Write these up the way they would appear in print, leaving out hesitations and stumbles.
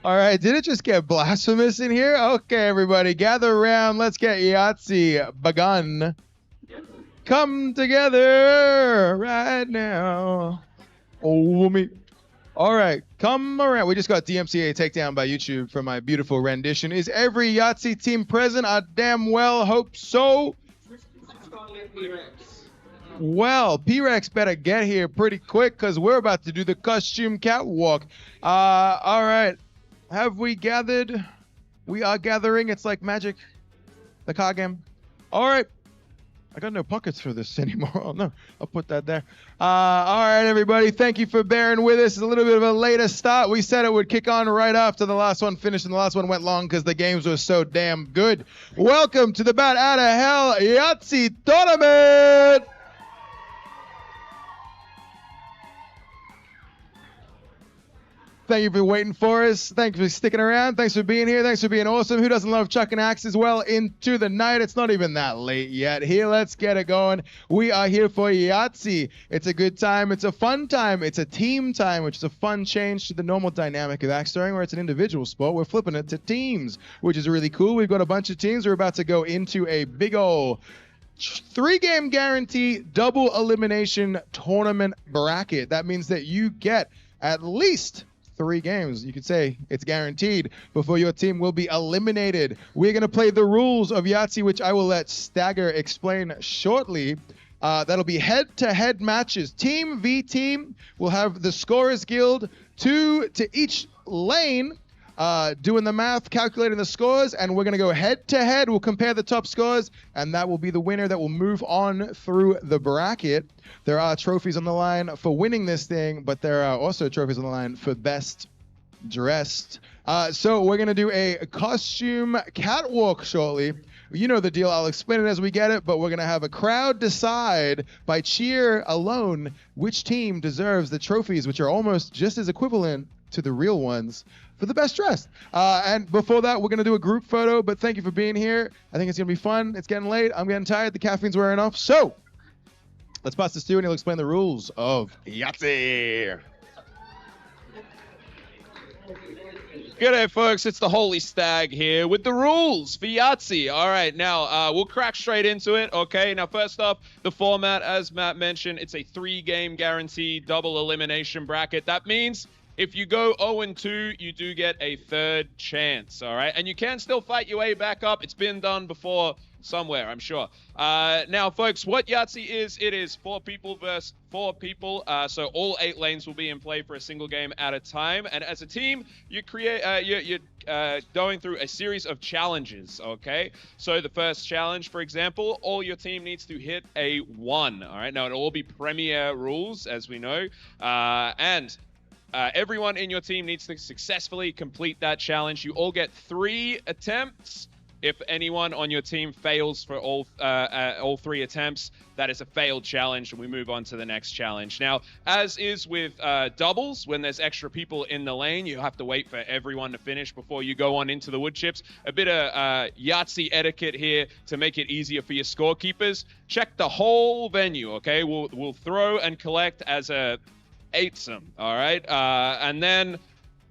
All right, did it just get blasphemous in here? Okay, everybody, gather around. Let's get Yahtzee begun. Come together right now. Oh, me. All right, come around. We just got DMCA takedown by YouTube for my beautiful rendition. Is every Yahtzee team present? I damn well hope so. Well, P-Rex better get here pretty quick because we're about to do the costume catwalk. All right. Have we gathered? We are gathering. It's like magic. The card game. All right. I got no pockets for this anymore. Oh, no. I'll put that there. All right, everybody. Thank you for bearing with us. It's a little bit of a later start. We said it would kick on right after the last one finished, and the last one went long because the games were so damn good. Welcome to the Bat Out of Hell Yahtzee Tournament. Thank you for waiting for us. Thank you for sticking around. Thanks for being here. Thanks for being awesome. Who doesn't love chucking axes well into the night? It's not even that late yet. Here, let's get it going. We are here for Yahtzee. It's a good time. It's a fun time. It's a team time, which is a fun change to the normal dynamic of axe throwing, where it's an individual sport. We're flipping it to teams, which is really cool. We've got a bunch of teams. We're about to go into a big ol' 3-game guarantee double elimination tournament bracket. That means that you get at least 3 games. You could say it's guaranteed before your team will be eliminated. We're going to play the rules of Yahtzee, which I will let Stagger explain shortly. That'll be head-to-head matches. Team v team will have the Scorers Guild, 2 to each lane, doing the math, calculating the scores, and we're going to go head-to-head. We'll compare the top scores, and that will be the winner that will move on through the bracket. There are trophies on the line for winning this thing, but there are also trophies on the line for best dressed. So we're going to do a costume catwalk shortly. You know the deal. I'll explain it as we get it, but we're going to have a crowd decide by cheer alone which team deserves the trophies, which are almost just as equivalent to the real ones for the best dressed. And before that, we're going to do a group photo, but thank you for being here. I think it's going to be fun. It's getting late. I'm getting tired. The caffeine's wearing off. So let's pass this to and he'll explain the rules of Yahtzee. G'day, folks. It's the Holy Stag here with the rules for Yahtzee. All right, now we'll crack straight into it. Okay, now first off, the format, as Matt mentioned, it's a 3-game guarantee double elimination bracket. That means if you go 0-2, you do get a 3rd chance. All right, and you can still fight your way back up. It's been done before somewhere, I'm sure. Now, folks, what Yahtzee is, it is 4 people versus 4 people. So all 8 lanes will be in play for a single game at a time. And as a team, you you're going through a series of challenges, okay? So the first challenge, for example, all your team needs to hit a 1, all right? Now, it'll all be Premier rules, as we know. Everyone in your team needs to successfully complete that challenge. You all get 3 attempts. If anyone on your team fails for all 3 attempts, that is a failed challenge, and we move on to the next challenge. Now, as is with doubles, when there's extra people in the lane, you have to wait for everyone to finish before you go on into the wood chips. A bit of Yahtzee etiquette here to make it easier for your scorekeepers. Check the whole venue, okay? We'll throw and collect as a 8-some, all right? And then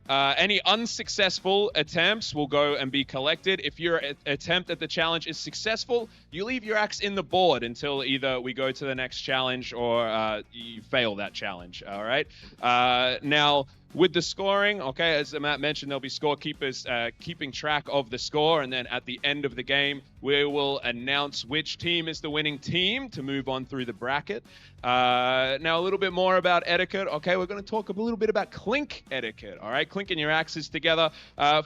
any unsuccessful attempts will go and be collected. If your attempt at the challenge is successful, you leave your axe in the board until either we go to the next challenge or you fail that challenge, all right? Now, with the scoring, okay, as Matt mentioned, there'll be scorekeepers keeping track of the score, and then at the end of the game, we will announce which team is the winning team to move on through the bracket. Now, a little bit more about etiquette. Okay, we're going to talk a little bit about clink etiquette, all right? Clinking your axes together.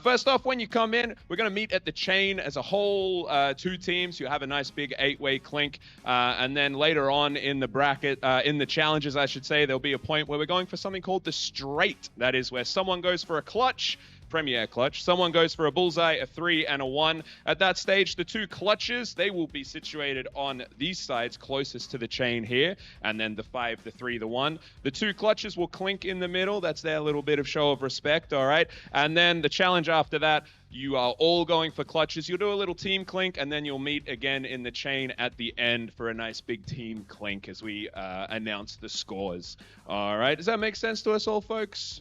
First off, when you come in, we're going to meet at the chain as a whole, 2 teams. You have a nice big 8-way clink. And then later on in the bracket, in the challenges, I should say, there'll be a point where we're going for something called the straight. That is where someone goes for a clutch, Premier clutch. Someone goes for a bullseye, a 3, and a 1. At that stage, the 2 clutches, they will be situated on these sides closest to the chain here, and then the 5, the 3, the 1. The 2 clutches will clink in the middle. That's their little bit of show of respect, all right? And then the challenge after that, you are all going for clutches. You'll do a little team clink, and then you'll meet again in the chain at the end for a nice big team clink as we announce the scores. All right, does that make sense to us all, folks?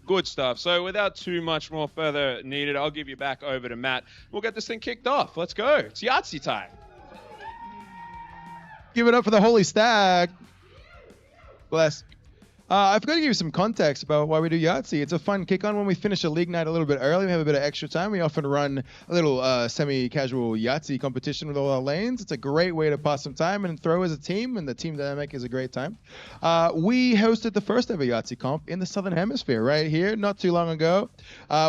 Good stuff. So without too much more further needed, I'll give you back over to Matt. We'll get this thing kicked off. Let's go. It's Yahtzee time. Give it up for the holy stack. Bless. I forgot to give you some context about why we do Yahtzee. It's a fun kick-on when we finish a league night a little bit early. We have a bit of extra time. We often run a little semi-casual Yahtzee competition with all our lanes. It's a great way to pass some time and throw as a team, and the team dynamic is a great time. We hosted the first ever Yahtzee comp in the Southern Hemisphere right here not too long ago.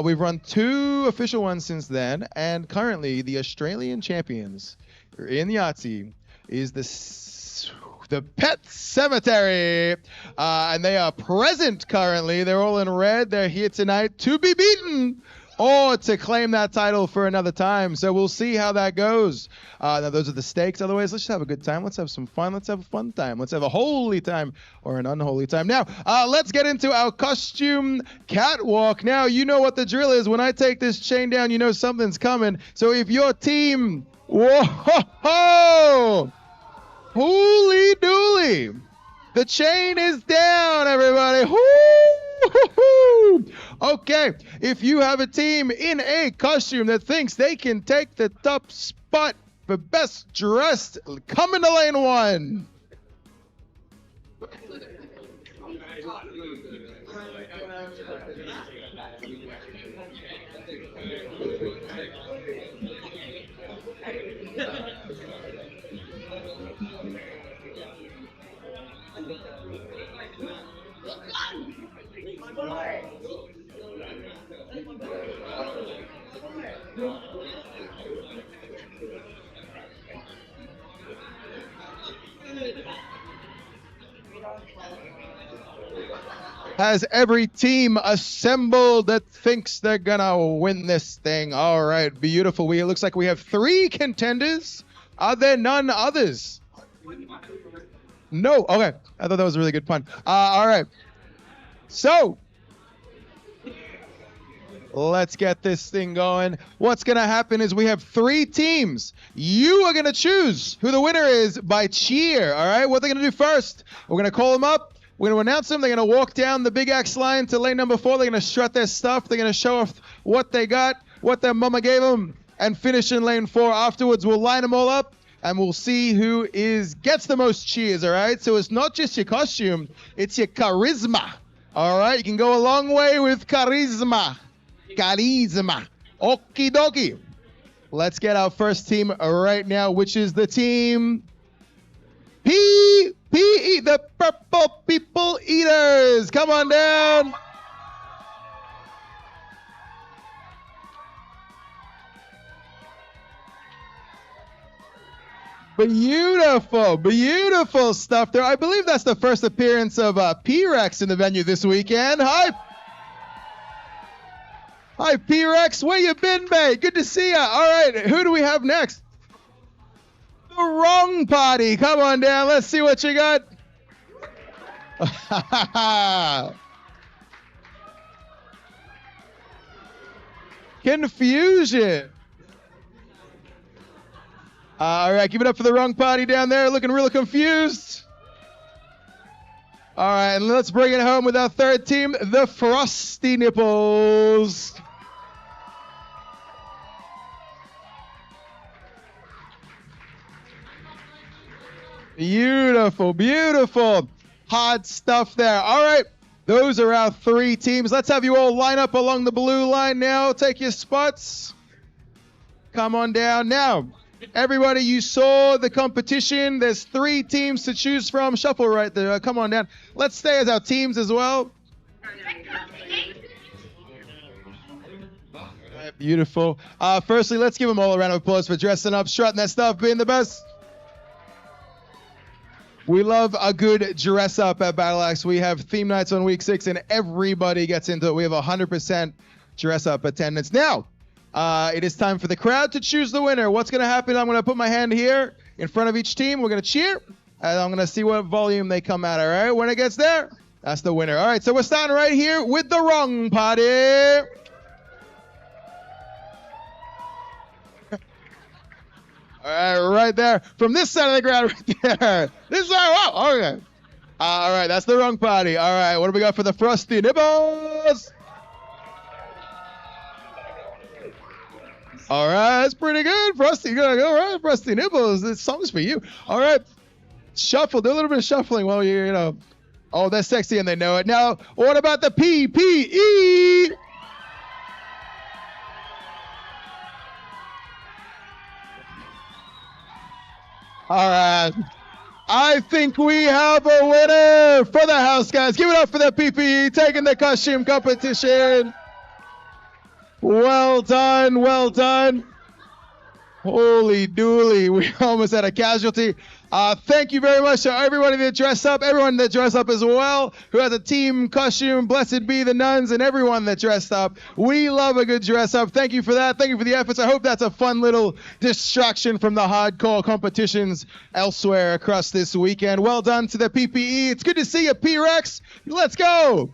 We've run 2 official ones since then, and currently the Australian champions in Yahtzee is the Pet Cemetery, and they are present currently. They're all in red. They're here tonight to be beaten or to claim that title for another time. So we'll see how that goes. Now those are the stakes. Otherwise, let's just have a good time. Let's have some fun. Let's have a fun time. Let's have a holy time or an unholy time. Now, let's get into our costume catwalk. Now, you know what the drill is. When I take this chain down, you know something's coming. So if your team... Whoa! Holy dooly! The chain is down, everybody. Woo-hoo-hoo! Okay, if you have a team in a costume that thinks they can take the top spot for best dressed, come into lane 1. Has every team assembled that thinks they're gonna win this thing? All right, beautiful. It looks like we have 3 contenders. Are there none others? No. Okay, I thought that was a really good pun. All right. So let's get this thing going. What's going to happen is we have 3 teams. You are going to choose who the winner is by cheer, all right? What they're going to do first, we're going to call them up. We're going to announce them. They're going to walk down the big X line to lane number 4. They're going to strut their stuff. They're going to show off what they got, what their mama gave them, and finish in lane 4. Afterwards, we'll line them all up, and we'll see who gets the most cheers, all right? So it's not just your costume, it's your charisma, all right? You can go a long way with charisma. Charisma. Okie dokie. Let's get our first team right now, which is the team PPE, the Purple People Eaters. Come on down. Beautiful, beautiful stuff there. I believe that's the first appearance of P-Rex in the venue this weekend. Hi, P-Rex. Where you been, mate? Good to see ya. All right, who do we have next? The Wrong Party. Come on down. Let's see what you got. Confusion. All right, give it up for the Wrong Party down there, looking real confused. All right, and let's bring it home with our third team, the Frosty Nipples. Beautiful, beautiful. Hard stuff there. All right, those are our 3 teams. Let's have you all line up along the blue line now. Take your spots. Come on down. Now, everybody, you saw the competition. There's 3 teams to choose from. Shuffle right there. Come on down. Let's stay as our teams as well. Right, beautiful. Firstly, let's give them all a round of applause for dressing up, strutting that stuff, being the best. We love a good dress up at Battle Axe. We have theme nights on week 6 and everybody gets into it. We have 100% dress up attendance. Now, it is time for the crowd to choose the winner. What's going to happen? I'm going to put my hand here in front of each team. We're going to cheer and I'm going to see what volume they come at. All right. When it gets there, that's the winner. All right. So we're starting right here with the Wrong Party. All right, right there. From this side of the ground, right there. This side, wow, okay. All right, that's the Wrong Party. All right, what do we got for the Frosty Nipples? All right, that's pretty good, Frosty. All right, Frosty Nipples. This song's for you. All right, shuffle. Do a little bit of shuffling while you know. Oh, that's sexy and they know it. Now, what about the PPE? All right. I think we have a winner for the house, guys. Give it up for the PPE taking the costume competition. Well done, well done. Holy dooly, we almost had a casualty. Thank you very much to everybody that dressed up, everyone that dressed up as well, who has a team costume. Blessed be the nuns and everyone that dressed up. We love a good dress up. Thank you for that. Thank you for the efforts. I hope that's a fun little distraction from the hardcore competitions elsewhere across this weekend. Well done to the PPE. It's good to see you, P-Rex. Let's go.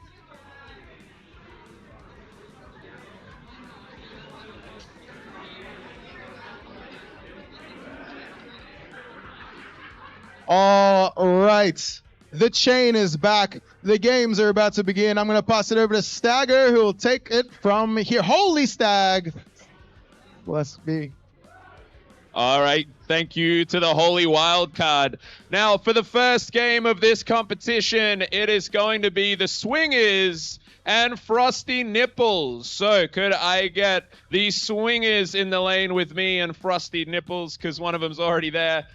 All right. The chain is back. The games are about to begin. I'm going to pass it over to Stagger, who will take it from here. Holy Stag. Bless be. All right. Thank you to the Holy Wildcard. Now, for the first game of this competition, it is going to be the Swingers and Frosty Nipples. So could I get the Swingers in the lane with me and Frosty Nipples, because one of them's already there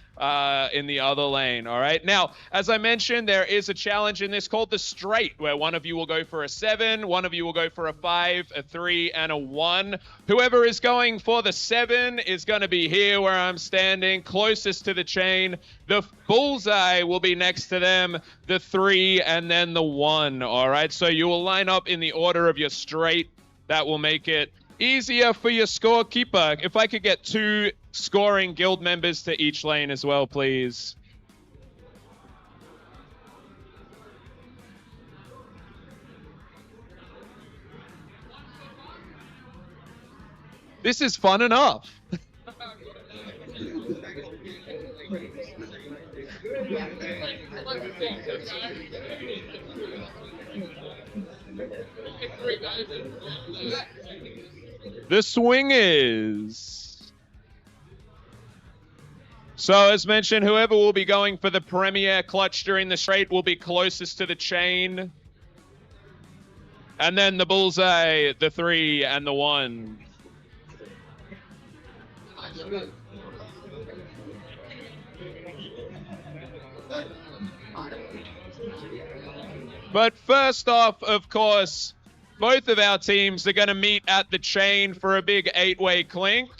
in the other lane. All right. Now, as I mentioned, there is a challenge in this called the straight, where one of you will go for a 7, one of you will go for a 5, a 3, and a 1. Whoever is going for the 7 is going to be here where I'm standing, closest to the chain. The bullseye will be next to them, the 3, and then the 1. All right. So you will line up in the order of your straight. That will make it easier for your scorekeeper. If I could get 2 scoring guild members to each lane as well, please. This is fun enough. The Swingers. So as mentioned, whoever will be going for the premier clutch during the straight will be closest to the chain. And then the bullseye, the 3, and the 1. But first off, of course, both of our teams are going to meet at the chain for a big 8-way clink.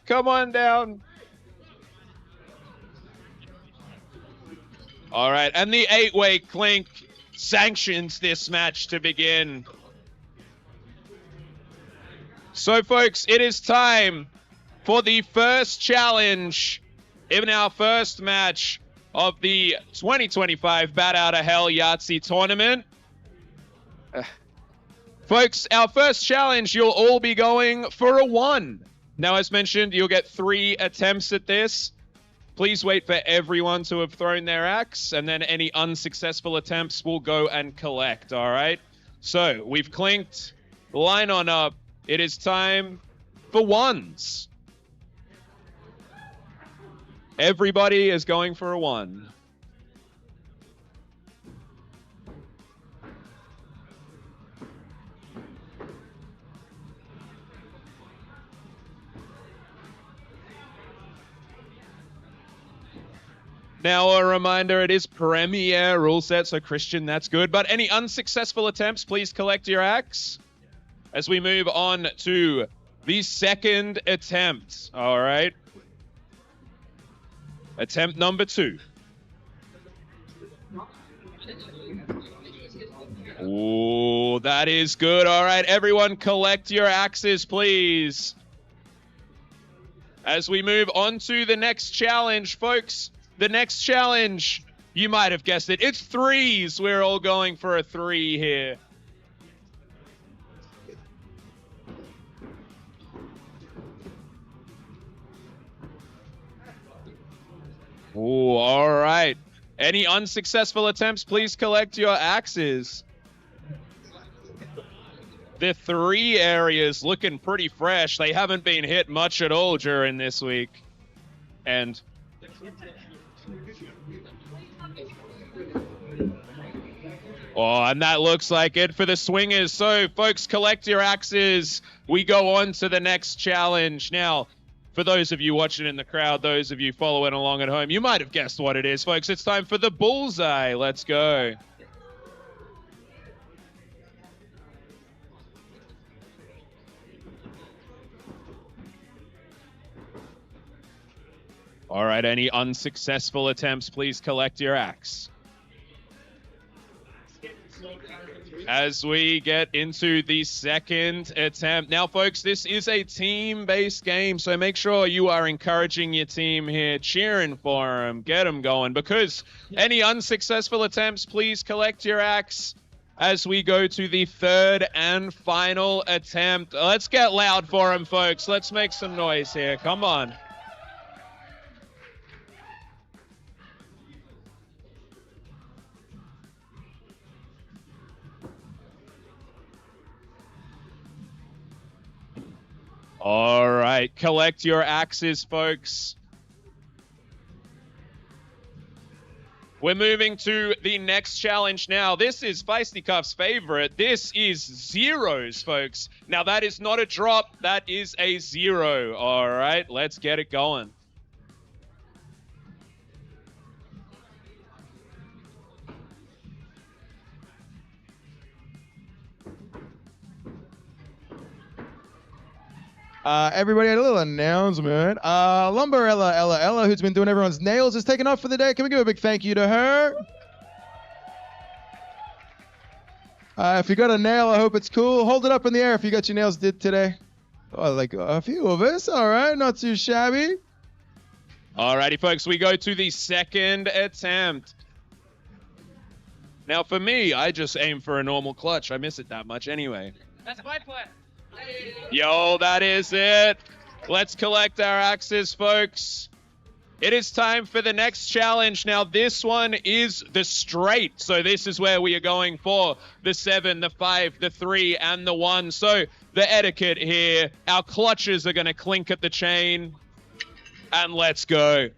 Come on down. All right, and the 8-way clink sanctions this match to begin. So, folks, it is time for the first challenge in our first match of the 2025 Bat Out of Hell Yahtzee Tournament. Folks, our first challenge, you'll all be going for a 1. Now, as mentioned, you'll get 3 attempts at this. Please wait for everyone to have thrown their axe, and then any unsuccessful attempts will go and collect, all right? So, we've clinked. Line on up. It is time for 1s. Everybody is going for a 1. Now, a reminder, it is Premier rule set, so Christian, that's good. But any unsuccessful attempts, please collect your axe as we move on to the second attempt. All right. Attempt number 2. Ooh, that is good. All right, everyone collect your axes, please. As we move on to the next challenge, folks. The next challenge, you might have guessed it, it's 3s. We're all going for a 3 here. Ooh, all right. Any unsuccessful attempts, please collect your axes. The 3 areas looking pretty fresh. They haven't been hit much at all during this week. And and that looks like it for the swingers. So, folks, collect your axes. We go on to the next challenge. Now, for those of you watching in the crowd, those of you following along at home, you might have guessed what it is, folks. It's time for the bullseye. Let's go. All right, any unsuccessful attempts, please collect your axe. As we get into the second attempt. Now, folks, this is a team-based game, so make sure you are encouraging your team here, cheering for them, get them going, because any unsuccessful attempts, please collect your axe as we go to the third and final attempt. Let's get loud for them, folks. Let's make some noise here. Come on. All right, collect your axes, folks. We're moving to the next challenge now. This is Feisty Cuff's favorite. This is zeros, folks. Now, that is not a drop. That is a 0. All right, let's get it going. Everybody had a little announcement. Lumbarella Ella, who's been doing everyone's nails, is taking off for the day. Can we give a big thank you to her? If you got a nail, I hope it's cool. Hold it up in the air if you got your nails did today. Oh, like a few of us. All right, not too shabby. Alrighty, folks, we go to the second attempt. Now, for me, I just aim for a normal clutch. I miss it that much anyway. That's my plan. Yo, that is it. Let's collect our axes, folks. It is time for the next challenge. Now, this one is the straight. So this is where we are going for the 7, the 5, the 3, and the 1. So the etiquette here, our clutches are going to clink at the chain. And let's go.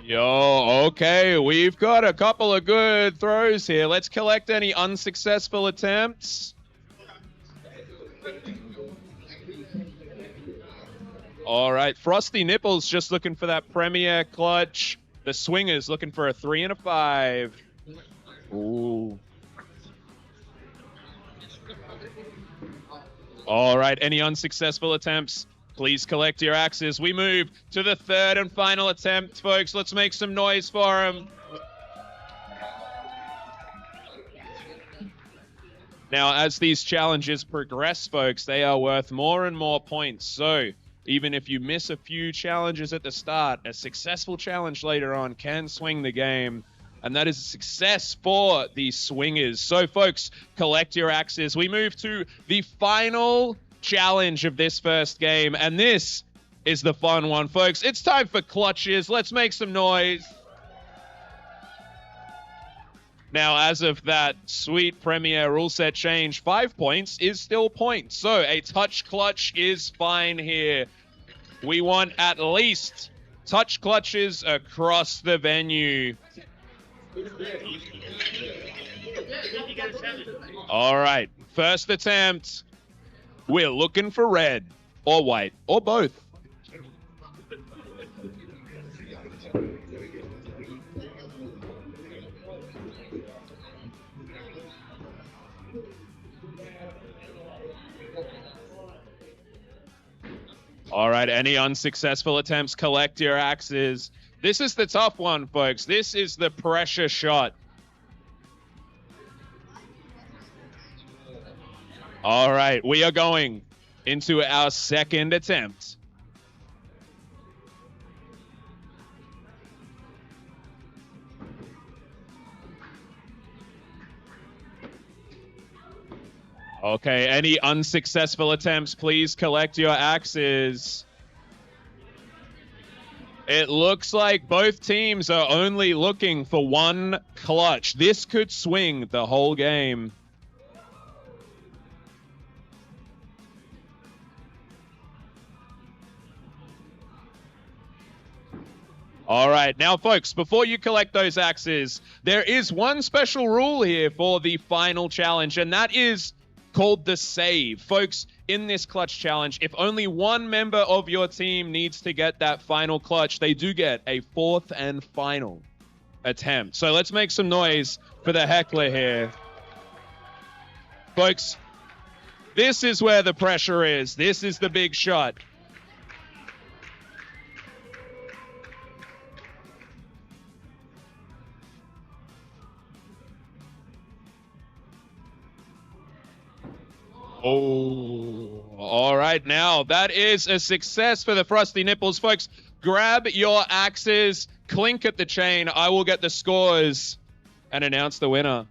Yo, okay, we've got a couple of good throws here. Let's collect any unsuccessful attempts. All right, Frosty Nipples just looking for that premier clutch. The swingers looking for a 3 and a 5. Ooh. All right, any unsuccessful attempts? Please collect your axes. We move to the third and final attempt, folks. Let's make some noise for them. Now, as these challenges progress, folks, they are worth more and more points. So even if you miss a few challenges at the start, a successful challenge later on can swing the game. And that is a success for the swingers. So, folks, collect your axes. We move to the final challenge of this first game, and this is the fun one, folks. It's time for clutches. Let's make some noise. Now, as of that sweet Premier rule set change, 5 points is still points. So a touch clutch is fine here. We want at least touch clutches across the venue. All right, first attempt. We're looking for red, or white, or both. All right, any unsuccessful attempts, collect your axes. This is the tough one, folks. This is the pressure shot. All right, we are going into our second attempt. Okay, any unsuccessful attempts, please collect your axes. It looks like both teams are only looking for one clutch. This could swing the whole game. All right, now folks, before you collect those axes, there is one special rule here for the final challenge, and that is called the save. Folks, in this clutch challenge, if only one member of your team needs to get that final clutch, they do get a fourth and final attempt. So let's make some noise for the heckler here. Folks, this is where the pressure is. This is the big shot. Oh, all right. Now, that is a success for the Frosty Nipples. Folks, grab your axes, clink at the chain. I will get the scores and announce the winner.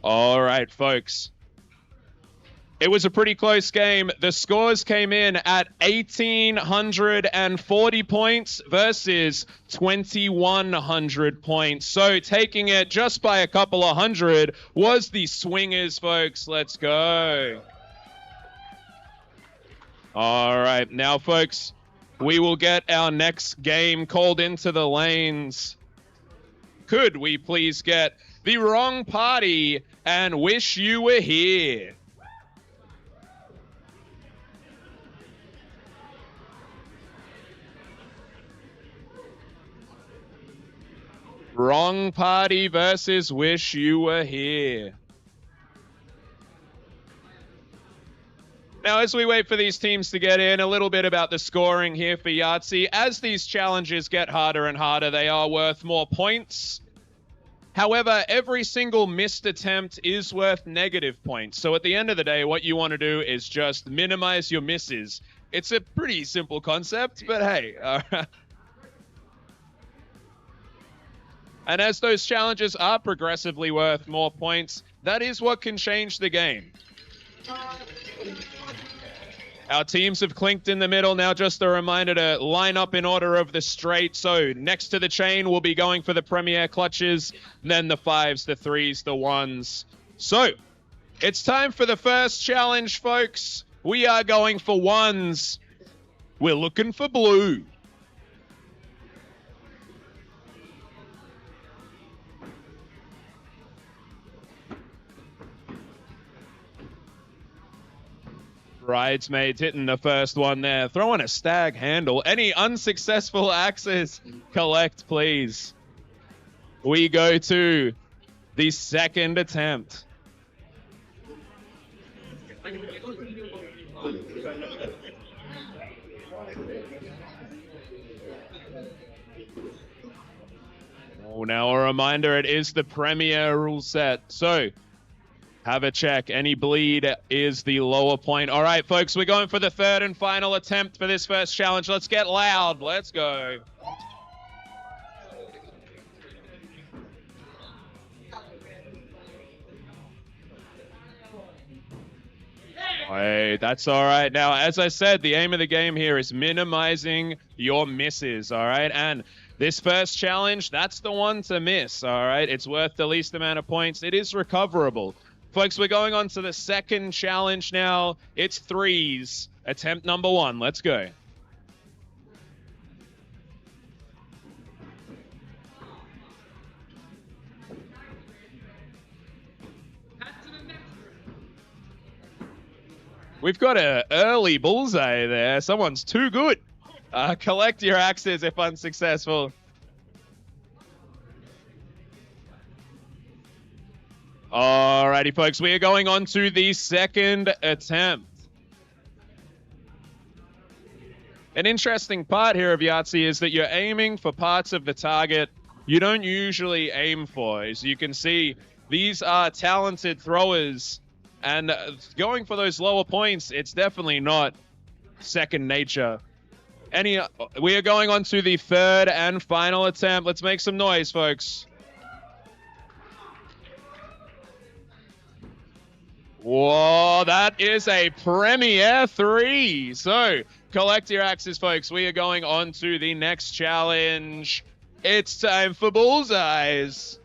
All right, folks. It was a pretty close game. The scores came in at 1,840 points versus 2,100 points. So taking it just by a couple of hundred was the Swingers, folks. Let's go. All right, now, folks, we will get our next game called into the lanes. Could we please get the Wrong Party and Wish You Were Here? Wrong Party versus Wish You Were Here. Now, as we wait for these teams to get in, a little bit about the scoring here for Yahtzee. As these challenges get harder and harder, they are worth more points. However, every single missed attempt is worth negative points. So at the end of the day, what you want to do is just minimize your misses. It's a pretty simple concept, but hey. And as those challenges are progressively worth more points, that is what can change the game. Our teams have clinked in the middle. Now just a reminder to line up in order of the straight. So next to the chain, we'll be going for the premier clutches, then the 5s, the 3s, the 1s. So it's time for the first challenge, folks. We are going for 1s. We're looking for blue. Bridesmaids hitting the first one there. Throwing a stag handle. Any unsuccessful axes, collect, please. We go to the second attempt. Oh, now a reminder, it is the premier rule set. So have a check. Any bleed is the lower point. All right, folks, we're going for the third and final attempt for this first challenge. Let's get loud. Let's go. Hey, that's all right. Now, as I said, the aim of the game here is minimizing your misses, all right? And this first challenge, that's the one to miss, all right? It's worth the least amount of points. It is recoverable. Folks, we're going on to the second challenge now. It's 3s. Attempt number 1. Let's go. We've got an early bullseye there. Someone's too good. Collect your axes if unsuccessful. Alrighty, folks, we are going on to the second attempt. An interesting part here of Yahtzee is that you're aiming for parts of the target you don't usually aim for. As you can see, these are talented throwers, and going for those lower points, it's definitely not second nature. We are going on to the third and final attempt. Let's make some noise, folks. Whoa, that is a Premier 3. So, collect your axes, folks. We are going on to the next challenge. It's time for bullseyes.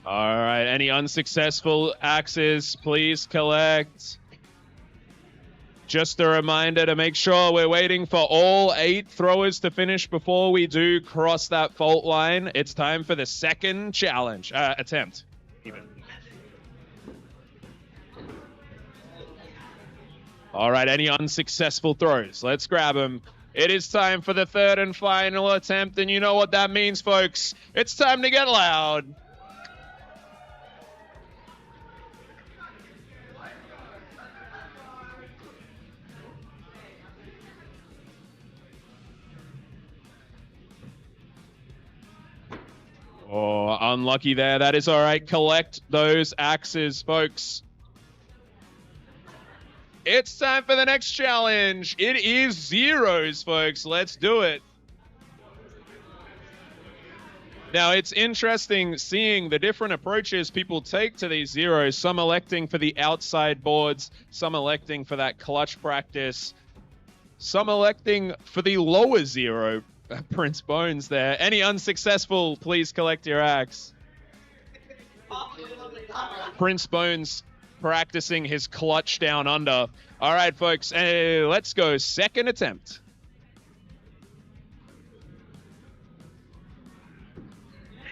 All right, any unsuccessful axes, please collect. Just a reminder to make sure we're waiting for all 8 throwers to finish before we do cross that fault line. It's time for the second challenge, attempt. Even. All right, any unsuccessful throws? Let's grab them. It is time for the third and final attempt, and you know what that means, folks. It's time to get loud. Oh, unlucky there. That is all right. Collect those axes, folks. It's time for the next challenge. It is zeros, folks. Let's do it. Now, it's interesting seeing the different approaches people take to these zeros. Some electing for the outside boards, some electing for that clutch practice, some electing for the lower zero. Prince Bones there. Any unsuccessful, please collect your axe. Prince Bones practicing his clutch down under. All right, folks, let's go. Second attempt.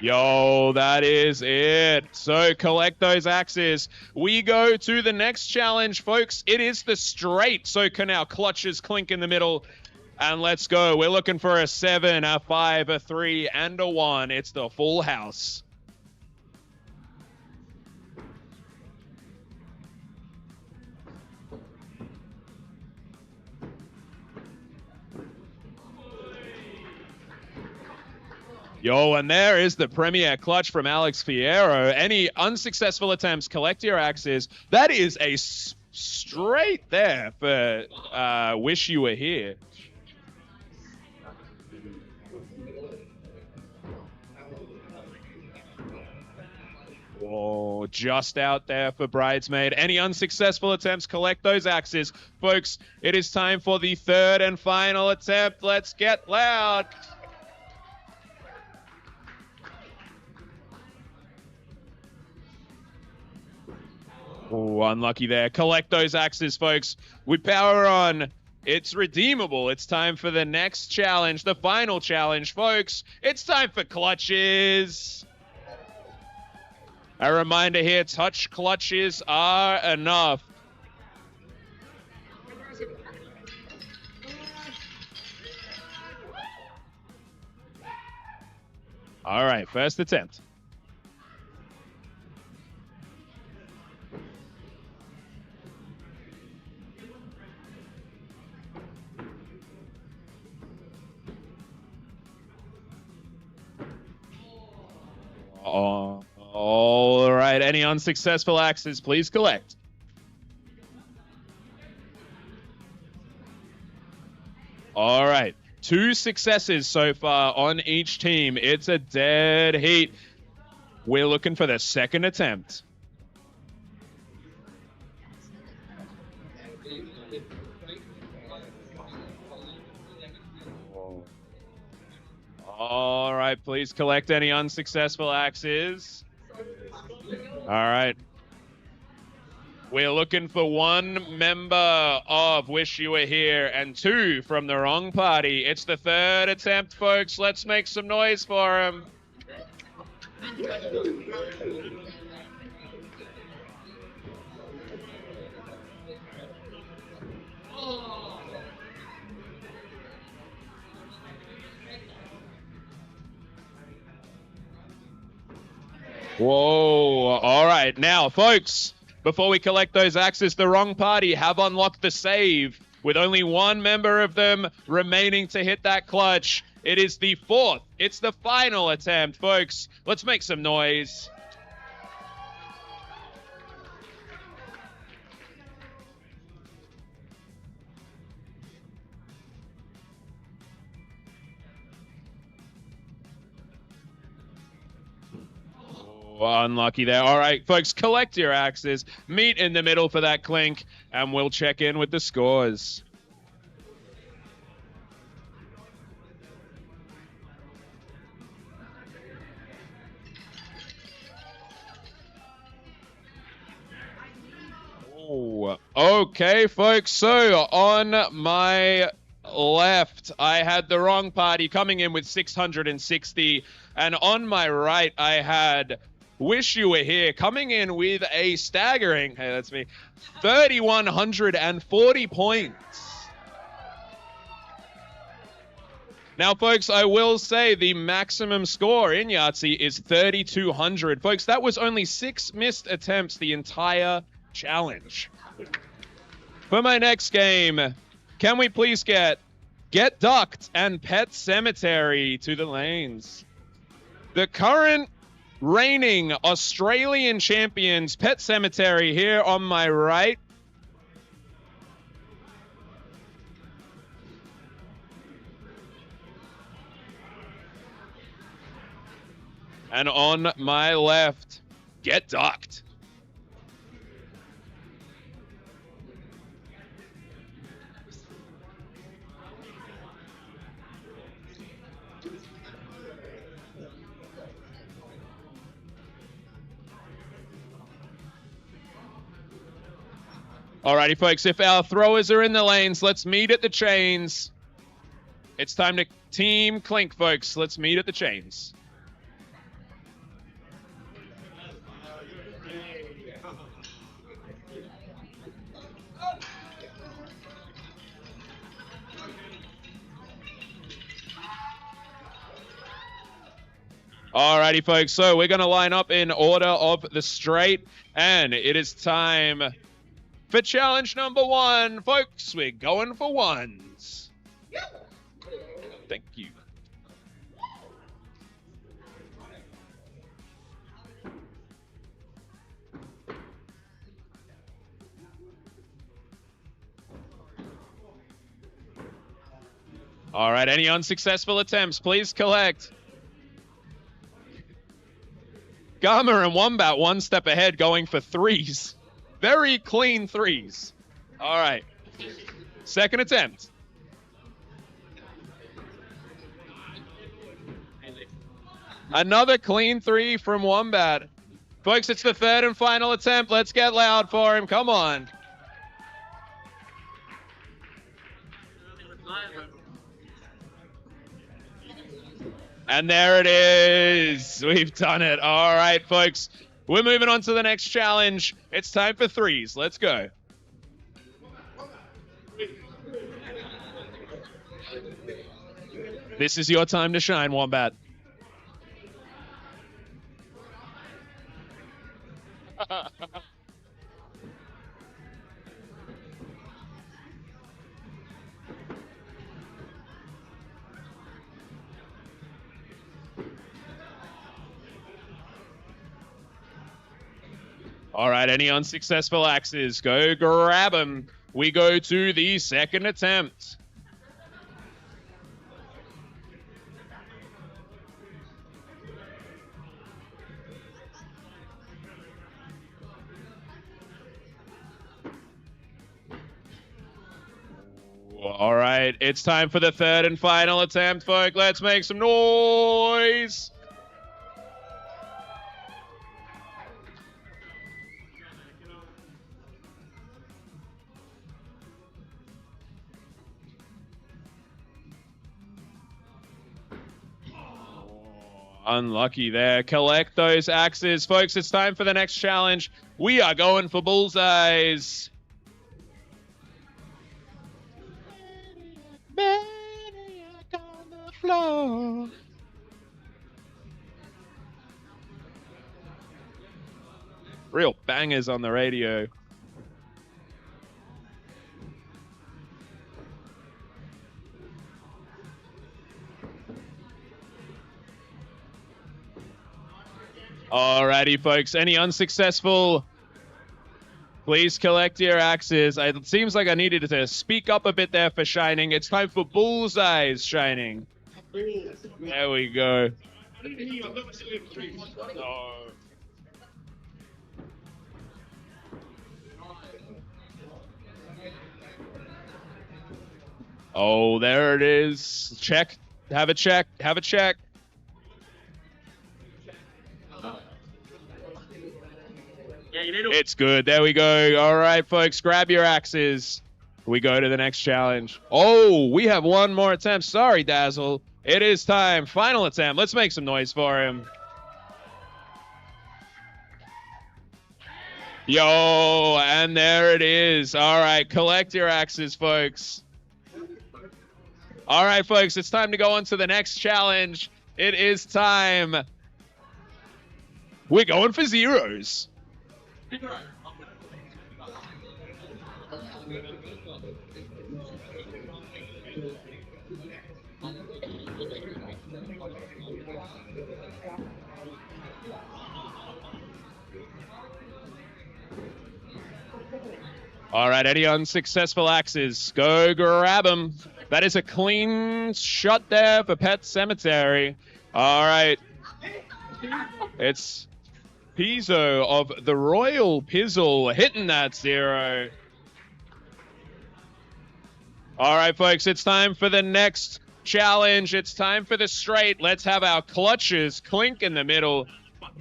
Yo, that is it. So collect those axes. We go to the next challenge, folks. It is the straight. So can our clutches clink in the middle? And let's go. We're looking for a 7, a 5, a 3, and a 1. It's the full house. Yo, and there is the premier clutch from Alex Fierro. Any unsuccessful attempts, collect your axes. That is a straight there for Wish You Were Here. Oh, just out there for Bridesmaid. Any unsuccessful attempts, collect those axes. Folks, it is time for the third and final attempt. Let's get loud. Oh, unlucky there. Collect those axes, folks. We power on. It's redeemable. It's time for the next challenge, the final challenge, folks. It's time for clutches. A reminder here, touch clutches are enough. All right, first attempt. All right, any unsuccessful axes, please collect. All right, 2 successes so far on each team. It's a dead heat. We're looking for the second attempt. All right, please collect any unsuccessful axes. All right. We're looking for 1 member of Wish You Were Here and 2 from the wrong party. It's the third attempt, folks. Let's make some noise for him. Whoa. All right. Now, folks, before we collect those axes, the wrong party have unlocked the save with only one member of them remaining to hit that clutch. It is the fourth. It's the final attempt, folks. Let's make some noise. Unlucky there. All right, folks, collect your axes, meet in the middle for that clink, and we'll check in with the scores. Oh, okay, folks. So on my left, I had the wrong party coming in with 660, and on my right, I had Wish You Were Here coming in with a staggering, hey, that's me, 3,140 points. Now, folks, I will say the maximum score in Yahtzee is 3,200. Folks, that was only 6 missed attempts the entire challenge. For my next game, can we please get Ducked and Pet Cemetery to the lanes? The current reigning Australian champions, Pet Cemetery, here on my right. And on my left, Get Ducked. Alrighty, folks, if our throwers are in the lanes, let's meet at the chains. It's time to team clink, folks. Let's meet at the chains. Alrighty, folks, so we're going to line up in order of the straight, and it is time for challenge number 1. Folks, we're going for ones. Thank you. All right, any unsuccessful attempts, please collect. Gamma and Wombat one step ahead, going for 3s. Very clean 3s. All right. Second attempt. Another clean 3 from Wombat. Folks, it's the third and final attempt. Let's get loud for him. Come on. And there it is. We've done it. All right, folks. We're moving on to the next challenge. It's time for 3s. Let's go. This is your time to shine, Wombat. All right, any unsuccessful axes, go grab them. We go to the second attempt. All right, it's time for the third and final attempt, folks. Let's make some noise. Unlucky there. Collect those axes. Folks, it's time for the next challenge. We are going for bullseyes. Maniac on the floor. real bangers on the radio. Alrighty, folks. Any unsuccessful? Please collect your axes. It seems like I needed to speak up a bit there for Shining. It's time for Bullseyes, Shining. There we go. Oh, there it is. Check. Have a check. Have a check. It's good. There we go. All right, folks, grab your axes. We go to the next challenge. Oh, we have one more attempt. Sorry, Dazzle. It is time. Final attempt. Let's make some noise for him. Yo, and there it is. All right, collect your axes, folks. All right, folks, it's time to go on to the next challenge. It is time. We're going for zeros. All right, any unsuccessful axes, go grab them. That is a clean shot there for Pet Cemetery. All right. It's Pizzo of the Royal Pizzle hitting that zero. All right, folks, it's time for the next challenge. It's time for the straight. Let's have our clutches clink in the middle.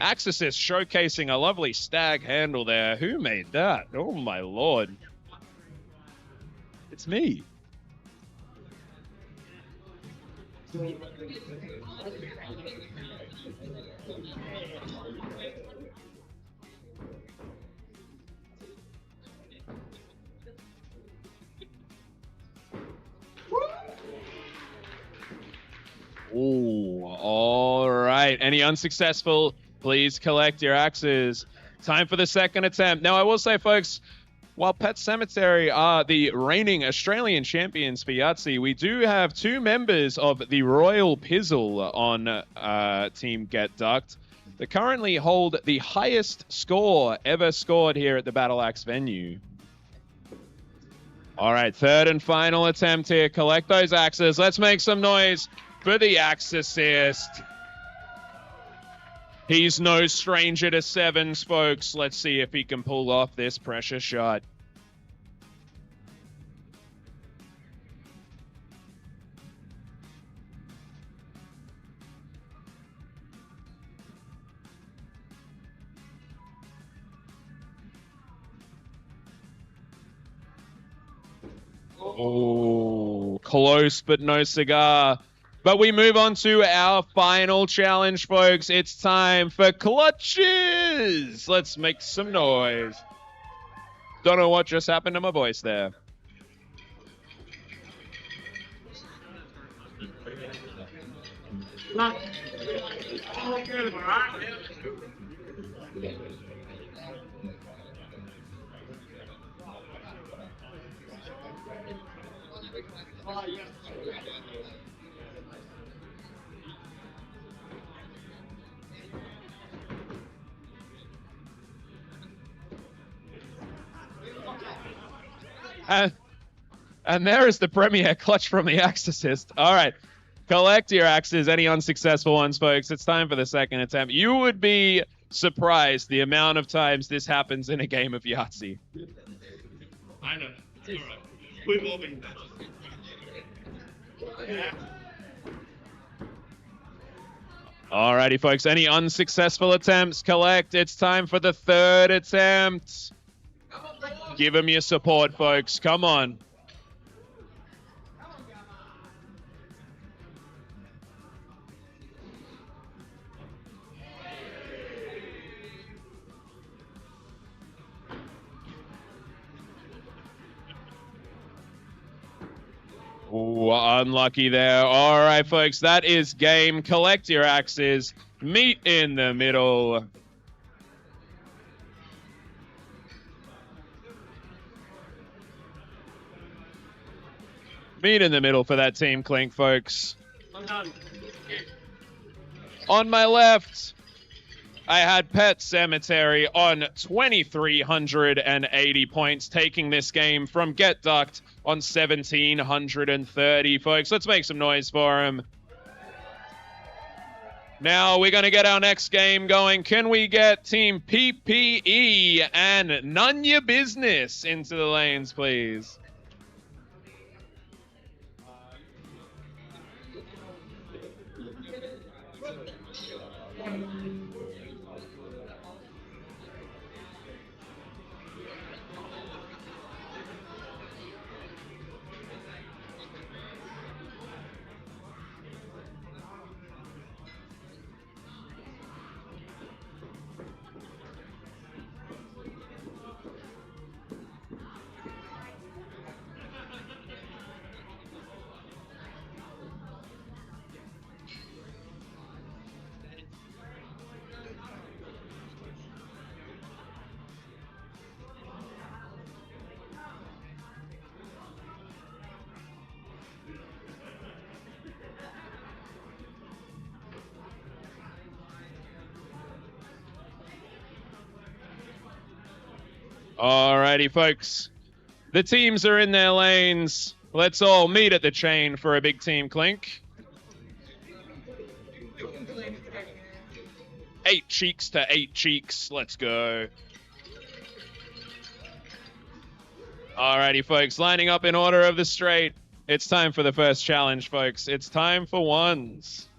Axis showcasing a lovely stag handle there. Who made that? Oh, my Lord. It's me. Ooh, all right. Any unsuccessful, please collect your axes. Time for the second attempt. Now, I will say, folks, while Pet Cemetery are the reigning Australian champions for Yahtzee, we do have two members of the Royal Pizzle on Team Get Ducked that currently hold the highest score ever scored here at the Battle Axe venue. All right, third and final attempt here. Collect those axes. Let's make some noise for the axe assist. He's no stranger to sevens, folks. Let's see if he can pull off this pressure shot. Oh, close but no cigar. But we move on to our final challenge, folks. It's time for clutches. Let's make some noise. Don't know what just happened to my voice there. And there is the premier clutch from the axe assist. All right. Collect your axes, any unsuccessful ones, folks. It's time for the second attempt. You would be surprised the amount of times this happens in a game of Yahtzee. I know. It's all right. We've all been there. Alrighty, folks. Any unsuccessful attempts? Collect. It's time for the third attempt. Give them your support, folks. Come on. Ooh, unlucky there. All right, folks. That is game. Collect your axes. Meet in the middle. Meet in the middle for that Team Clink, folks. I'm done. On my left, I had Pet Cemetery on 2,380 points, taking this game from Get Ducked on 1,730, folks. Let's make some noise for him. Now we're going to get our next game going. Can we get Team PPE and None Your Business into the lanes, please? Alrighty, folks. The teams are in their lanes. Let's all meet at the chain for a big Team Clink. 8 cheeks to 8 cheeks. Let's go. Alrighty, folks. Lining up in order of the straight. It's time for the first challenge, folks. It's time for ones.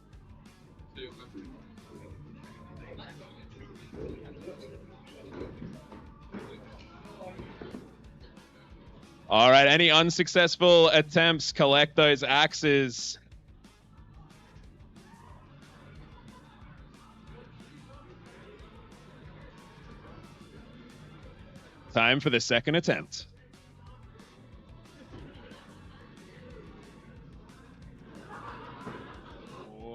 All right, any unsuccessful attempts, collect those axes. Time for the second attempt.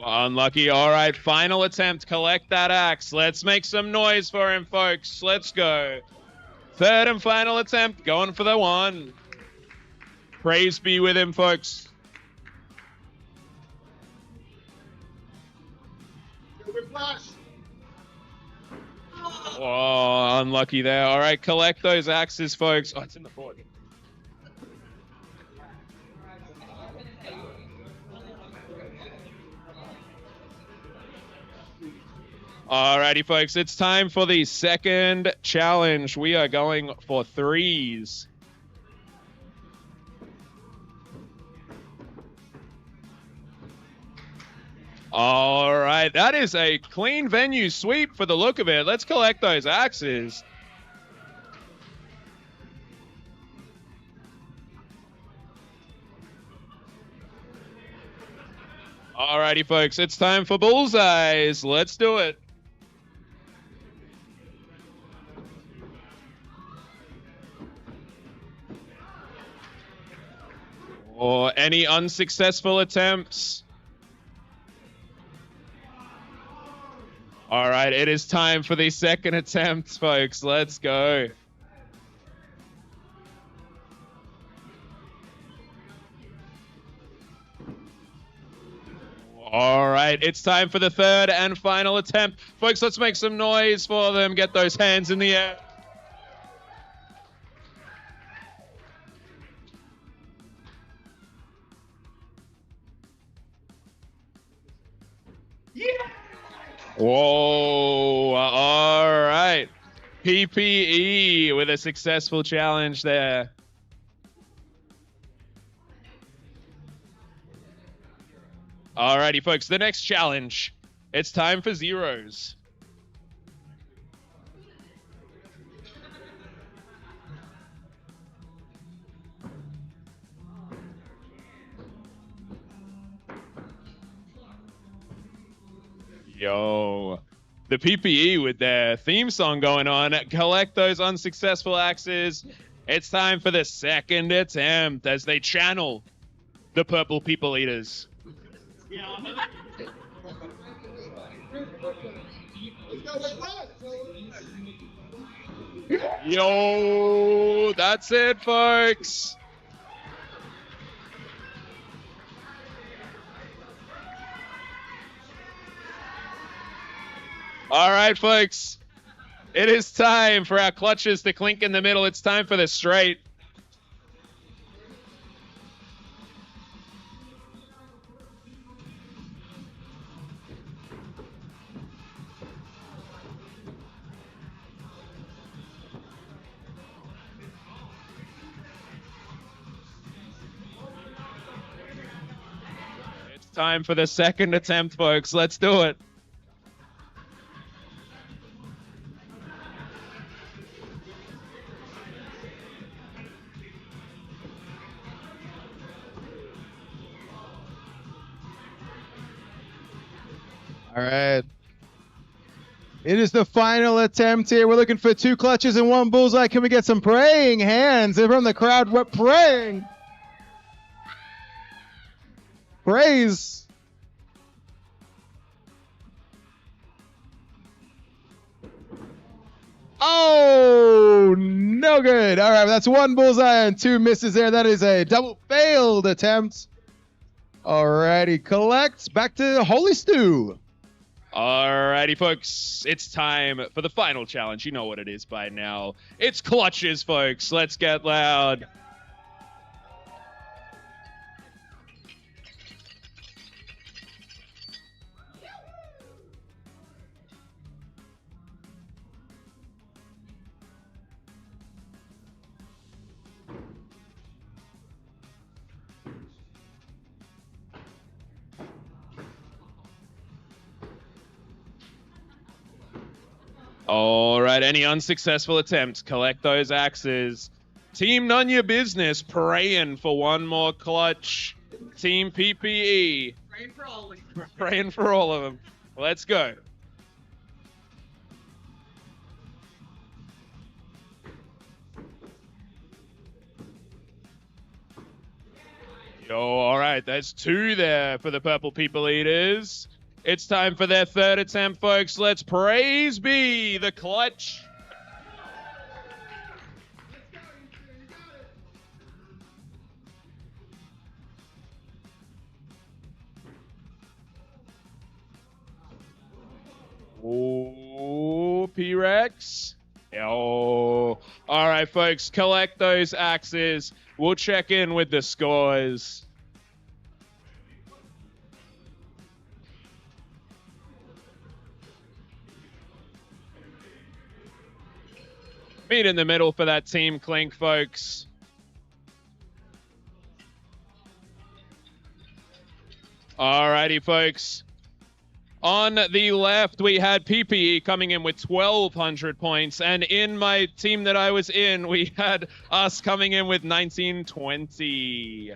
Unlucky. All right, final attempt. Collect that axe. Let's make some noise for him, folks. Let's go. Third and final attempt. Going for the one. Praise be with him, folks. Oh, unlucky there. All right, collect those axes, folks. Oh, it's in the board. Alrighty, folks, it's time for the second challenge. We are going for threes. All right, that is a clean venue sweep for the look of it. Let's collect those axes. Alrighty, folks, it's time for bullseyes. Let's do it. Or any unsuccessful attempts? All right, it is time for the second attempt, folks. Let's go. All right, it's time for the third and final attempt. Folks, let's make some noise for them. Get those hands in the air. Yeah! Whoa, all right. PPE with a successful challenge there. Alrighty, folks, the next challenge. It's time for zeros. Yo, the PPE with their theme song going on. Collect those unsuccessful axes. It's time for the second attempt as they channel the Purple People Eaters. Yo, that's it, folks. All right, folks. It is time for our clutches to clink in the middle. It's time for the straight. It's time for the second attempt, folks. Let's do it. All right. It is the final attempt here. We're looking for 2 clutches and 1 bullseye. Can we get some praying hands from the crowd? We're praying. Praise. Oh, no good. All right, that's 1 bullseye and 2 misses there. That is a double failed attempt. Alrighty, collect. Back to Holy Stew. Alrighty, folks. It's time for the final challenge. You know what it is by now. It's clutches, folks. Let's get loud. All right, any unsuccessful attempts, collect those axes. Team None Your Business, praying for 1 more clutch. Team PPE, Praying for all of you. praying for all of them. Let's go. Yo, all right, that's 2 there for the Purple People Eaters. It's time for their 3rd attempt, folks. Let's praise be the clutch. Oh, P-Rex. Oh, all right, folks, collect those axes. We'll check in with the scores. Meet in the middle for that Team Clink, folks. Alrighty, folks. On the left, we had PPE coming in with 1,200 points. And in my team that I was in, we had us coming in with 1920.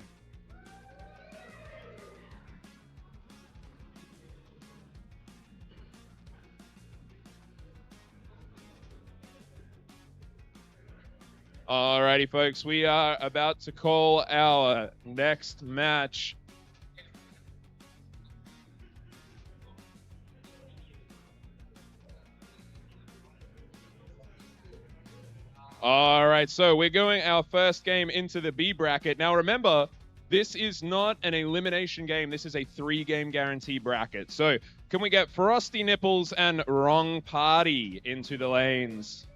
Alrighty, folks, we are about to call our next match. All right, so we're going our first game into the B bracket. Now, remember, this is not an elimination game. This is a 3-game guarantee bracket. So can we get Frosty Nipples and Wrong Party into the lanes?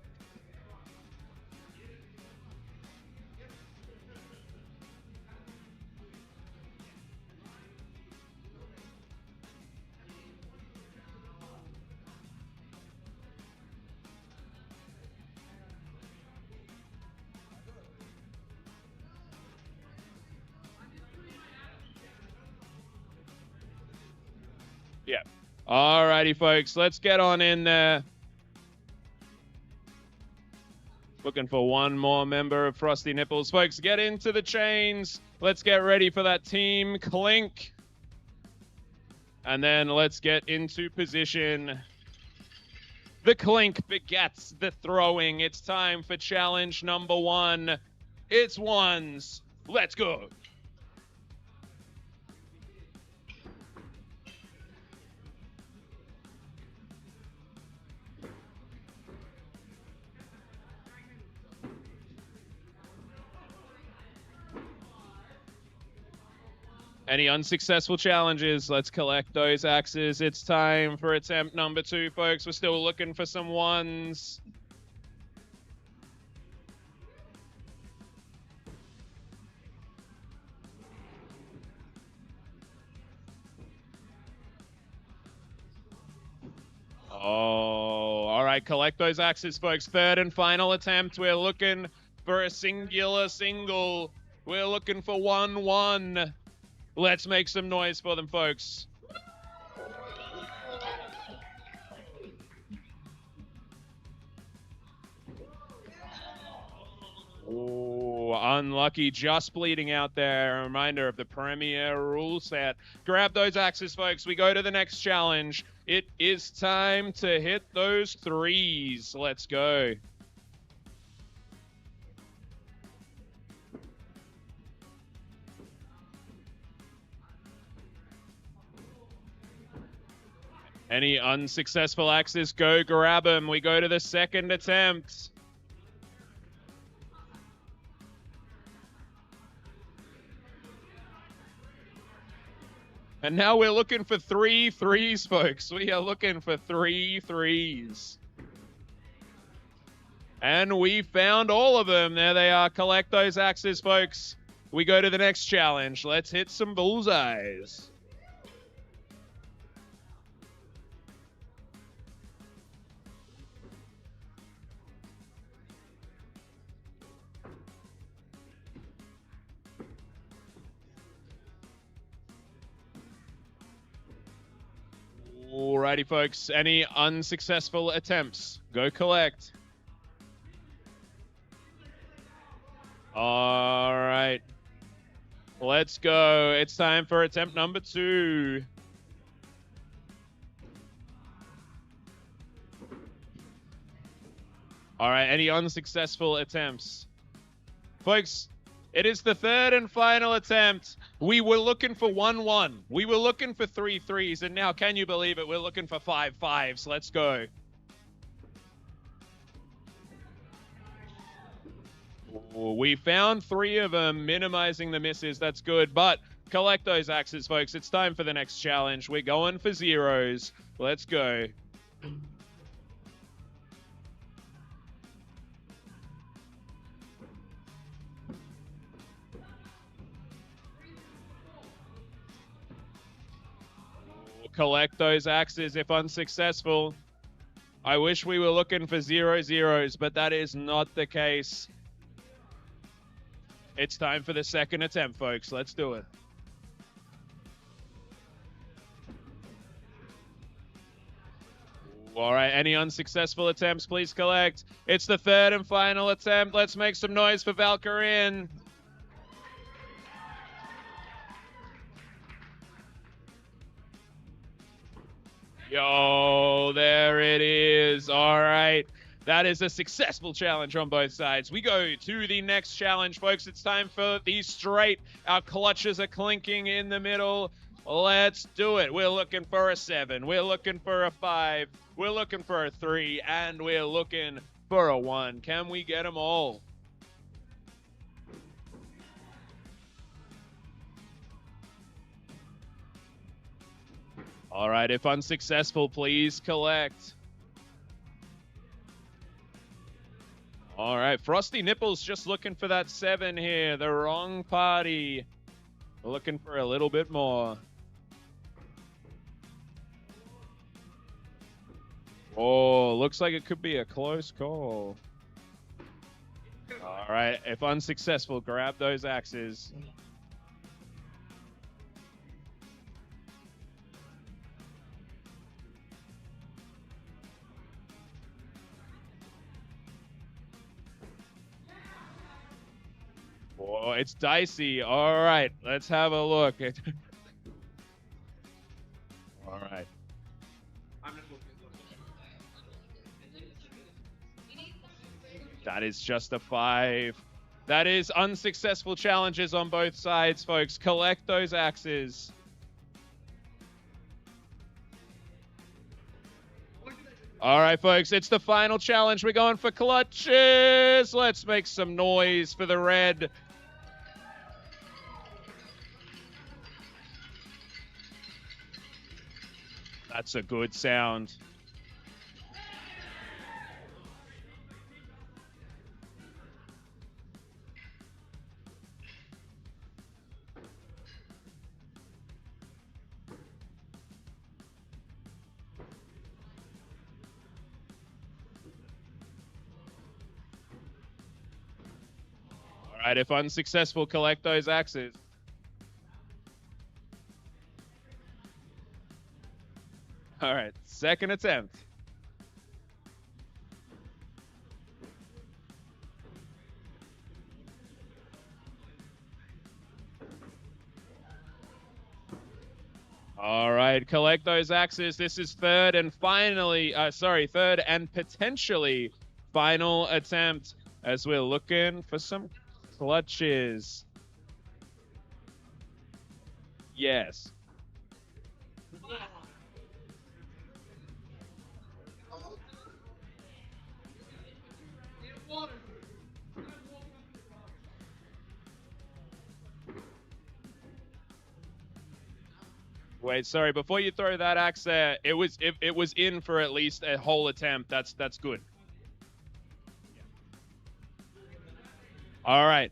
Yeah. Alrighty, folks, let's get on in there. Looking for 1 more member of Frosty Nipples. Folks, get into the chains. Let's get ready for that Team Clink. And then let's get into position. The Clink begets the throwing. It's time for challenge number 1. It's ones. Let's go. Any unsuccessful challenges? Let's collect those axes. It's time for attempt number 2, folks. We're still looking for some ones. Oh, all right. Collect those axes, folks. Third and final attempt. We're looking for a singular single. We're looking for 1-1. Let's make some noise for them, folks. Oh, unlucky. Just bleeding out there. A reminder of the Premier rule set. Grab those axes, folks. We go to the next challenge. It is time to hit those 3s. Let's go. Any unsuccessful axes, go grab them. We go to the second attempt. And now we're looking for 3 3s, folks. We are looking for 3 3s. And we found all of them. There they are. Collect those axes, folks. We go to the next challenge. Let's hit some bullseyes. Alrighty, folks. Any unsuccessful attempts? Go collect. Alright. Let's go. It's time for attempt number 2. Alright, any unsuccessful attempts? Folks, it is the third and final attempt. We were looking for 1-1. We were looking for 3 3s, and now, can you believe it? We're looking for 5 5s. Let's go. Ooh, we found 3 of them, minimizing the misses. That's good, but collect those axes, folks. It's time for the next challenge. We're going for 0s. Let's go. Collect those axes if unsuccessful. I wish we were looking for 0 0s, but that is not the case. It's time for the second attempt, folks. Let's do it. All right, any unsuccessful attempts, please collect. It's the third and final attempt. Let's make some noise for Valkyrin. Yo, there it is. All right. That is a successful challenge on both sides. We go to the next challenge, folks. It's time for the straight. Our clutches are clinking in the middle. Let's do it. We're looking for a 7. We're looking for a 5. We're looking for a 3. And we're looking for a 1. Can we get them all? All right, if unsuccessful, please collect. All right, Frosty Nipples just looking for that 7 here. The wrong party. We're looking for a little bit more. Oh, looks like it could be a close call. All right, if unsuccessful, grab those axes. Oh, it's dicey. All right, let's have a look. All right. That is just a 5. That is unsuccessful challenges on both sides, folks. Collect those axes. All right, folks, it's the final challenge. We're going for clutches. Let's make some noise for the red. That's a good sound. All right, if unsuccessful, collect those axes. All right, second attempt. All right, collect those axes. This is third and potentially final attempt as we're looking for some clutches. Yes. Wait, sorry. Before you throw that axe there, it was in for at least a whole attempt. That's good. All right.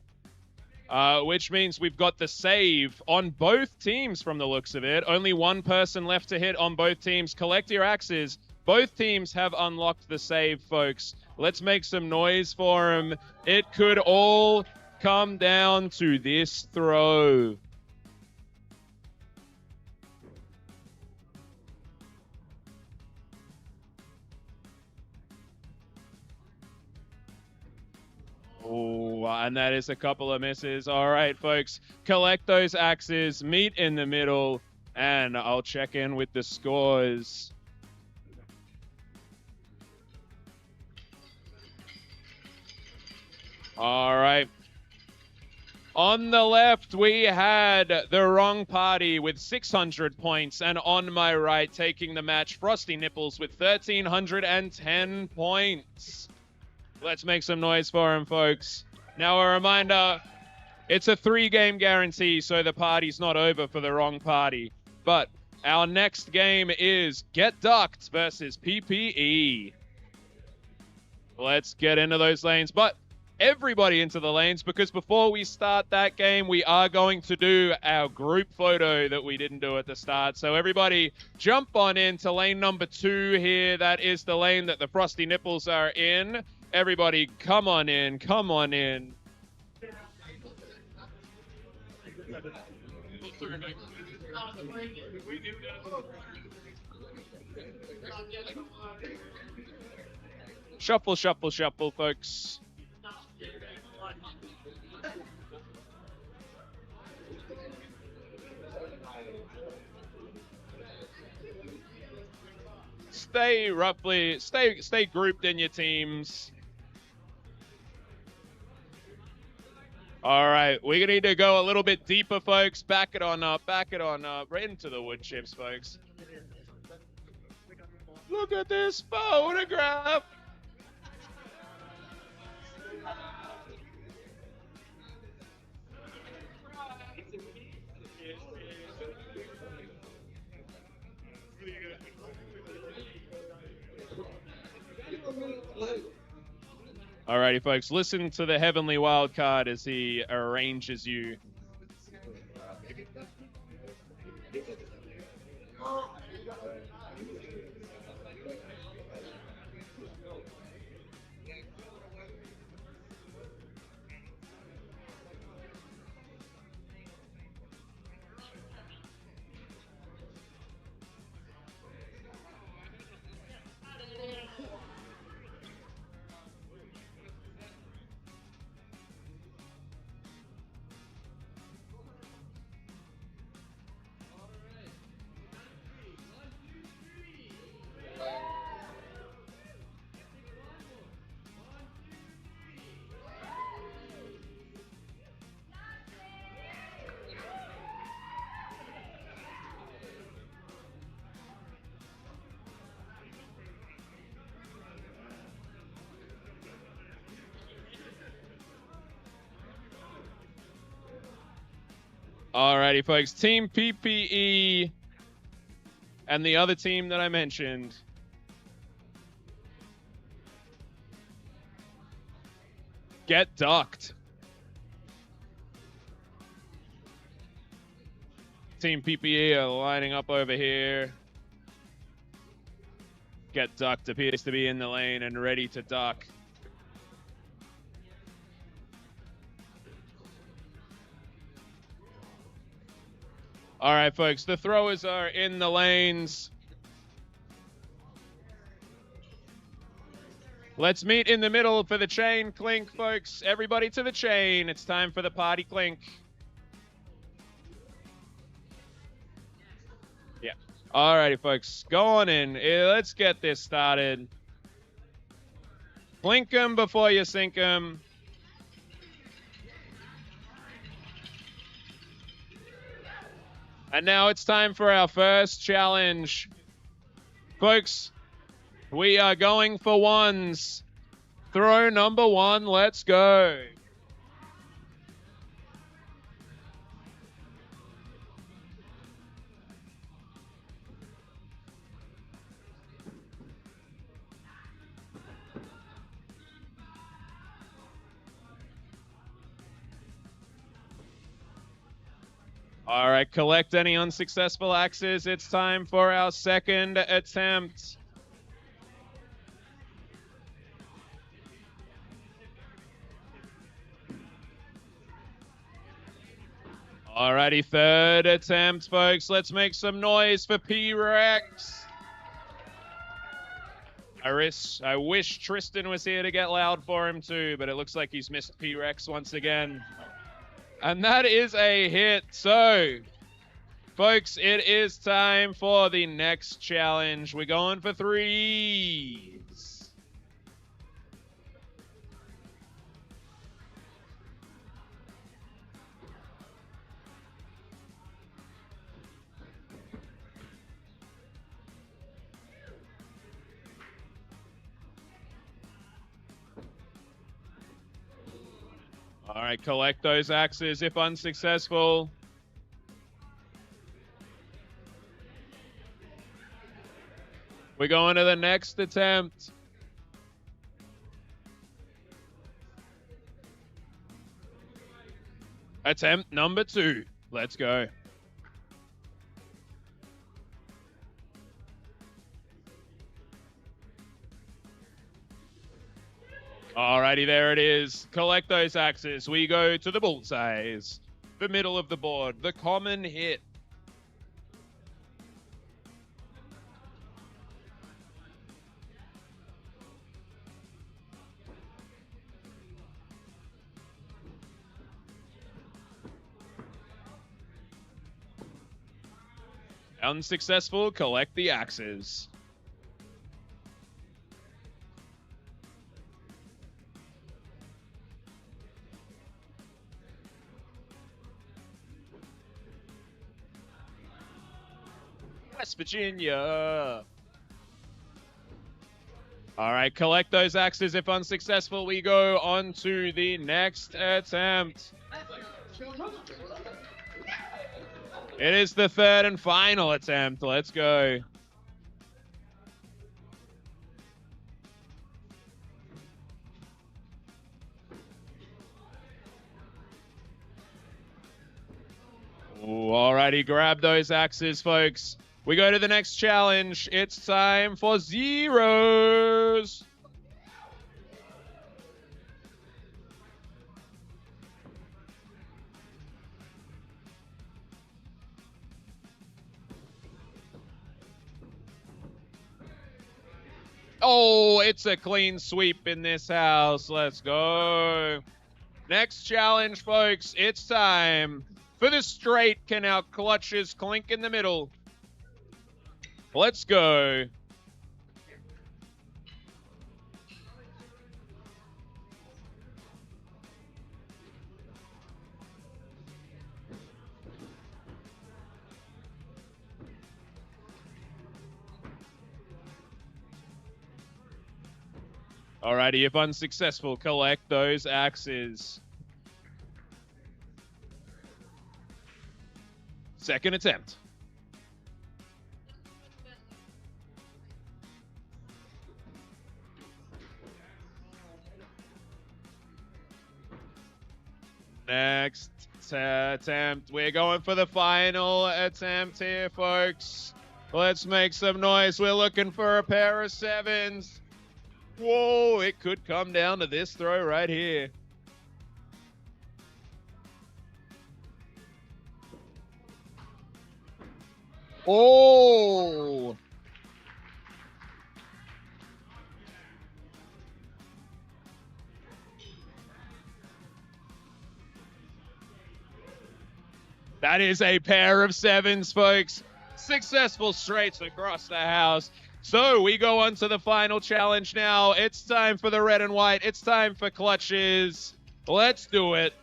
Which means we've got the save on both teams from the looks of it. Only one person left to hit on both teams. Collect your axes. Both teams have unlocked the save, folks. Let's make some noise for them. It could all come down to this throw. Oh, and that is a couple of misses. All right, folks, collect those axes, meet in the middle, and I'll check in with the scores. All right. On the left, we had the wrong party with 600 points, and on my right, taking the match, Frosty Nipples with 1,310 points. Let's make some noise for him, folks. Now, a reminder, it's a 3-game guarantee, so the party's not over for the wrong party. But our next game is Get Ducked versus PPE. Let's get into those lanes, but everybody into the lanes, because before we start that game, we are going to do our group photo that we didn't do at the start. So everybody jump on into lane number 2 here. That is the lane that the Frosty Nipples are in. Everybody, come on in, come on in. Shuffle, shuffle, shuffle, folks. Stay grouped in your teams. All right, we need to go a little bit deeper, folks. Back it on up, right into the wood chips, folks. Look at this photograph. Alrighty, folks, listen to the Heavenly Wild Card as he arranges you. Alrighty, folks. Team PPE and the other team that I mentioned. Get ducked. Team PPE are lining up over here. Get ducked appears to be in the lane and ready to duck. All right, folks, the throwers are in the lanes. Let's meet in the middle for the chain clink, folks. Everybody to the chain. It's time for the party clink. Yeah. All righty, folks. Go on in. Let's get this started. Clink 'em before you sink 'em. And now it's time for our first challenge. Folks, we are going for ones. Throw number 1, let's go. All right, collect any unsuccessful axes. It's time for our second attempt. Alrighty, third attempt, folks. Let's make some noise for P-Rex. I wish Tristan was here to get loud for him too, but it looks like he's missed P-Rex once again. And that is a hit. So, folks, it is time for the next challenge. We're going for 3s. All right, collect those axes if unsuccessful. We're going to the next attempt. Attempt number 2. Let's go. Alrighty, there it is. Collect those axes. We go to the bullseyes. The middle of the board. The common hit. Unsuccessful, collect the axes. West Virginia. All right, collect those axes. If unsuccessful, we go on to the next attempt. It is the third and final attempt. Let's go. Alrighty, grab those axes, folks. We go to the next challenge. It's time for zeros. Oh, it's a clean sweep in this house. Let's go. Next challenge, folks. It's time for the straight. Can our clutches clink in the middle? Let's go. Alrighty, if unsuccessful, collect those axes. Second attempt. Next attempt. We're going for the final attempt here, folks. Let's make some noise. We're looking for a pair of 7s. Whoa, it could come down to this throw right here. Oh! That is a pair of 7s, folks. Successful straights across the house. So we go on to the final challenge now. It's time for the red and white. It's time for clutches. Let's do it.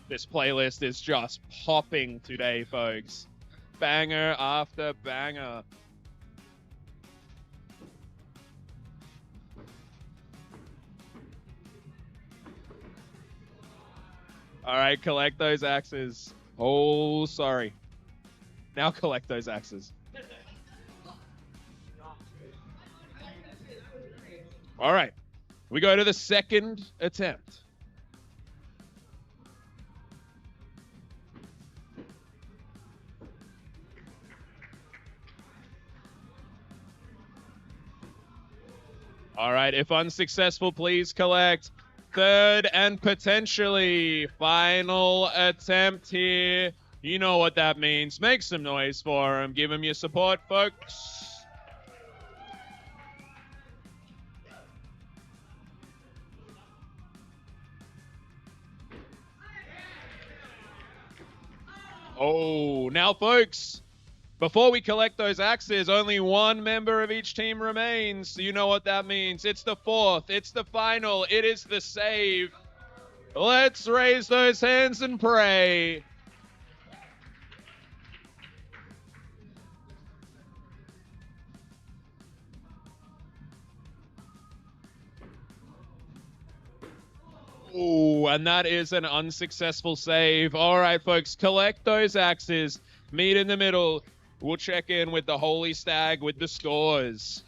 This playlist is just popping today, folks. Banger after banger. All right, collect those axes. Oh, sorry. Now collect those axes. All right, we go to the second attempt. All right, if unsuccessful, please collect. Third and potentially final attempt here. You know what that means. Make some noise for him. Give him your support, folks. Oh, now, folks, before we collect those axes, only one member of each team remains. So you know what that means. It's the fourth. It's the final. It is the save. Let's raise those hands and pray. Ooh, and that is an unsuccessful save. All right, folks, collect those axes. Meet in the middle. We'll check in with the Holy Stag with the scores.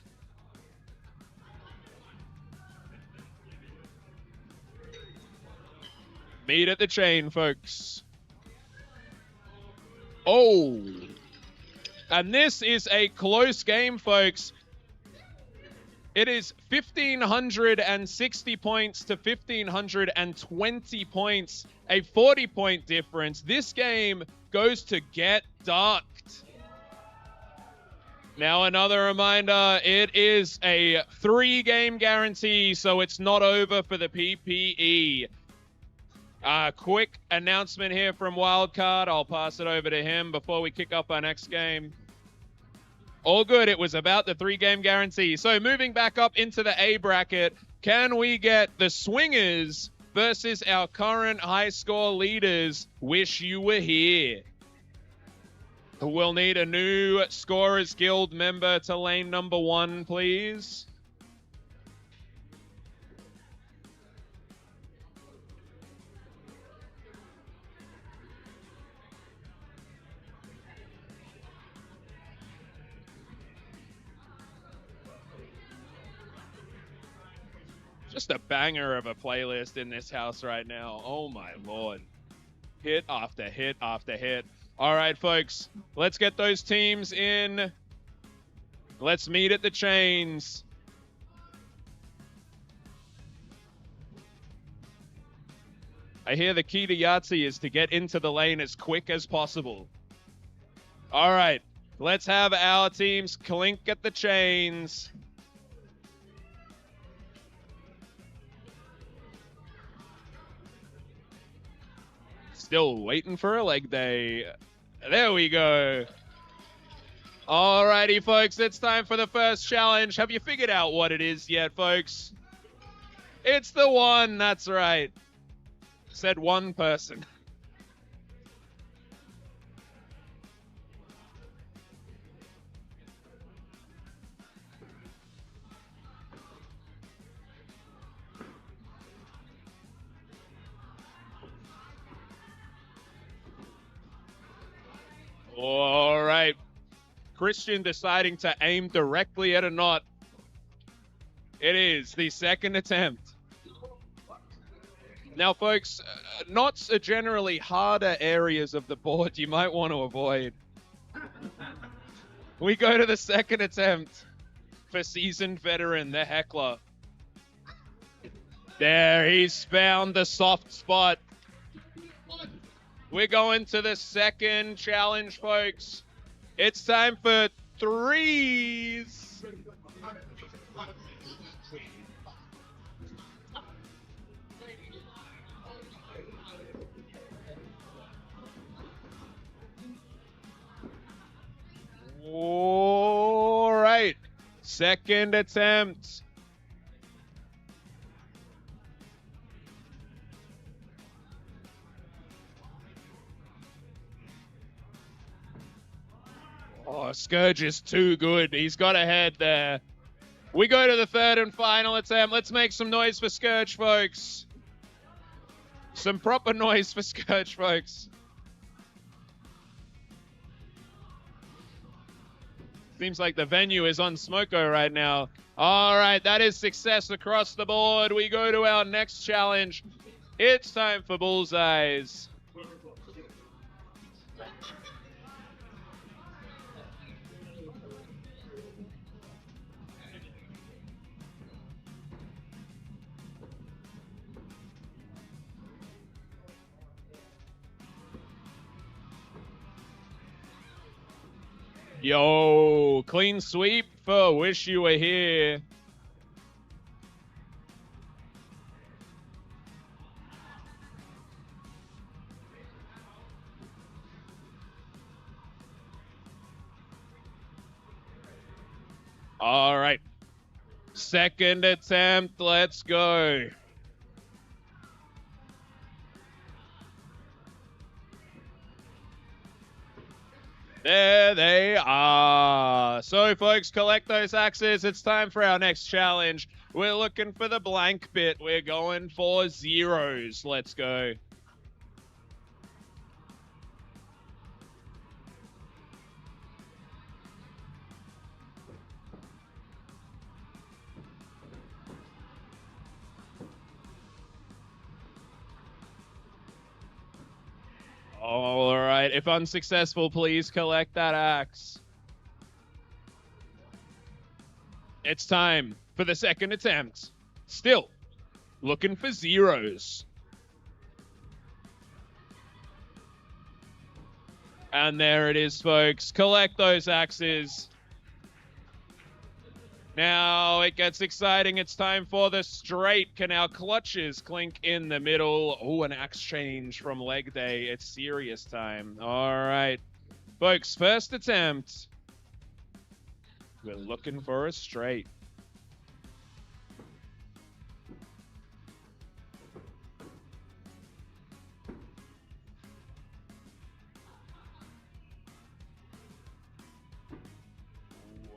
Meet at the chain, folks. Oh. And this is a close game, folks. It is 1,560 points to 1,520 points, a 40-point difference. This game goes to get ducked. Now, another reminder, it is a 3-game guarantee, so it's not over for the PPE. Quick announcement here from Wildcard. I'll pass it over to him before we kick off our next game. All good. It was about the 3-game guarantee. So moving back up into the A bracket, can we get the Swingers versus our current high score leaders? Wish you were here. We'll need a new Scorers Guild member to lane number 1, please. Just a banger of a playlist in this house right now. Oh my lord. Hit after hit after hit. All right, folks, let's get those teams in. Let's meet at the chains. I hear the key to Yahtzee is to get into the lane as quick as possible. All right, let's have our teams clink at the chains. Still waiting for a leg day. There we go. Alrighty, folks, it's time for the first challenge. Have you figured out what it is yet, folks? It's the one, that's right. Said one person. All right. Christian deciding to aim directly at a knot. It is the second attempt. Now, folks, knots are generally harder areas of the board you might want to avoid. We go to the second attempt for seasoned veteran, the heckler. There, he's found the soft spot. We're going to the second challenge, folks. It's time for threes. All right, second attempt. Oh, Scourge is too good. He's got ahead there. We go to the third and final attempt. Let's make some noise for Scourge, folks. Some proper noise for Scourge, folks. Seems like the venue is on Smoko right now. All right, that is success across the board. We go to our next challenge. It's time for bullseyes. Yo, clean sweep for Wish You Were Here. All right. Second attempt. Let's go. There they are. So, folks, collect those axes. It's time for our next challenge. We're looking for the blank bit. We're going for zeros. Let's go. All right. If unsuccessful, please collect that axe. It's time for the second attempt. Still looking for zeros. And there it is, folks. Collect those axes. Now it gets exciting. It's time for the straight. Can our clutches clink in the middle? Oh, an axe change from leg day. It's serious time. All right. Folks, first attempt. We're looking for a straight.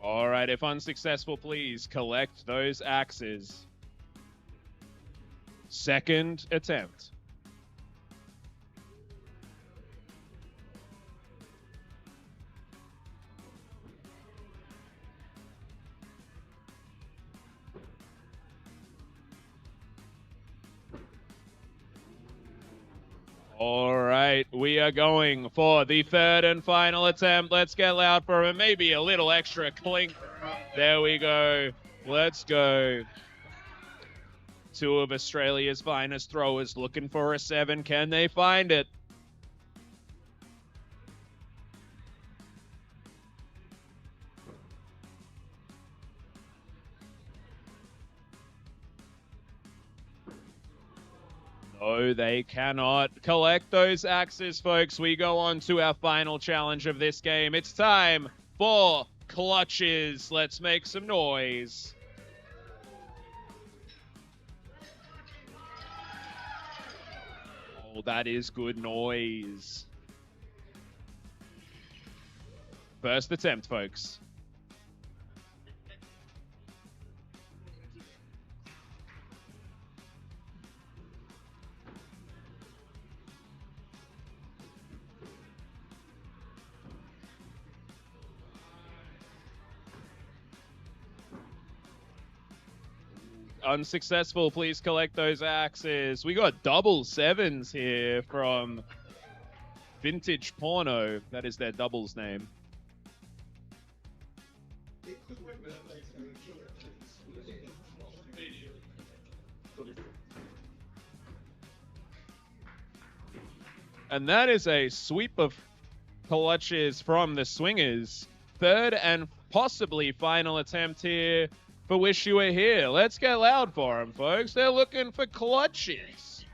All right, if unsuccessful, please collect those axes. Second attempt. All right, we are going for the third and final attempt. Let's get loud for him. Maybe a little extra clink. There we go. Let's go. Two of Australia's finest throwers looking for a 7. Can they find it? No, they cannot. Collect those axes, folks. We go on to our final challenge of this game. It's time for clutches. Let's make some noise. Oh, that is good noise. First attempt, folks. Unsuccessful. Please collect those axes. We got double sevens here from Vintage Porno. That is their doubles name. And that is a sweep of clutches from the Swingers. Third and possibly final attempt here for Wish You Were Here. Let's get loud for them, folks. They're looking for clutches.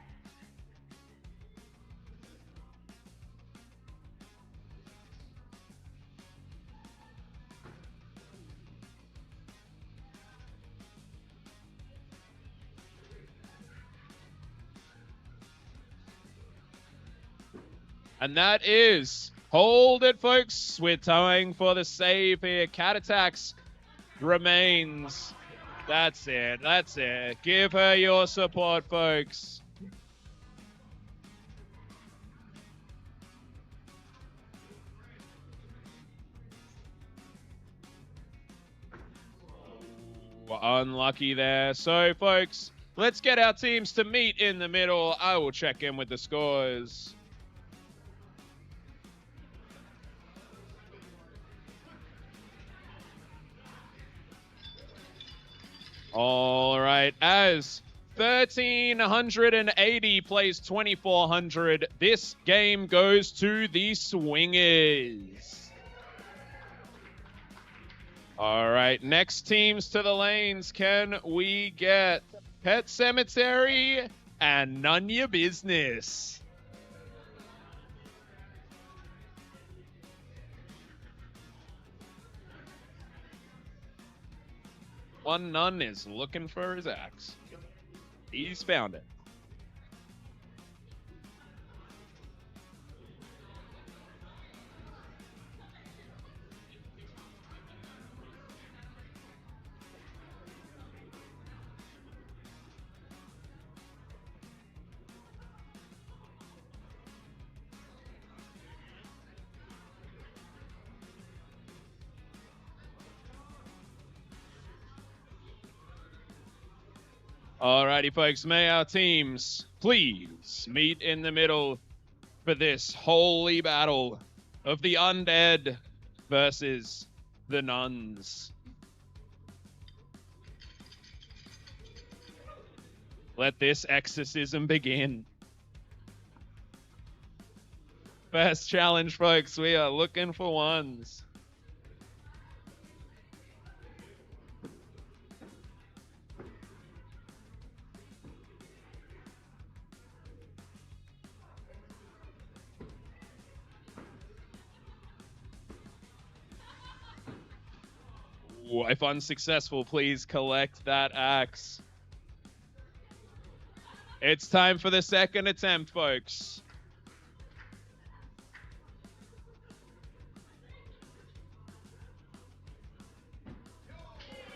And that is, hold it, folks. We're towing for the save here. Cat Attacks remains. That's it. That's it. Give her your support, folks. Unlucky there. So, folks, let's get our teams to meet in the middle. I will check in with the scores. All right, as 1,380 plays 2,400, this game goes to the Swingers. All right, next teams to the lanes. Can we get Pet Cemetery and None Your Business? One None is looking for his axe. He's found it. Alrighty, folks, may our teams please meet in the middle for this holy battle of the undead versus the nuns. Let this exorcism begin. First challenge, folks, we are looking for ones. If unsuccessful, please collect that axe. It's time for the second attempt, folks.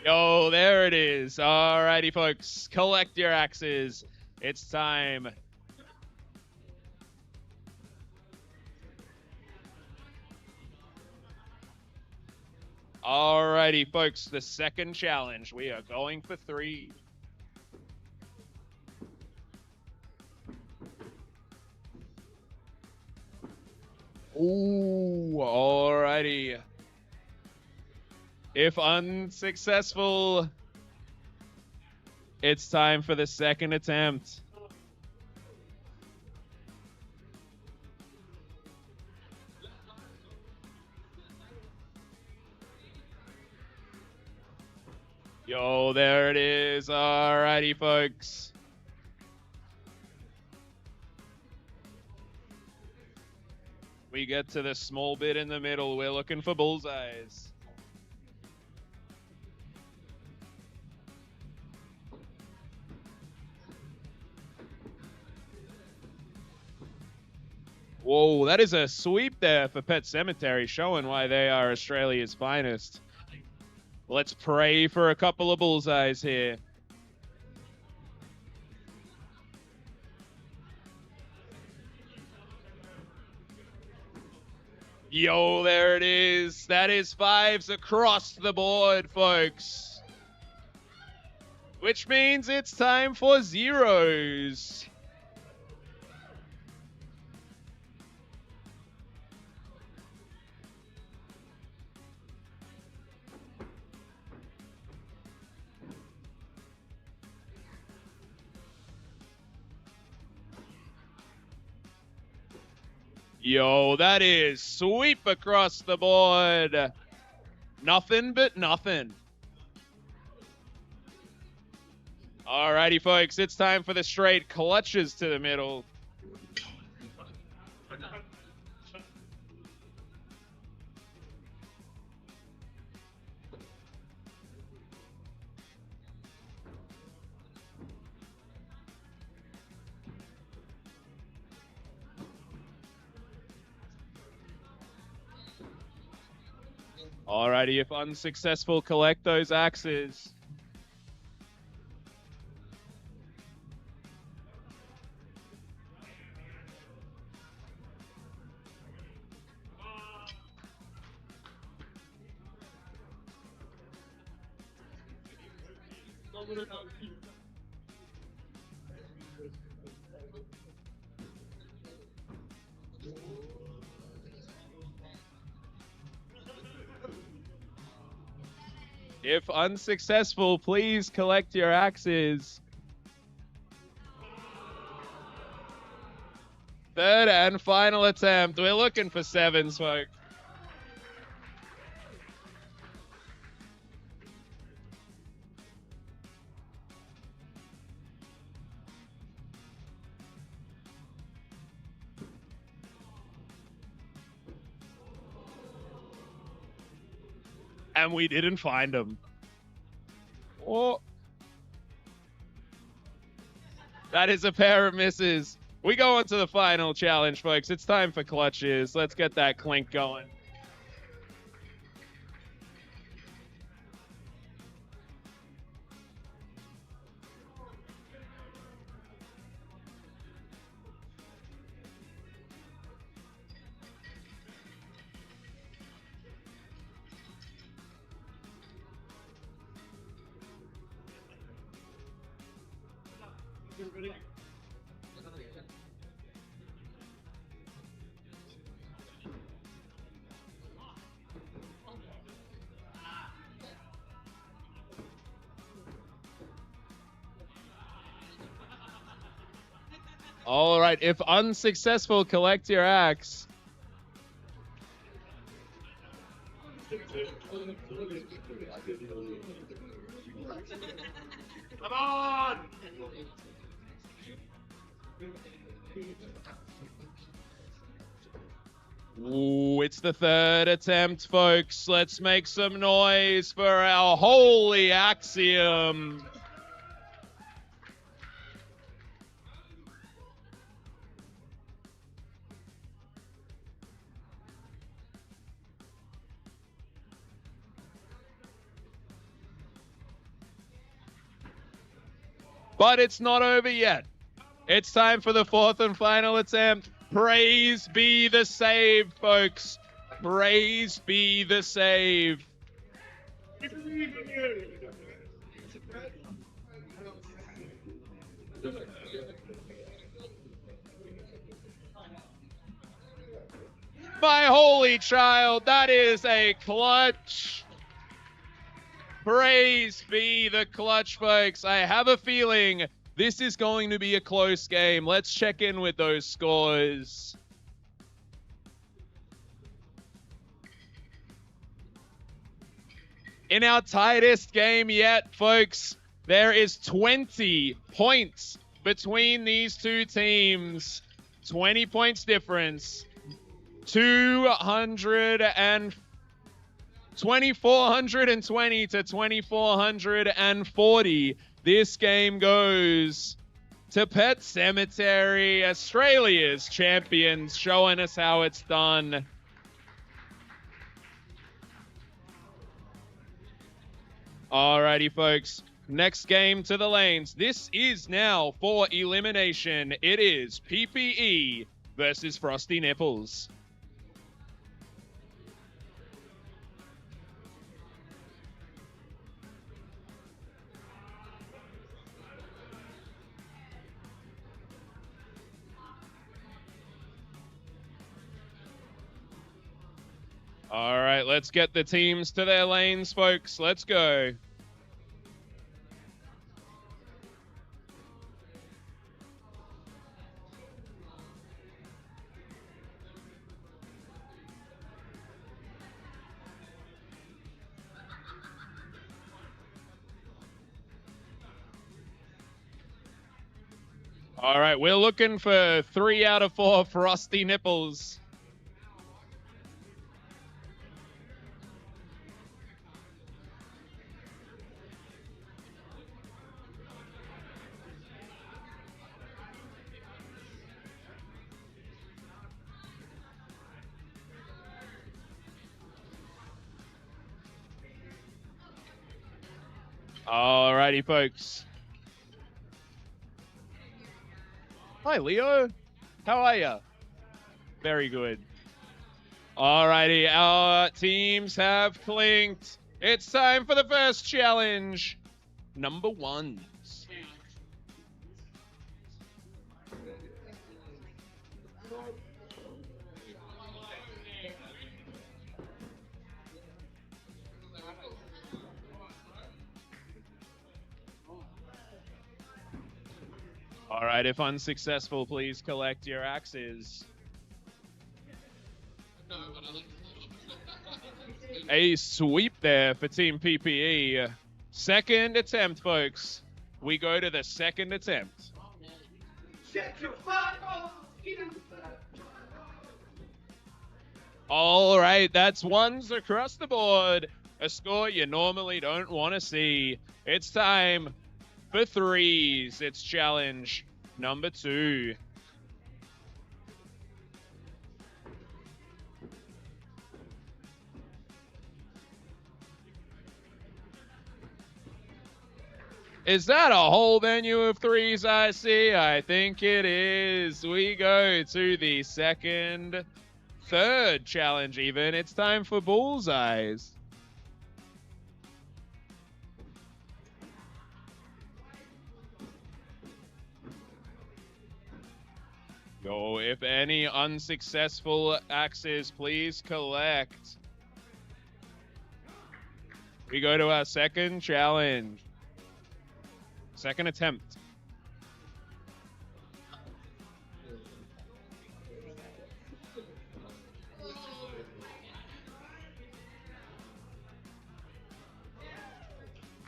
Yo, there it is. Alrighty, folks. Collect your axes. It's time. Alrighty, folks, the second challenge. We are going for 3. Ooh, alrighty. If unsuccessful, it's time for the second attempt. Yo, there it is. Alrighty, folks. We get to the small bit in the middle. We're looking for bullseyes. Whoa, that is a sweep there for Pet Cemetery, showing why they are Australia's finest. Let's pray for a couple of bullseyes here. Yo, there it is. That is 5s across the board, folks. which means it's time for zeros. Yo, that is sweep across the board. Nothing but nothing. Alrighty, folks, it's time for the straight clutches to the middle. Alrighty, if unsuccessful, collect those axes. If unsuccessful, please collect your axes. Third and final attempt. We're looking for sevens, folks. And we didn't find them. Oh. That is a pair of misses. We go on to the final challenge, folks. It's time for clutches. Let's get that clink going. All right, if unsuccessful, collect your axe. Come on! Ooh, it's the third attempt, folks. Let's make some noise for our holy axiom. But it's not over yet. It's time for the fourth and final attempt. Praise be the save, folks. Praise be the save. My holy child, that is a clutch. Praise be the clutch, folks. I have a feeling this is going to be a close game. Let's check in with those scores. In our tightest game yet, folks, there is 20 points between these two teams. 20 points difference. 2420 to 2440. This game goes to Pet Cemetery, Australia's champions, showing us how it's done. Alrighty, folks. Next game to the lanes. This is now for elimination. It is PPE versus Frosty Nipples. All right, let's get the teams to their lanes, folks. Let's go. All right, we're looking for 3 out of 4 frosty nipples. Alrighty, folks. Hi, Leo. How are ya? Very good. Alrighty, our teams have clinked. It's time for the first challenge. Number 1. All right, if unsuccessful, please collect your axes. A sweep there for Team PPE. Second attempt, folks. We go to the second attempt. All right, that's ones across the board. A score you normally don't want to see. It's time for 3s. It's challenge number 2. Is that a whole menu of 3s I see? I think it is. We go to the third challenge even. It's time for bullseyes. Yo, if any unsuccessful axes, please collect. We go to our second challenge. Second attempt.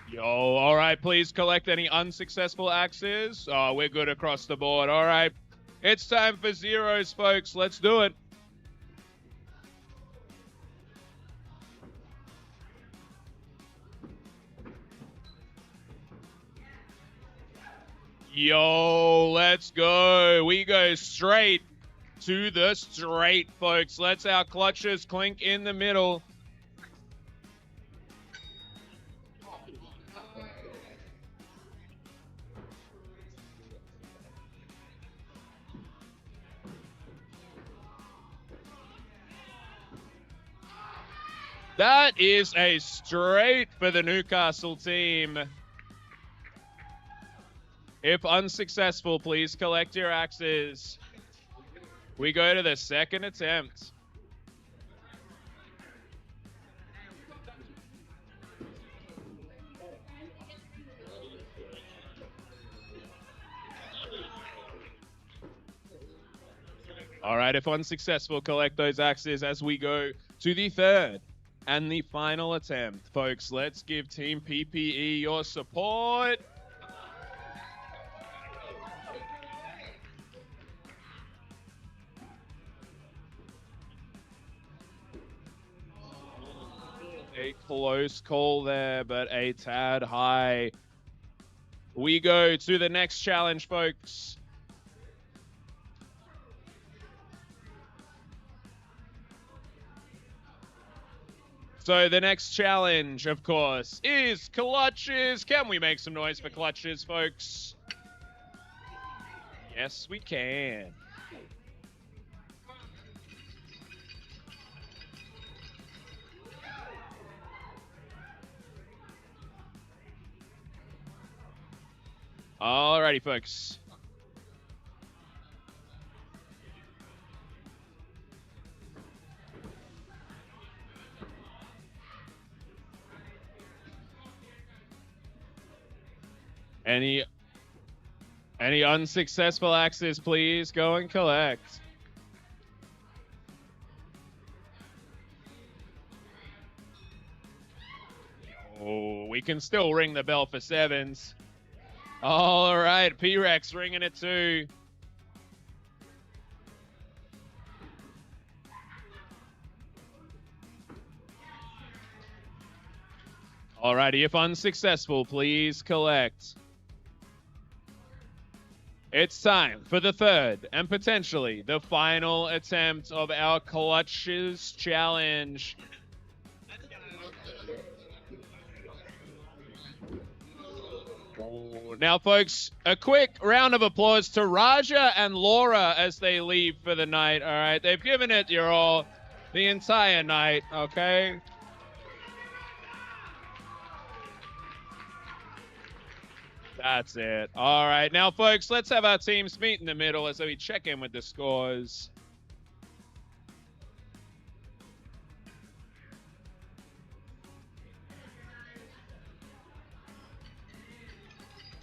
Yo, all right, please collect any unsuccessful axes. Oh, we're good across the board. All right, it's time for 0s, folks. Let's do it. Yo, let's go. We go straight to the straight, folks. Let's our clutches clink in the middle. That is a straight for the Newcastle team. If unsuccessful, please collect your axes. We go to the second attempt. All right, if unsuccessful, collect those axes as we go to the third and the final attempt. Folks, let's give Team PPE your support. A close call there, but a tad high. We go to the next challenge, folks. So the next challenge, of course, is clutches. Can we make some noise for clutches, folks? Yes, we can. Alrighty, folks. Any unsuccessful axes, please go and collect. Oh, we can still ring the bell for sevens. All right, P-Rex ringing it too. Alrighty, if unsuccessful, please collect. It's time for the third and potentially the final attempt of our Clutches Challenge. Now, folks, a quick round of applause to Raja and Laura as they leave for the night, all right? They've given it your all the entire night, okay? That's it. All right. Now, folks, let's have our teams meet in the middle as we check in with the scores.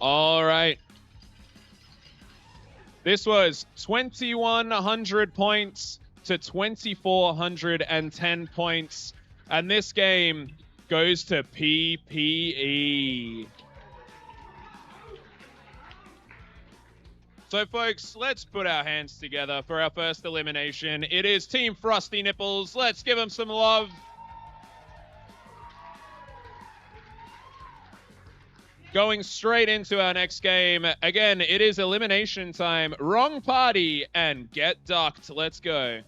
All right. This was 2,100 points to 2,410 points. And this game goes to PPE. So, folks, let's put our hands together for our first elimination. It is Team Frosty Nipples. Let's give them some love. Going straight into our next game. Again, it is elimination time. Wrong party and get ducked. Let's go.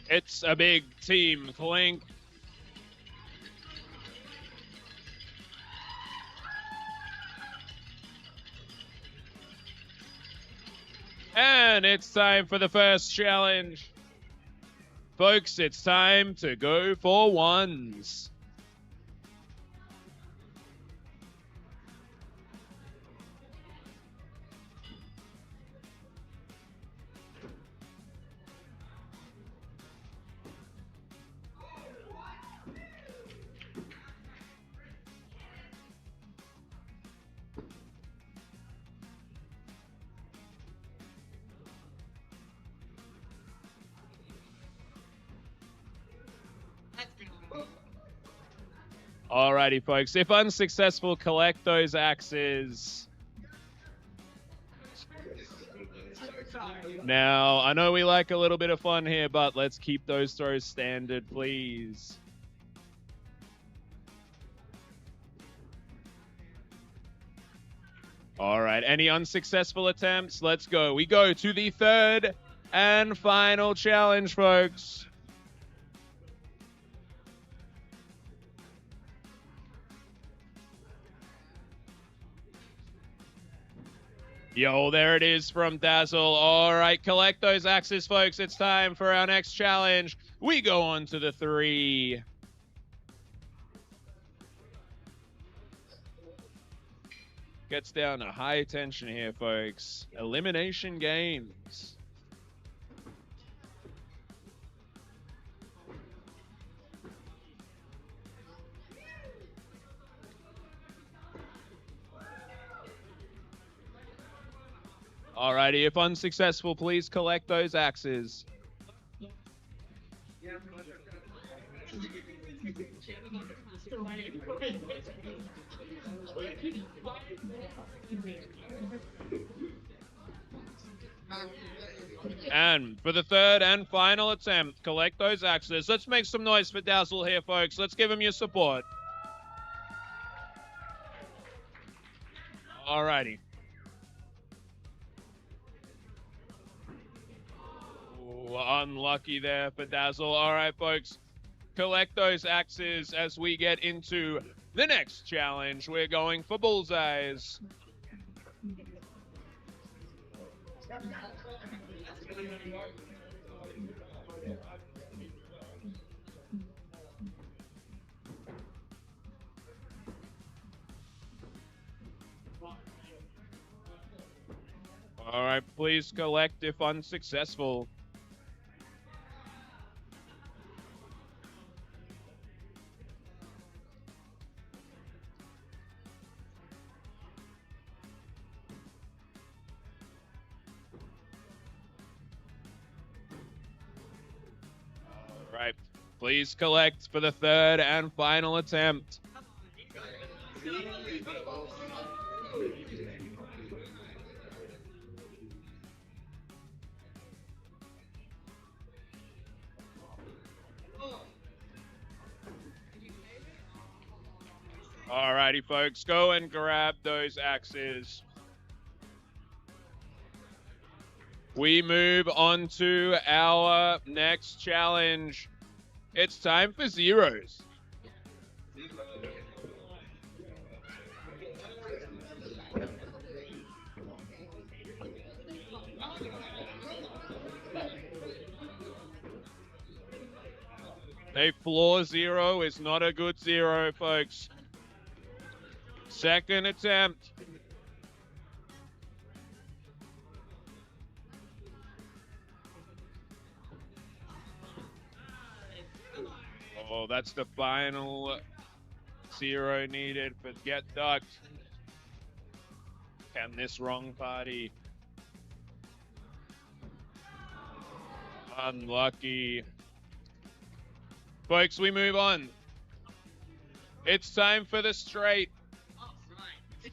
It's a big team, Clink. And it's time for the first challenge. Folks, it's time to go for ones. Alrighty, folks. If unsuccessful, collect those axes. Now, I know we like a little bit of fun here, but let's keep those throws standard, please. All right, any unsuccessful attempts? Let's go. We go to the third and final challenge, folks. Yo, there it is from Dazzle. All right, collect those axes, folks. It's time for our next challenge. We go on to the three. Gets down to high tension here, folks. Elimination games. Alrighty, if unsuccessful, please collect those axes. And for the third and final attempt, collect those axes. Let's make some noise for Dazzle here, folks. Let's give him your support. Alrighty. Ooh, unlucky there for Dazzle. All right, folks. Collect those axes as we get into the next challenge. We're going for bullseyes. All right, please collect if unsuccessful. All right, please collect for the third and final attempt. Alrighty, folks, go and grab those axes. We move on to our next challenge. It's time for zeros. A floor zero is not a good zero, folks. Second attempt. Oh, that's the final zero needed for Get Ducked. Can this wrong party? Unlucky. Folks, we move on. It's time for the straight.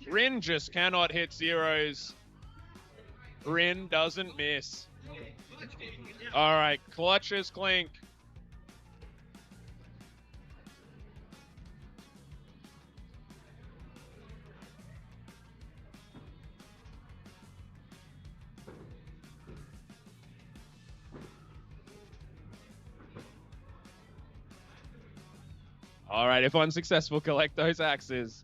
Rin just cannot hit zeros. Rin doesn't miss. All right, clutches clink. All right, if unsuccessful, collect those axes.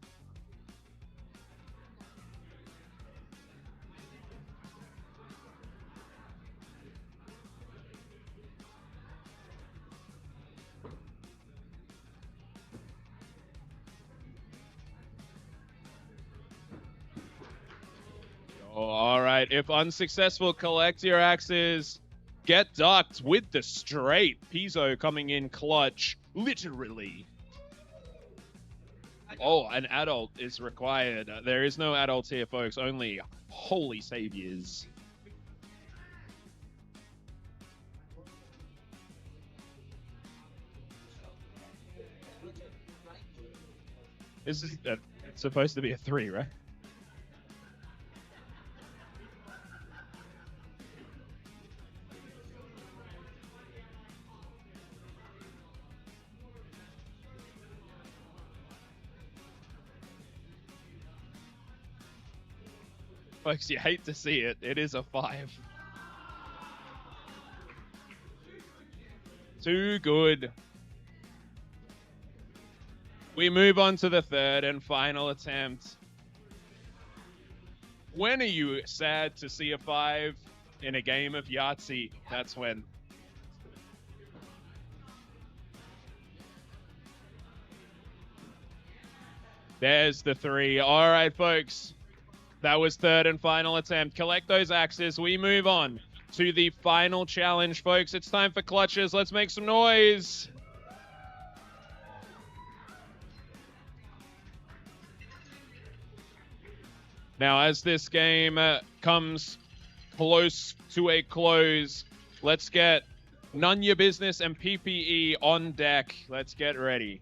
Oh, all right, if unsuccessful, collect your axes. Get ducked with the straight. Pizzo coming in clutch, literally. Oh, an adult is required. There is no adult here, folks. Only holy saviors. This is it's supposed to be a 3, right? Folks, you hate to see it. It is a 5. Too good. We move on to the third and final attempt. When are you sad to see a 5 in a game of Yahtzee? That's when. There's the 3. All right, folks. That was third and final attempt. Collect those axes. We move on to the final challenge, folks. It's time for clutches. Let's make some noise. Now, as this game comes close to a close, let's get None Your Business and PPE on deck. Let's get ready.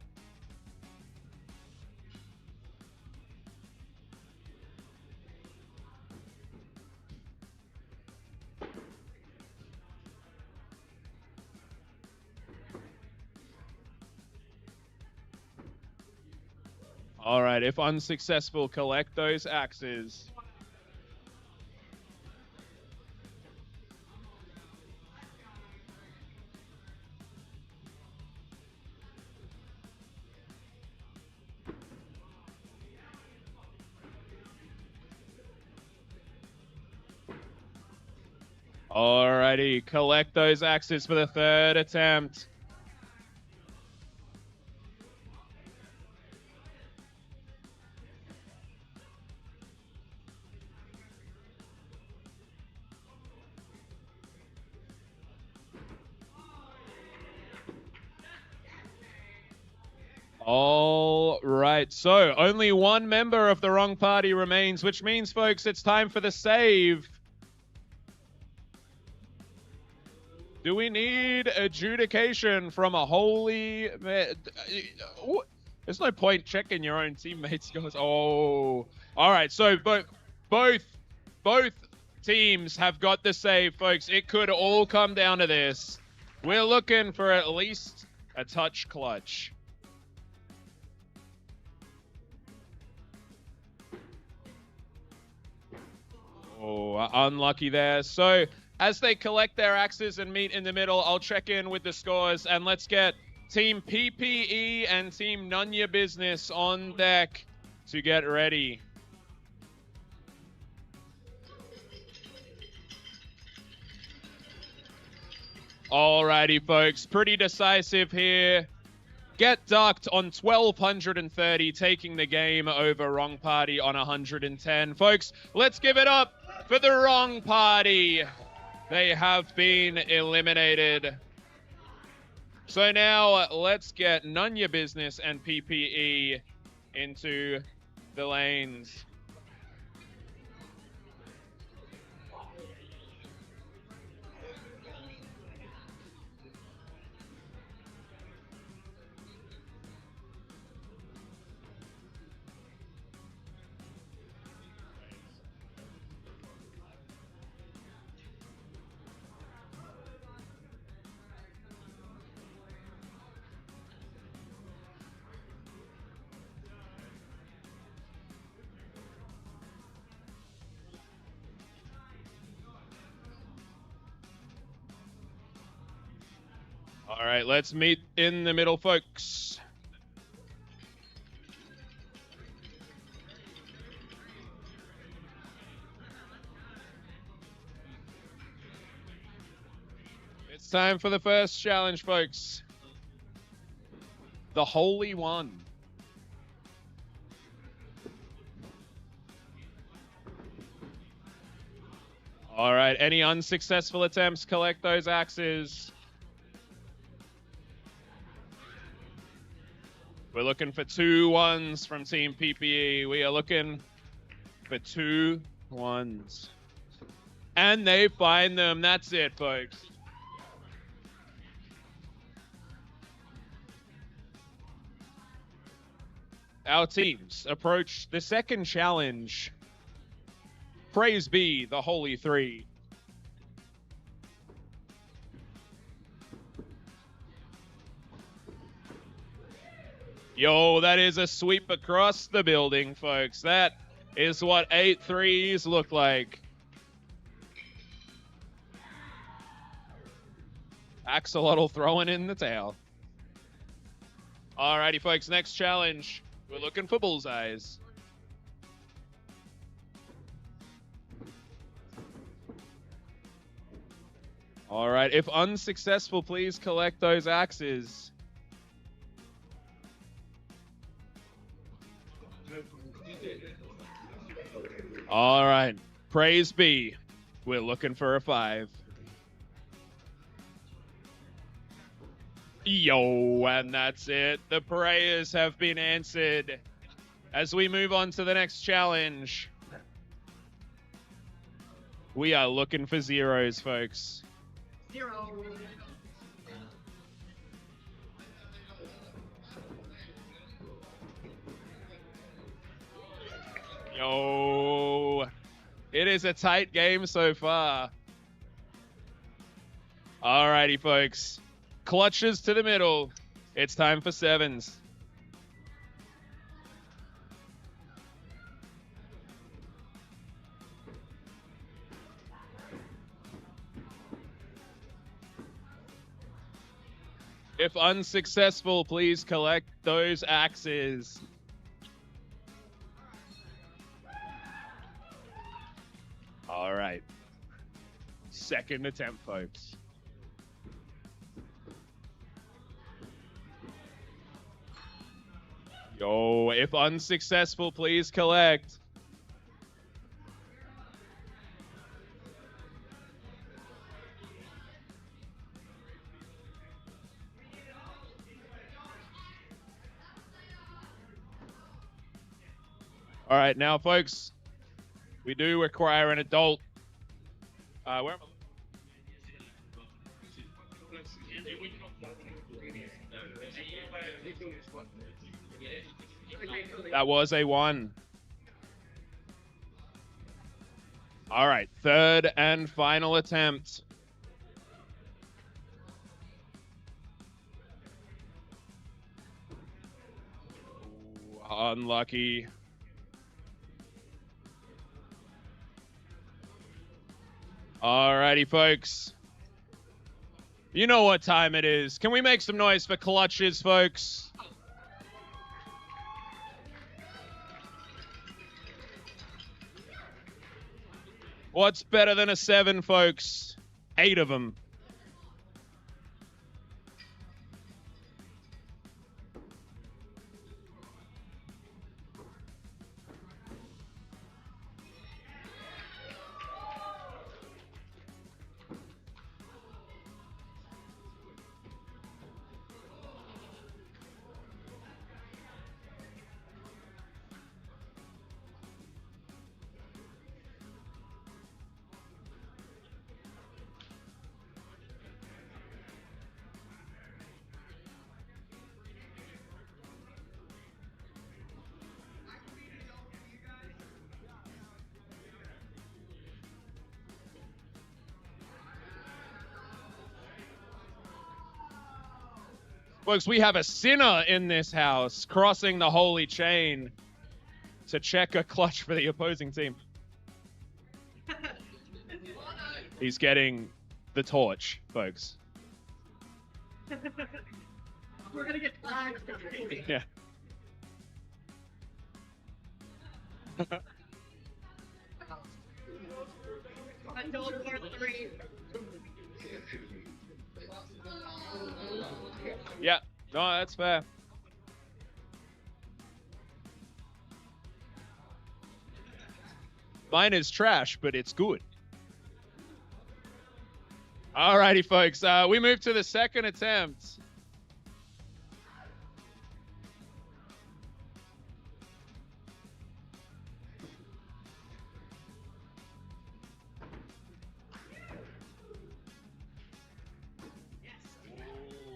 All right, if unsuccessful, collect those axes. Alrighty, collect those axes for the third attempt. All right, so only one member of the wrong party remains, which means, folks, it's time for the save. Do we need adjudication from a holy... There's no point checking your own teammates' scores. Oh, all right. So both teams have got the save, folks. It could all come down to this. We're looking for at least a touch clutch. Oh, unlucky there. So as they collect their axes and meet in the middle, I'll check in with the scores and let's get Team PPE and Team None Your Business on deck to get ready. Alrighty, folks, pretty decisive here. Get ducked on 1230, taking the game over wrong party on 110. Folks, let's give it up for the wrong party. They have been eliminated. So now let's get None Your Business and PPE into the lanes. All right, let's meet in the middle, folks. It's time for the first challenge, folks. The Holy One. All right, any unsuccessful attempts, collect those axes. We're looking for 2 ones from Team PPE. We are looking for 2 ones. And they find them. That's it, folks. Our teams approach the second challenge. Praise be the Holy Three. Yo, that is a sweep across the building, folks. That is what 8 threes look like. Axolotl throwing in the towel. Alrighty, folks, next challenge. We're looking for bullseyes. All right, if unsuccessful, please collect those axes. All right, praise be. We're looking for a 5. Yo, and that's it. The prayers have been answered. As we move on to the next challenge, we are looking for zeros, folks. 0. Yo, it is a tight game so far. Alrighty, folks. Clutches to the middle. It's time for 7s. If unsuccessful, please collect those axes. All right. Second attempt, folks. Yo, if unsuccessful, please collect. All right, now, folks, we do require an adult. Where am I? That was a 1. All right, third and final attempt. Ooh, unlucky. Alrighty, folks. You know what time it is. Can we make some noise for clutches, folks? What's better than a 7, folks? 8 of them. Folks, we have a sinner in this house crossing the holy chain to check a clutch for the opposing team. He's getting the torch, folks. We're gonna get flagged. Yeah. Until 4-3. Yeah, no, that's fair. Mine is trash, but it's good. Alrighty, folks. We move to the second attempt.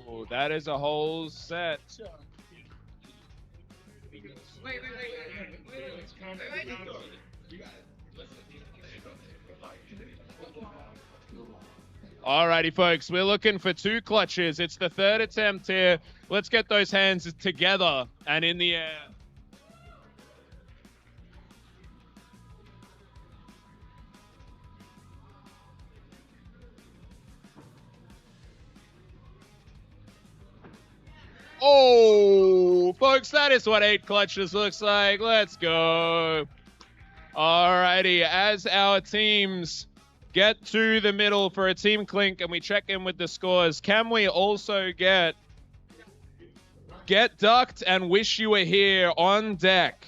Ooh, that is a whole set. Wait. Alrighty, folks. We're looking for 2 clutches. It's the third attempt here. Let's get those hands together and in the air. Oh, folks, that is what 8 clutches looks like. Let's go. Alrighty, as our teams get to the middle for a team clink and we check in with the scores, can we also get ducked and wish you were here on deck?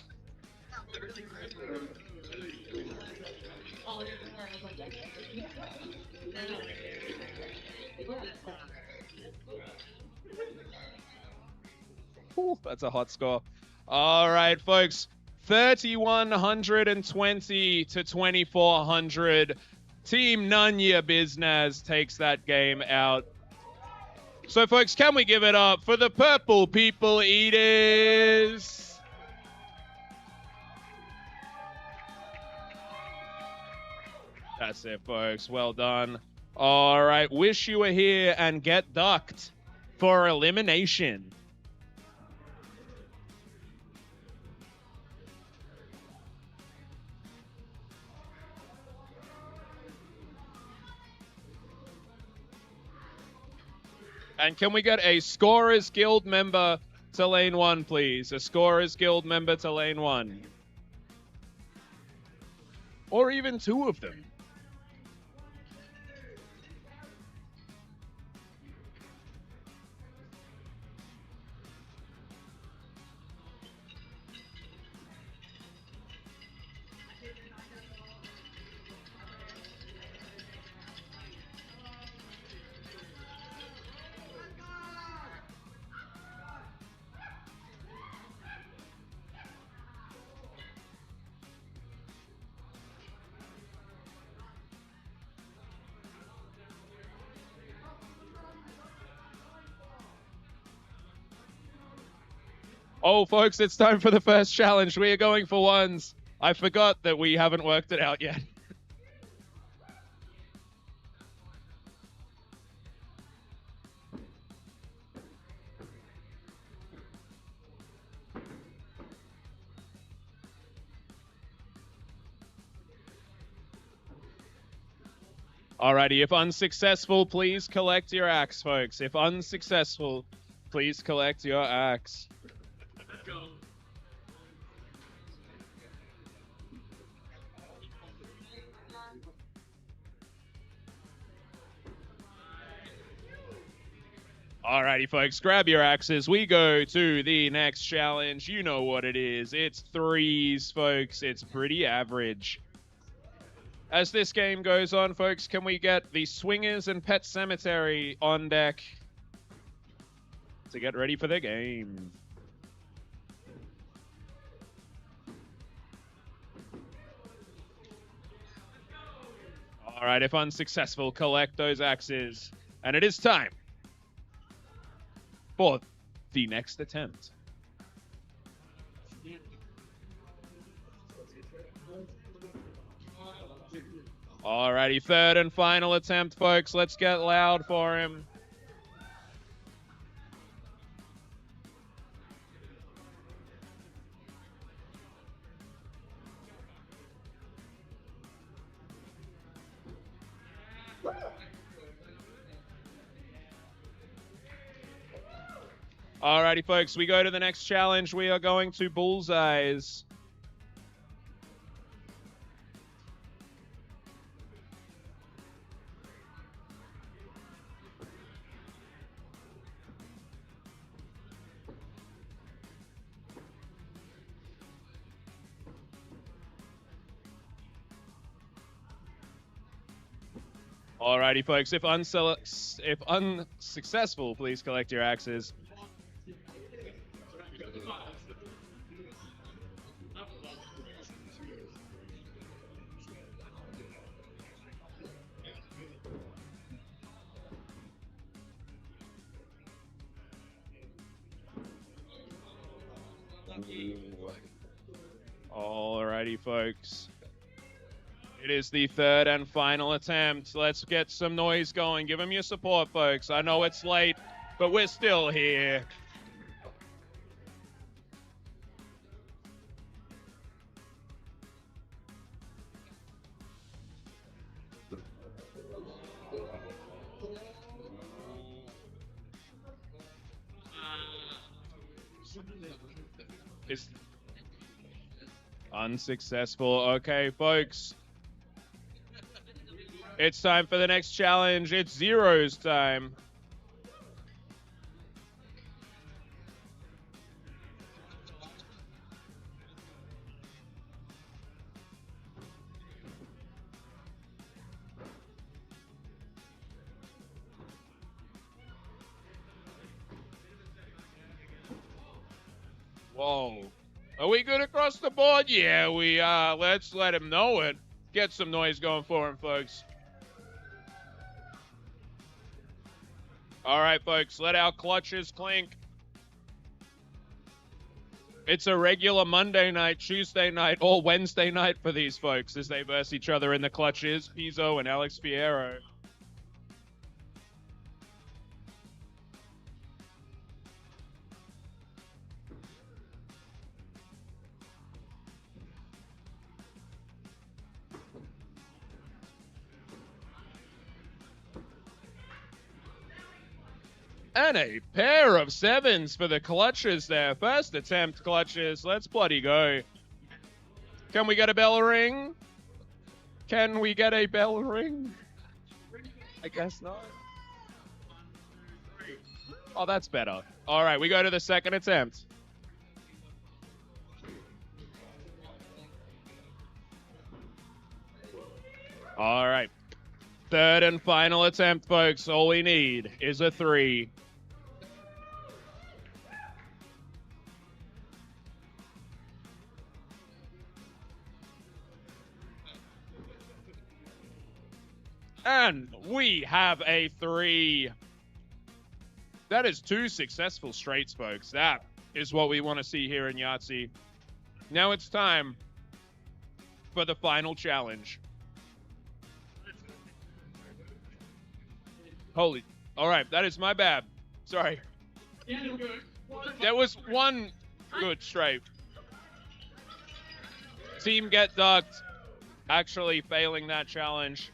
Ooh, that's a hot score. All right, folks. 3,120 to 2,400. Team None Your Business takes that game out. So, folks, can we give it up for the Purple People Eaters? That's it, folks. Well done. All right. Wish you were here and get ducked for elimination. And can we get a Scorers Guild member to lane 1, please? A Scorers Guild member to lane 1. Or even 2 of them. Oh, folks, it's time for the first challenge. We are going for ones. I forgot that we haven't worked it out yet. Alrighty, if unsuccessful, please collect your axe, folks. If unsuccessful, please collect your axe. Go. Alrighty, folks, grab your axes. We go to the next challenge. You know what it is. It's 3s, folks. It's pretty average. As this game goes on, folks, can we get the Swingers and Pet Cemetery on deck to get ready for the game? Alright, if unsuccessful, collect those axes. And it is time for the next attempt. Alrighty, third and final attempt, folks. Let's get loud for him. Alrighty, folks, we go to the next challenge. We are going to bullseyes. Alrighty, folks, if unsuccessful, please collect your axes. Alrighty, folks. It is the third and final attempt. Let's get some noise going. Give them your support, folks. I know it's late, but we're still here. Is unsuccessful. Okay, folks. It's time for the next challenge. It's zeros time. Whoa. Are we good across the board? Yeah, we are. Let's let him know it. Get some noise going for him, folks. All right, folks, let our clutches clink. It's a regular Monday night, Tuesday night, or Wednesday night for these folks as they verse each other in the clutches. Pizzo and Alex Fierro. And a pair of 7s for the clutches there. First attempt clutches. Let's bloody go. Can we get a bell ring? Can we get a bell ring? I guess not. Oh, that's better. All right, we go to the second attempt. All right. Third and final attempt, folks. All we need is a 3. And we have a 3. That is 2 successful straights, folks. That is what we want to see here in Yahtzee. Now it's time for the final challenge. Holy. All right, that is my bad. Sorry. There was one good straight. Team get ducked. Actually failing that challenge.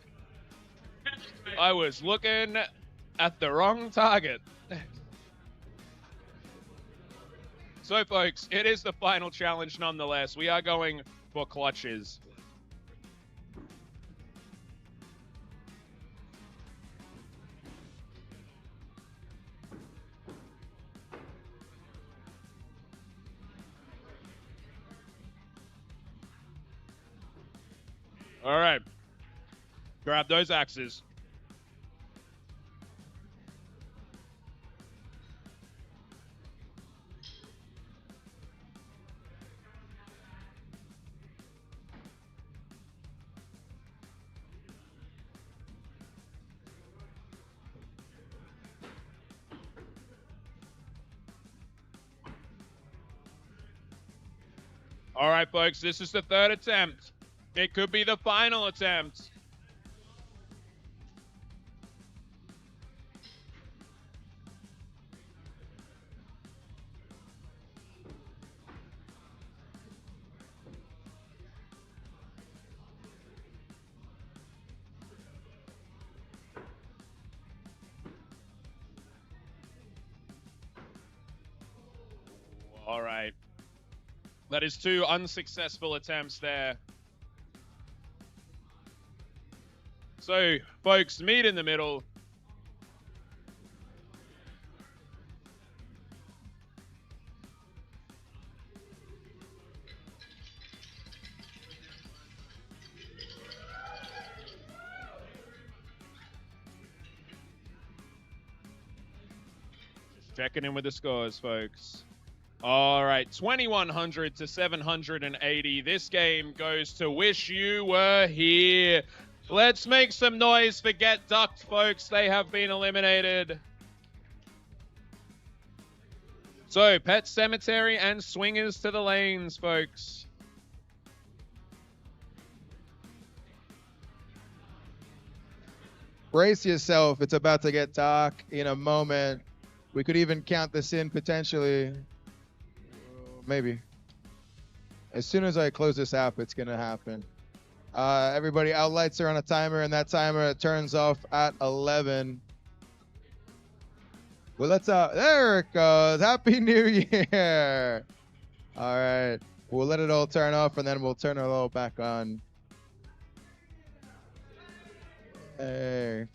I was looking at the wrong target. So, folks, it is the final challenge nonetheless. We are going for clutches. All right. Grab those axes. All right, folks, this is the third attempt. It could be the final attempt. All right. That is 2 unsuccessful attempts there. So, folks, meet in the middle. Just checking in with the scores, folks. All right, 2,100 to 780. This game goes to Wish You Were Here. Let's make some noise for Get Ducked, folks. They have been eliminated. So, Pet Cemetery and Swingers to the lanes, folks. Brace yourself. It's about to get dark in a moment. We could even count this in potentially. Maybe. As soon as I close this app, it's going to happen. Everybody, our lights are on a timer, and that timer turns off at 11. Well, there it goes. Happy New Year. All right. We'll let it all turn off, and then we'll turn it all back on. Hey.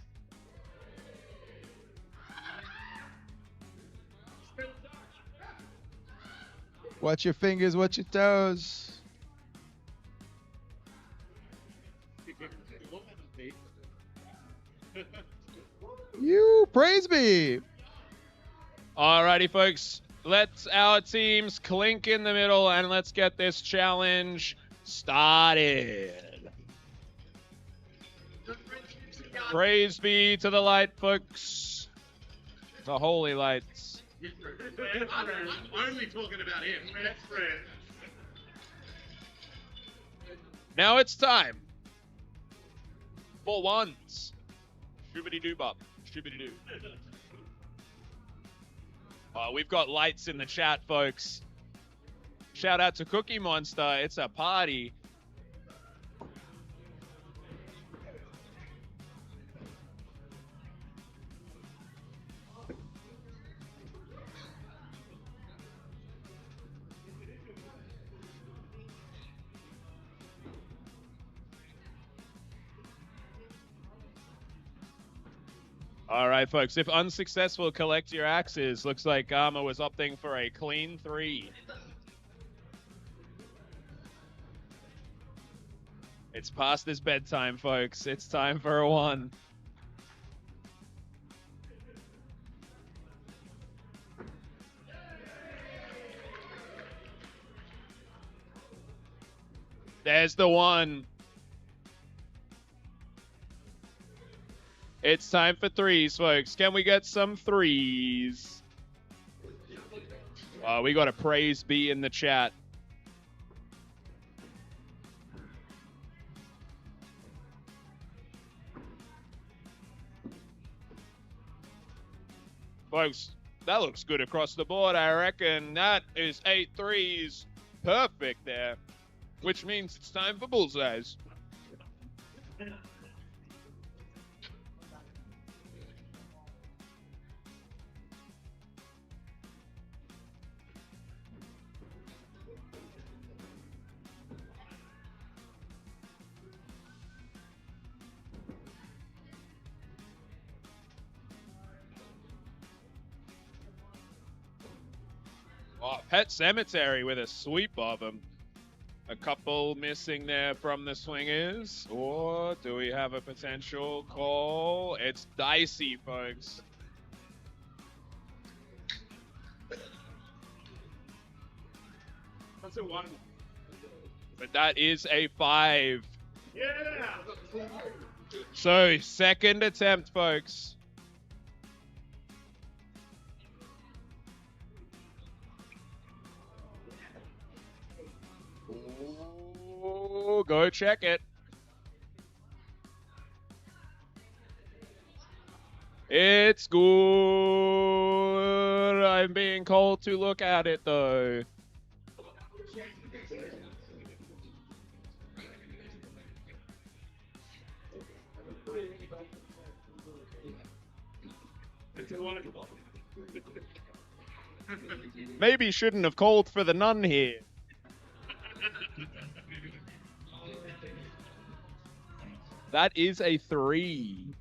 Watch your fingers, watch your toes. You praise me. Alrighty, folks. Let's our teams clink in the middle and let's get this challenge started. Praise be to the light, folks. The holy lights. I'm only talking about him. Now it's time for ones. Shoobity-doo-bop. Shoobity-doo. We've got lights in the chat, folks. Shout out to Cookie Monster. It's a party. All right, folks. If unsuccessful, collect your axes. Looks like Garma was opting for a clean 3. It's past his bedtime, folks. It's time for a 1. There's the 1. It's time for 3s, folks. Can we get some 3s? We got a praise B in the chat. Folks, that looks good across the board. I reckon that is 8 3s. Perfect there. Which means it's time for bullseyes. Oh, Pet Cemetery with a sweep of them. A couple missing there from the swingers. Or do we have a potential call? It's dicey, folks. That's a 1. But that is a 5. Yeah! So, second attempt, folks. Ooh, go check it. It's good. I'm being called to look at it, though. It's a 1. Maybe shouldn't have called for the nun here. That is a 3.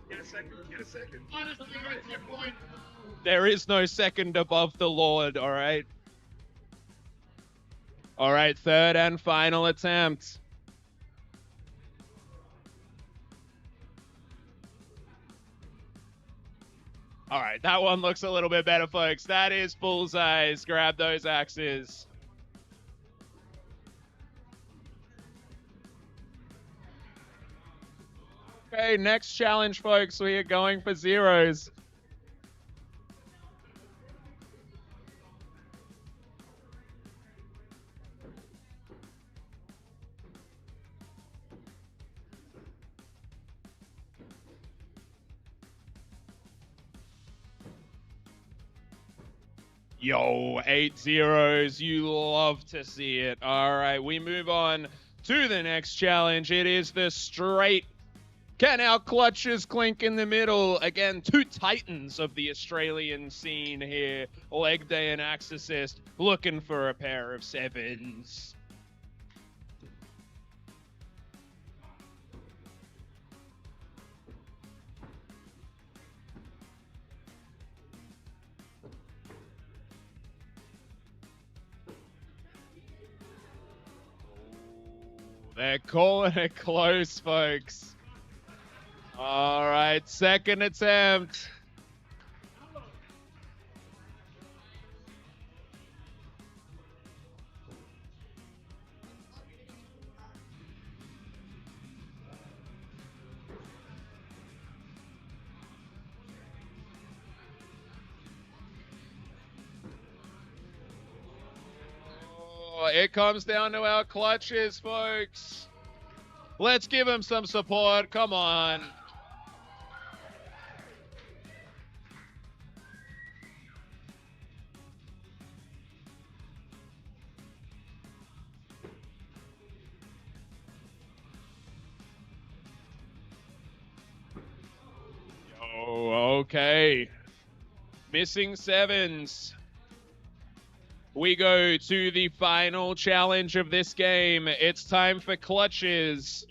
Get a second. Get a second. Honestly, right there, point. There is no second above the Lord, all right? All right, third and final attempt. All right, that one looks a little bit better, folks. That is bullseyes. Grab those axes. Okay, next challenge, folks. We are going for 0s. Yo, 8 0s. You love to see it. All right, we move on to the next challenge. It is the straight. Can our clutches clink in the middle? Again, 2 titans of the Australian scene here. Leg day and axe assist, looking for a pair of 7s. They're calling it close, folks. All right, second attempt. Oh, it comes down to our clutches, folks. Let's give them some support. Come on. Oh, okay. Missing 7s. We go to the final challenge of this game. It's time for clutches.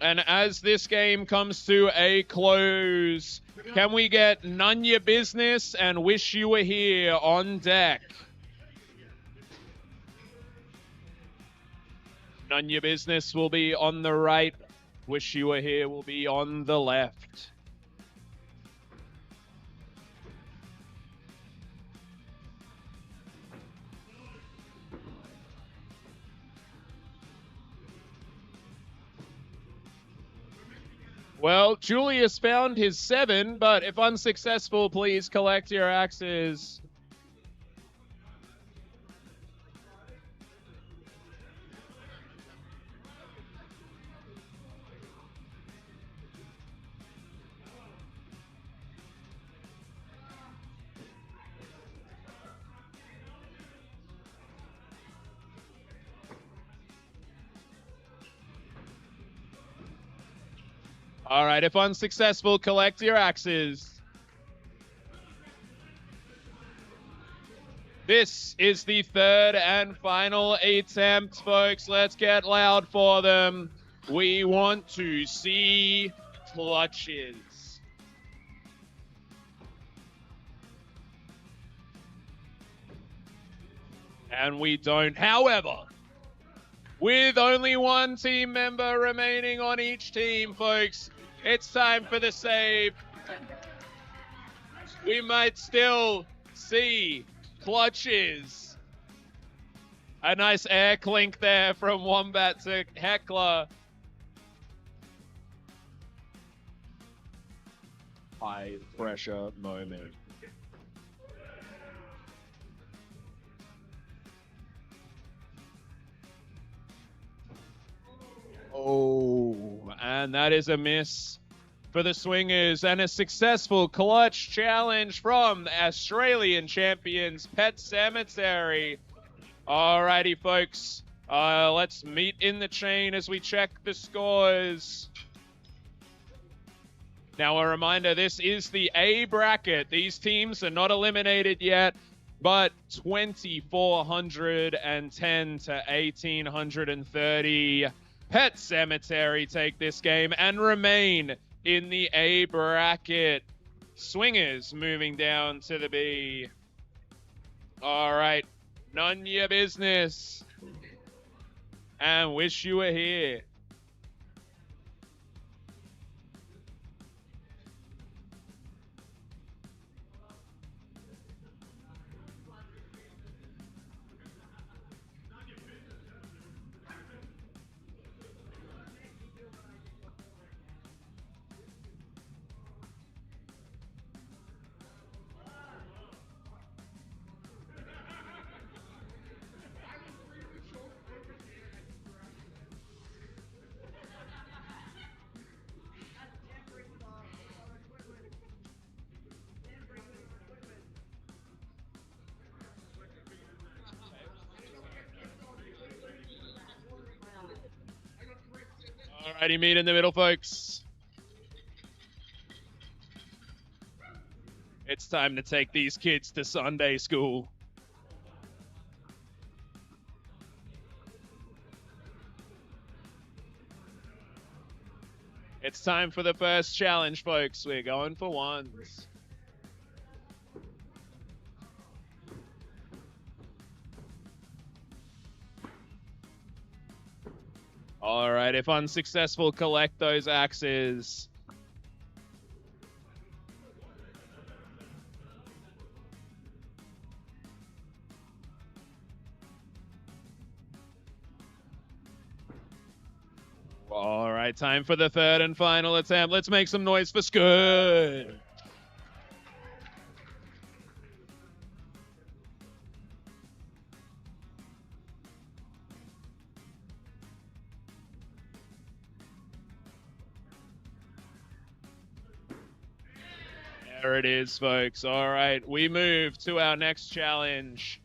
And as this game comes to a close, can we get None Your Business and Wish You Were Here on deck? None Your Business will be on the right. Wish You Were Here will be on the left. Well, Julius found his 7, but if unsuccessful, please collect your axes. All right, if unsuccessful, collect your axes. This is the third and final attempt, folks. Let's get loud for them. We want to see clutches. And we don't. However, with only one team member remaining on each team, folks, it's time for the save. We might still see clutches. A nice air clink there from Wombat to Heckler. High pressure moment. Oh, and that is a miss for the Swingers, and a successful clutch challenge from the Australian champions, Pet Cemetery. Alrighty, folks, let's meet in the chain as we check the scores. Now, a reminder, this is the A bracket. These teams are not eliminated yet, but 2,410 to 1,830. Pet Cemetery take this game and remain in the A bracket. Swingers moving down to the B. All right, None Your Business and Wish You Were Here. Alrighty, meet in the middle, folks. It's time to take these kids to Sunday school. It's time for the first challenge, folks. We're going for ones. All right, if unsuccessful, collect those axes. All right, time for the third and final attempt. Let's make some noise for Scud. There it is, folks. All right, we move to our next challenge.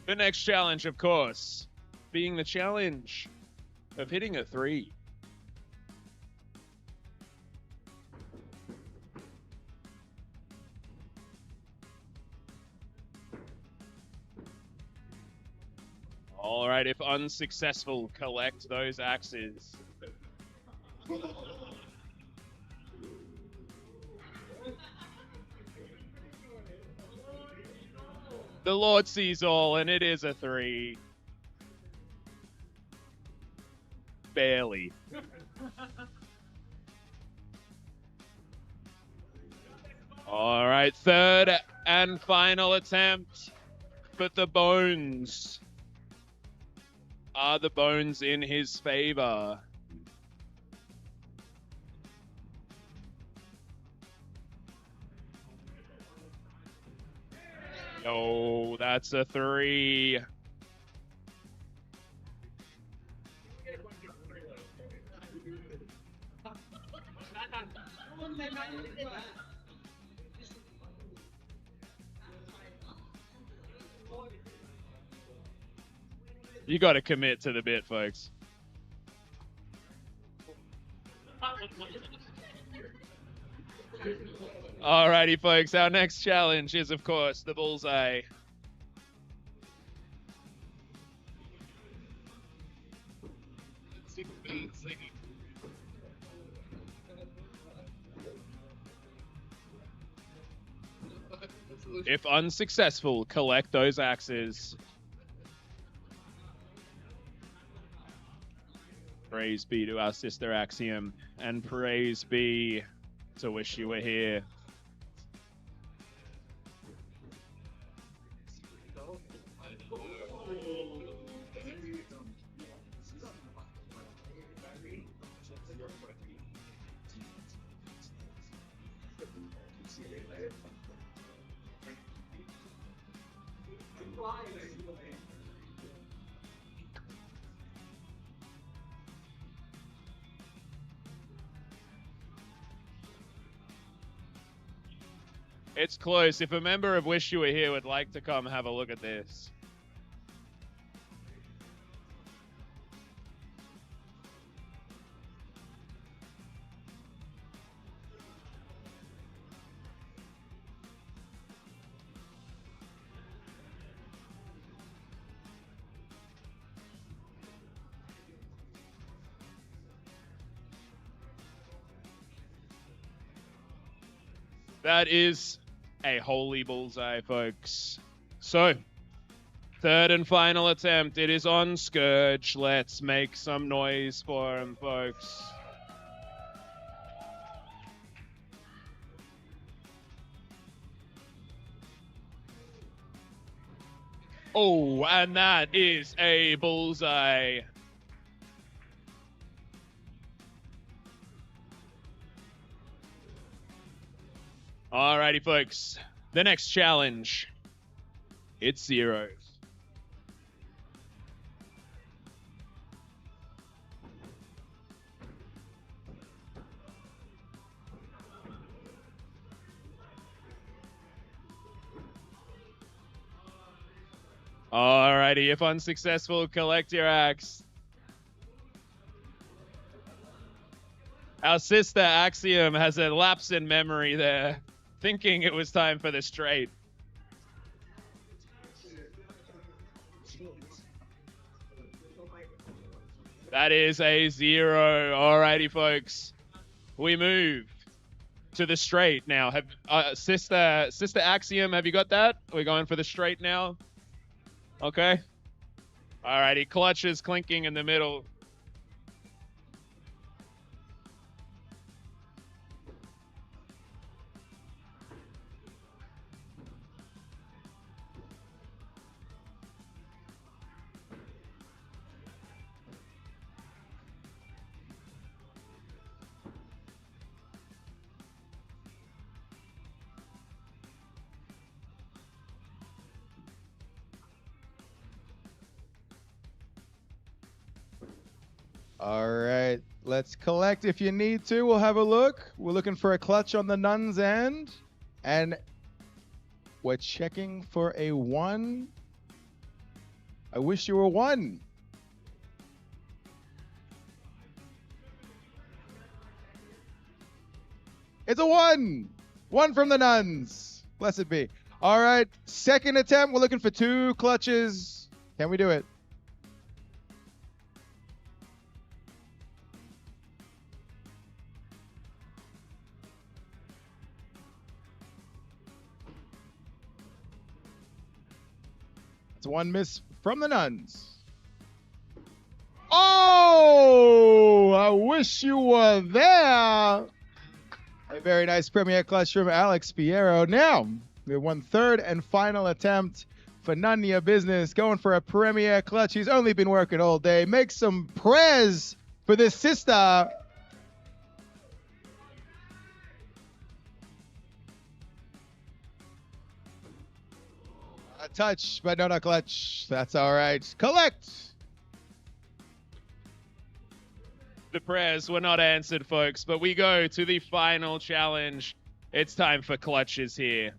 The next challenge, of course, being the challenge of hitting a 3. All right, if unsuccessful, collect those axes. The Lord sees all, and it is a 3. Barely. All right, third and final attempt. But the bones. Are the bones in his favor? Oh, that's a 3. You got to commit to the bit, folks. Alrighty, folks. Our next challenge is, of course, the bullseye. If unsuccessful, collect those axes. Praise be to our sister Axiom, and praise be to Wish You Were Here. It's close. If a member of Wish You Were Here would like to come have a look at this. That is a holy bullseye, folks. So, third and final attempt. It is on Scourge. Let's make some noise for him, folks. Oh, and that is a bullseye. Alrighty, folks. The next challenge. It's zeros. Alrighty, if unsuccessful, collect your axe. Our sister Axiom has a lapse in memory there, thinking it was time for the straight. That is a 0. Alrighty, folks. We move to the straight now. Have sister Axiom, have you got that? We're going for the straight now. Okay. Alrighty, clutches clinking in the middle. All right, let's collect if you need to. We'll have a look. We're looking for a clutch on the nun's end, and we're checking for a 1. I wish you were 1. It's a 1. 1 from the nuns. Blessed be. All right, second attempt. We're looking for 2 clutches. Can we do it? That's one miss from the Nuns. Oh, I wish you were there. A very nice premier clutch from Alex Piero. Now, we have one third and final attempt for None Your Business. Going for a premier clutch. He's only been working all day. Make some prayers for this sister. A touch, but not a clutch. That's all right. Collect. The prayers were not answered, folks, but we go to the final challenge. It's time for clutches here.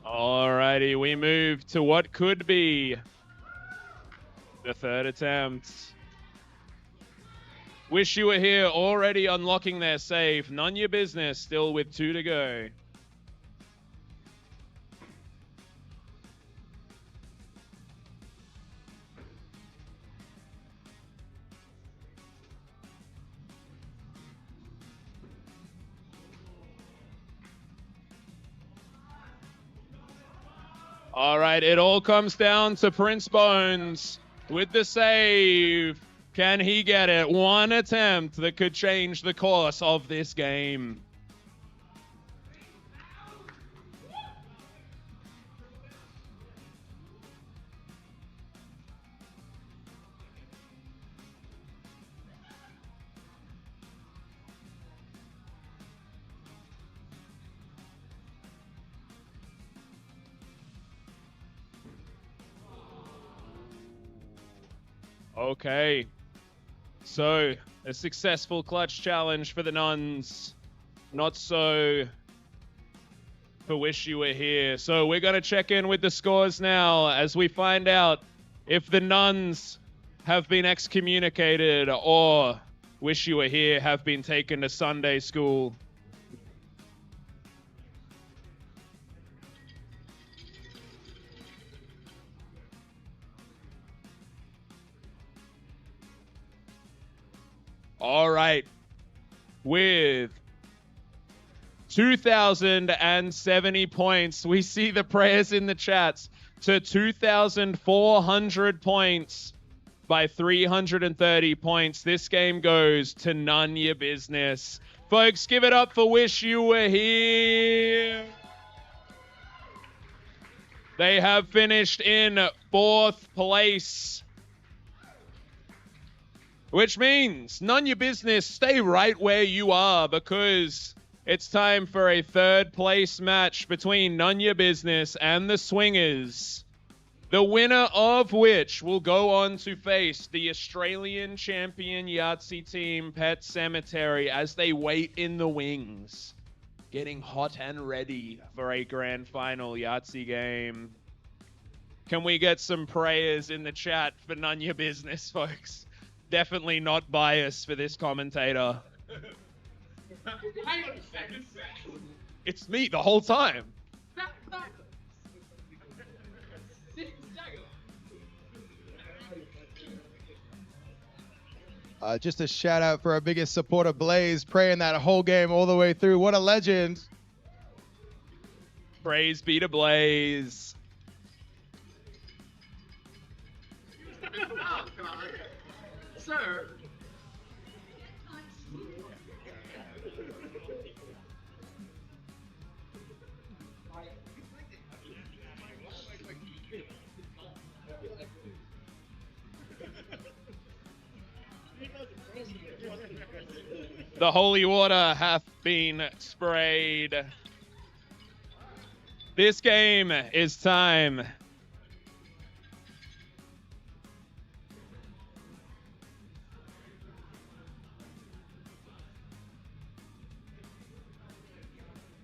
Alrighty, we move to what could be the third attempt. Wish You Were Here already unlocking their save. None Your Business still with 2 to go. All right, it all comes down to Prince Bones with the save. Can he get it? One attempt that could change the course of this game. Okay, so a successful clutch challenge for the Nuns. Not so for Wish You Were Here. So we're going to check in with the scores now as we find out if the Nuns have been excommunicated or Wish You Were Here have been taken to Sunday school. All right, with 2,070 points, we see the prayers in the chats to 2,400 points by 330 points. This game goes to None Your Business. Folks, give it up for Wish You Were Here. They have finished in 4th place. Which means, None Your Business, stay right where you are because it's time for a 3rd place match between None Your Business and the Swingers. The winner of which will go on to face the Australian champion Yahtzee team Pet Cemetery as they wait in the wings, getting hot and ready for a grand final Yahtzee game. Can we get some prayers in the chat for None Your Business, folks? Definitely not biased for this commentator. Hang on a second. It's me the whole time. Just a shout out for our biggest supporter, Blaze, praying that whole game all the way through. What a legend. Praise be to Blaze. Sir. The holy water hath been sprayed. This game is time.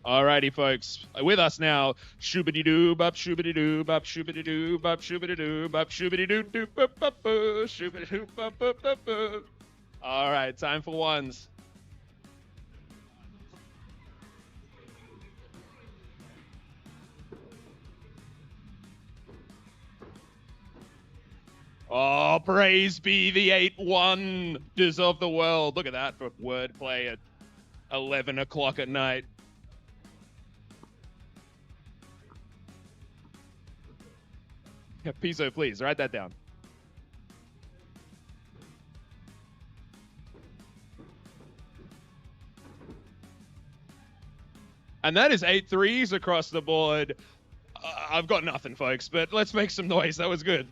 Alrighty, folks. With us now. Shoobity doo bop shoobity doo bop shoobity doo bop shoobity doo bop shoobity doo doo bop bop boo shoobity doo bop bop bop boo. Alright, time for ones. Oh, praise be the 8 wonders of the world. Look at that for wordplay at 11 o'clock at night. Yeah, Piso, please, write that down. And that is 8 threes across the board. I've got nothing, folks, but let's make some noise. That was good.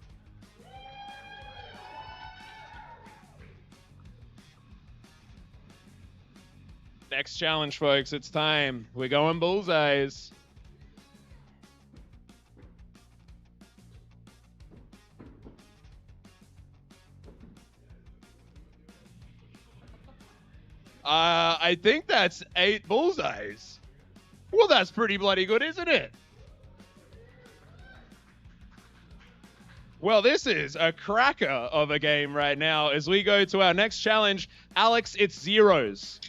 Next challenge, folks. It's time. We're going bullseyes. I think that's 8 bullseyes. Well, that's pretty bloody good, isn't it? Well, this is a cracker of a game right now as we go to our next challenge. Alex, it's zeros.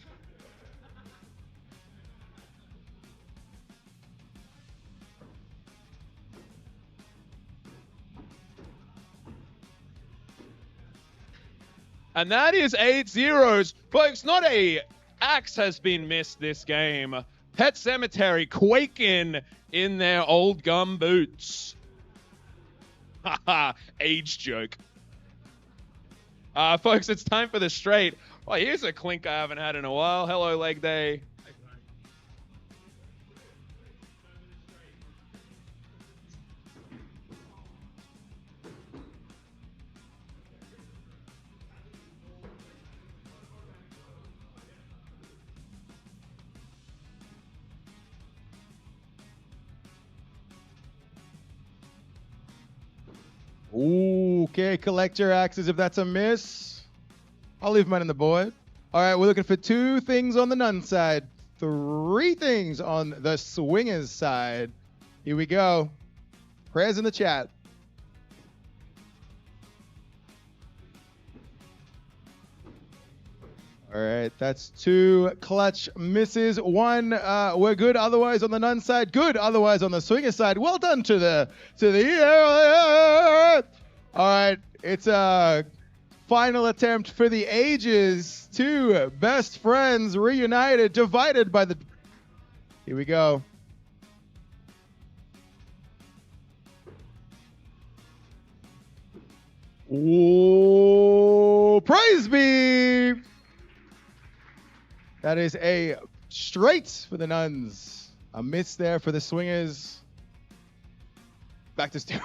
And that is 8 zeros. Folks, not a axe has been missed this game. Pet Cemetery quaking in their old gum boots. Haha, age joke. Folks, it's time for the straight. Oh, here's a clink I haven't had in a while. Hello, leg day. Ooh, okay, collect your axes if that's a miss. I'll leave mine on the board. All right, we're looking for 2 things on the nun side, 3 things on the swingers side. Here we go. Prayers in the chat. All right, that's 2 clutch misses. 1, we're good. Otherwise on the nun side, good. Otherwise on the swinger side, well done to the. All right, it's a final attempt for the ages. 2 best friends reunited, divided by the. Here we go. Ooh, praise be. That is a straight for the nuns. A miss there for the swingers. Back to Stu.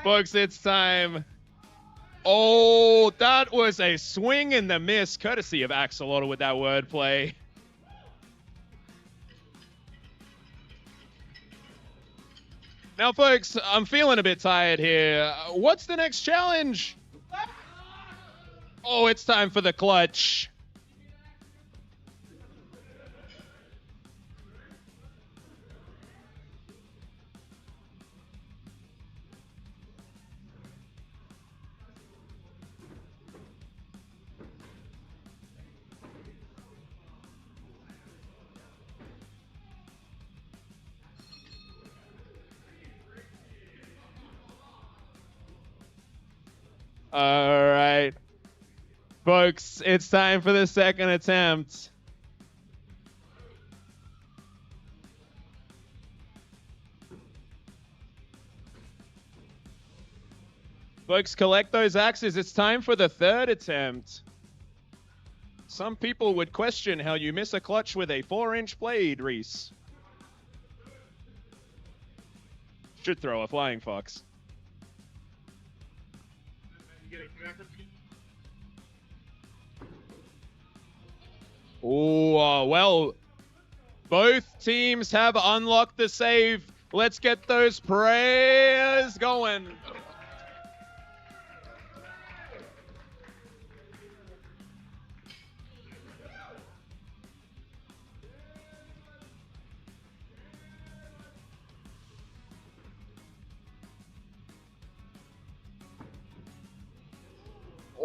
Folks, it's time. Oh, that was a swing and the miss, courtesy of Axolotl with that wordplay. Now, folks, I'm feeling a bit tired here. What's the next challenge? Oh, it's time for the clutch. All right. Folks, it's time for the second attempt. Folks, collect those axes. It's time for the third attempt. Some people would question how you miss a clutch with a 4-inch blade, Reese. Should throw a flying fox. Oh, well, both teams have unlocked the save. Let's get those prayers going.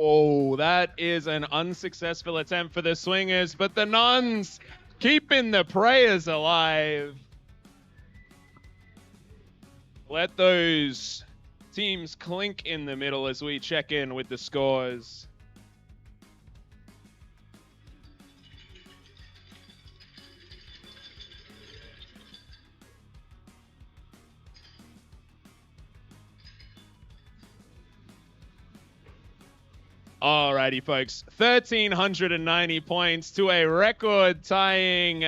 Oh, that is an unsuccessful attempt for the Swingers, but the Nuns keeping the prayers alive. Let those teams clink in the middle as we check in with the scores. Alrighty, folks. 1,390 points to a record-tying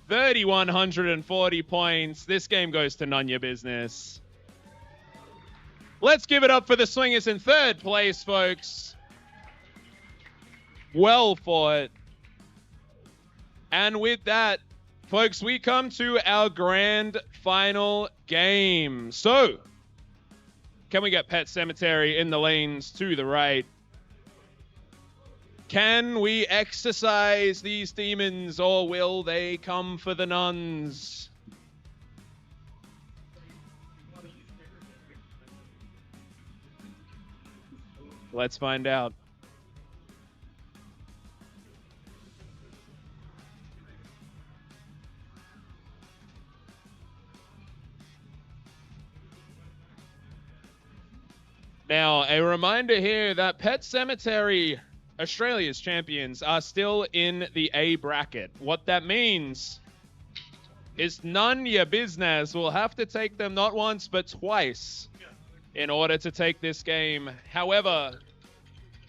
3,140 points. This game goes to none your business. Let's give it up for the Swingers in third place, folks. Well fought. And with that, folks, we come to our grand final game. So, can we get Pet Cemetery in the lanes to the right? Can we exorcise these demons, or will they come for the Nuns? Let's find out. Now, a reminder here that Pet Cemetery, Australia's champions, are still in the A bracket. What that means is none your business will have to take them not once but twice in order to take this game. However,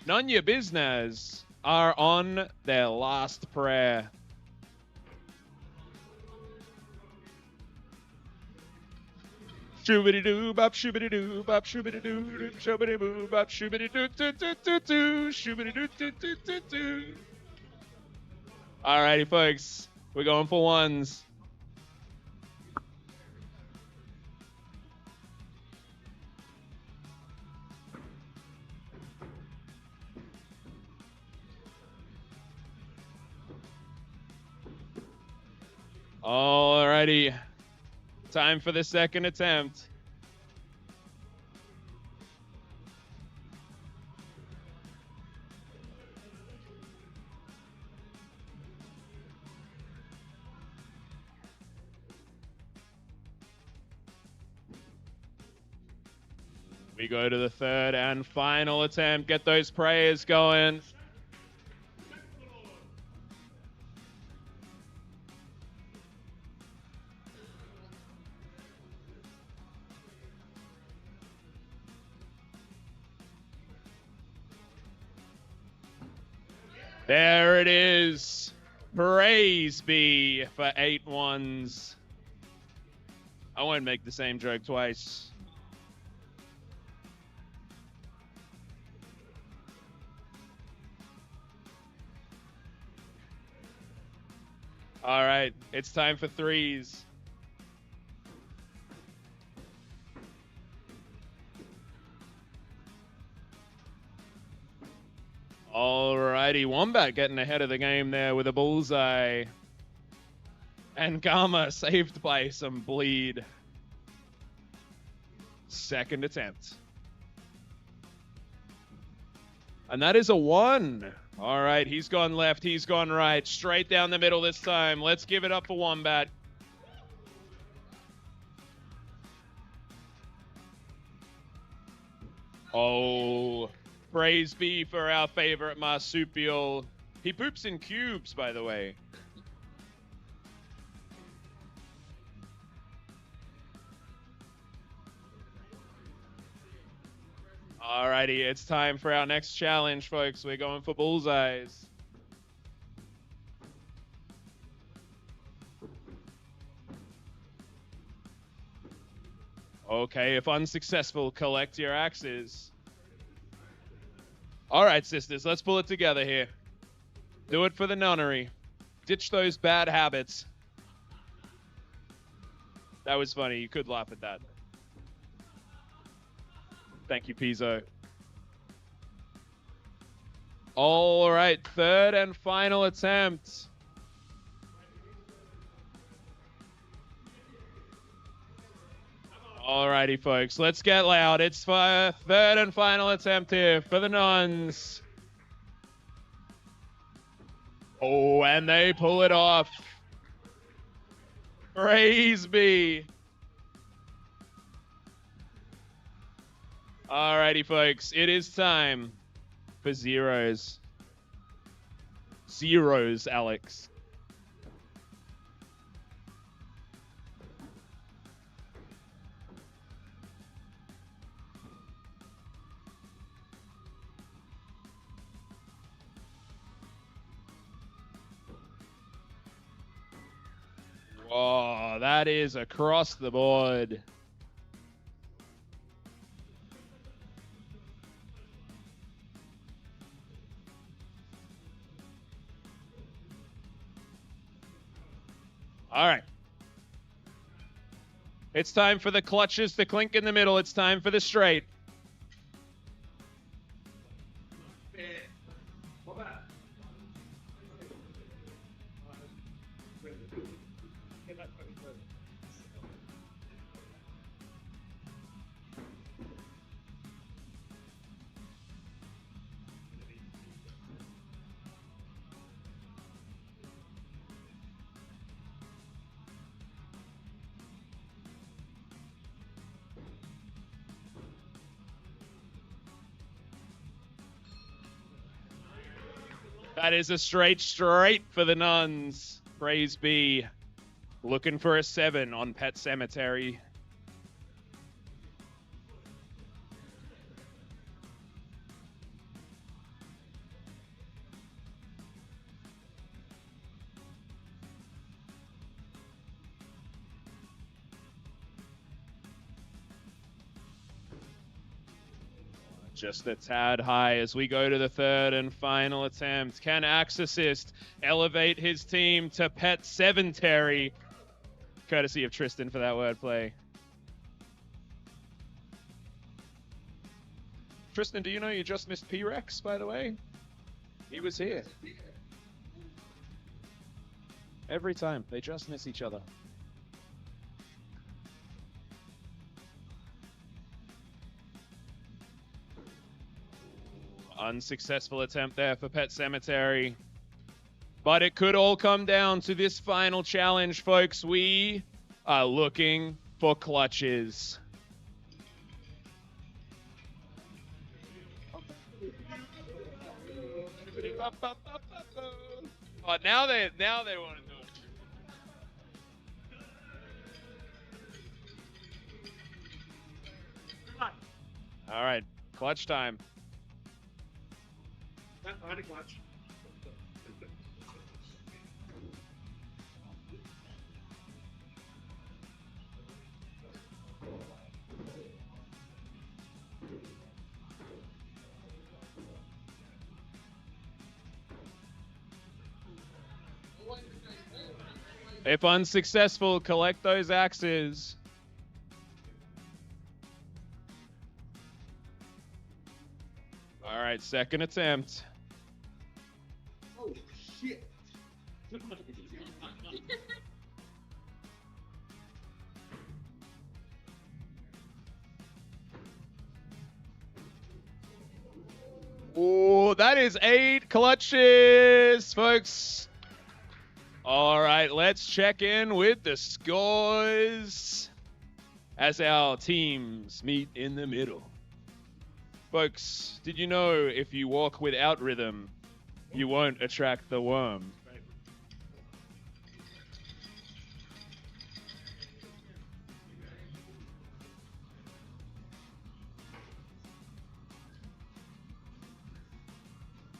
none your business are on their last prayer. Shoobity-doo, bop, shoobity-doo, bop, shoobity-doo, shoobity-boo, bop, shoobity-doo-doo-doo-doo-doo, shoobity-doo-doo-doo-doo-doo. Alrighty, folks. We're going for ones. Alrighty. Time for the second attempt. We go to the third and final attempt. Get those prayers going. There it is. Praise be for 8 ones. I won't make the same joke twice. All right, it's time for threes. Alrighty, Wombat getting ahead of the game there with a bullseye. And Gamma saved by some bleed. Second attempt. And that is a 1. All right, he's gone left, he's gone right. Straight down the middle this time. Let's give it up for Wombat. Oh, praise be for our favorite marsupial. He poops in cubes, by the way. Alrighty, it's time for our next challenge, folks. We're going for bullseyes. Okay, if unsuccessful, collect your axes. All right, sisters, let's pull it together here. Do it for the nunnery. Ditch those bad habits. That was funny. You could laugh at that. Thank you, Pizzo. All right, third and final attempt. Alrighty, folks, let's get loud. It's for third and final attempt here for the nuns. Oh, and they pull it off. Praise be. Alrighty, folks, it is time for zeros. Zeros, Alex. Whoa, that is across the board. All right. It's time for the clutches to clink in the middle. It's time for the straight. That is a straight for the nuns. Praise be. Looking for a 7 on Pet Cemetery. Just a tad high as we go to the third and final attempt. Can Axe Assist elevate his team to Pet Cemetery? Courtesy of Tristan for that wordplay. Tristan, do you know you just missed P-Rex, by the way? He was here. Every time. They just miss each other. Unsuccessful attempt there for Pet Cemetery. But it could all come down to this final challenge, folks. We are looking for clutches. Oh, now they want to do it. All right, clutch time. I had a clutch. If unsuccessful, collect those axes. All right, second attempt. Oh, shit. Oh, that is 8 clutches, folks. All right, let's check in with the scores as our teams meet in the middle. Folks, did you know if you walk without rhythm, you won't attract the worm?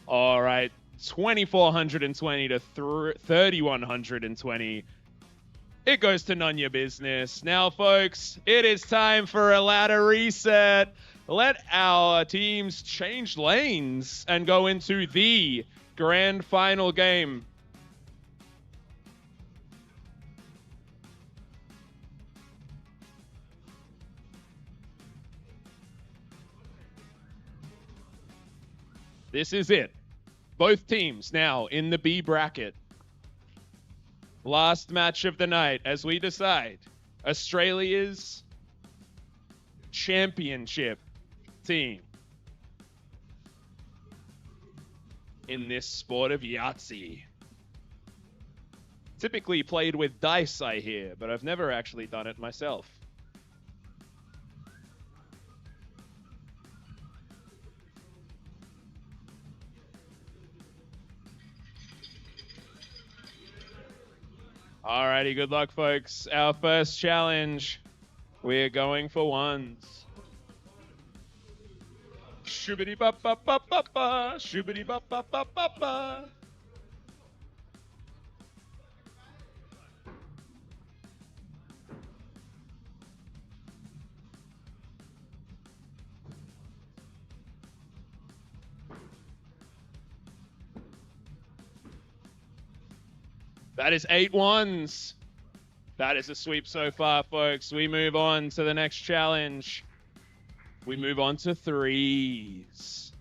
All right, 2,420 to 3,120. It goes to none your business. Now, folks, it is time for a ladder reset. Let our teams change lanes and go into the grand final game. This is it. Both teams now in the B bracket. Last match of the night as we decide Australia's championship team in this sport of Yahtzee. Typically played with dice, I hear, but I've never actually done it myself. Alrighty, good luck, folks. Our first challenge, we're going for ones. Shoobity ba ba ba ba ba, shoobity ba ba ba ba ba. That is 8 ones. That is a sweep so far, folks. We move on to the next challenge. We move on to threes.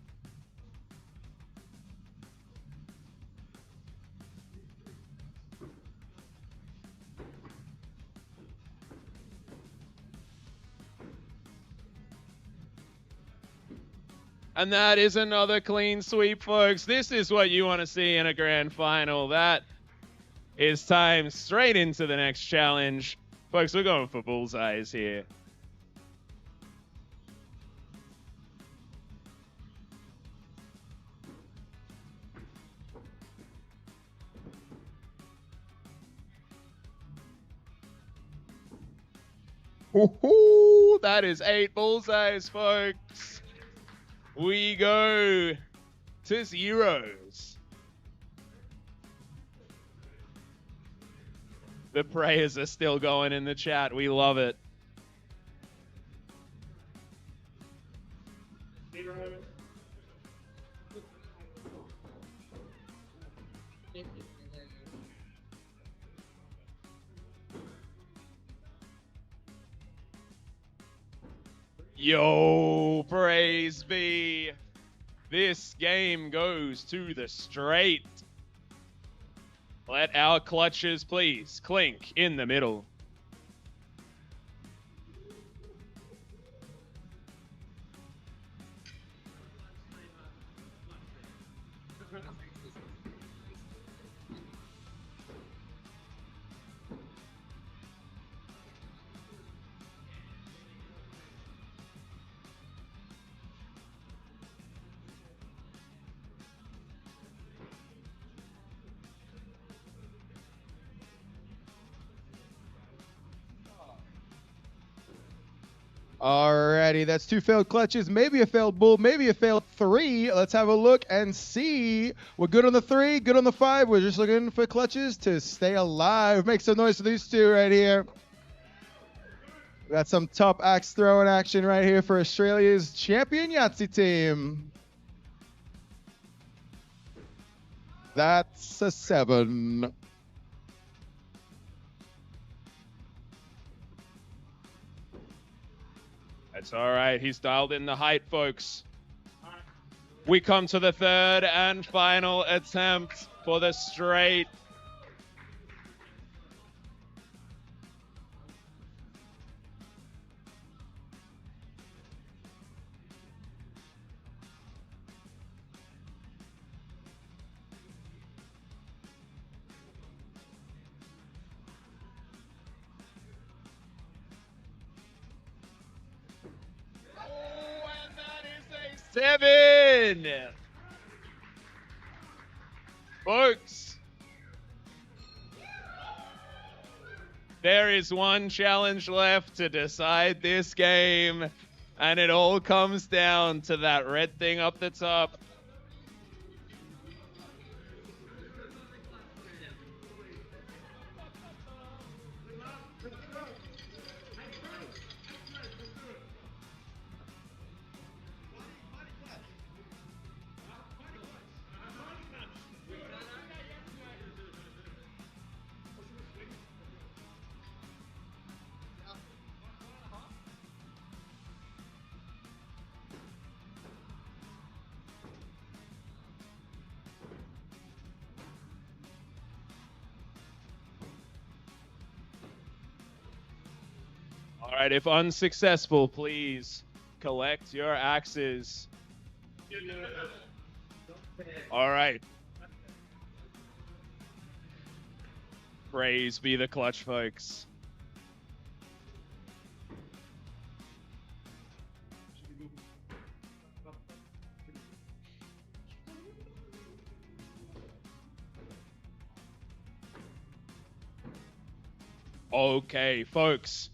And that is another clean sweep, folks. This is what you want to see in a grand final. That is time straight into the next challenge. Folks, we're going for bullseyes here. Ooh, that is 8 bullseyes, folks. We go to zeros. The prayers are still going in the chat. We love it. Yo, praise be. This game goes to the straight. Let our clutches please clink in the middle. Alrighty, that's 2 failed clutches, maybe a failed bull, maybe a failed 3. Let's have a look and see. We're good on the 3, good on the 5. We're just looking for clutches to stay alive. Make some noise for these 2 right here. We got some top axe throwing action right here for Australia's champion Yahtzee team. That's a 7. That's all right. He's dialed in the height, folks. We come to the third and final attempt for the straight. And that is a 7. Folks, there is one challenge left to decide this game, and it all comes down to that red thing up the top. All right, if unsuccessful, please collect your axes. All right. Praise be the clutch, folks. Okay, folks,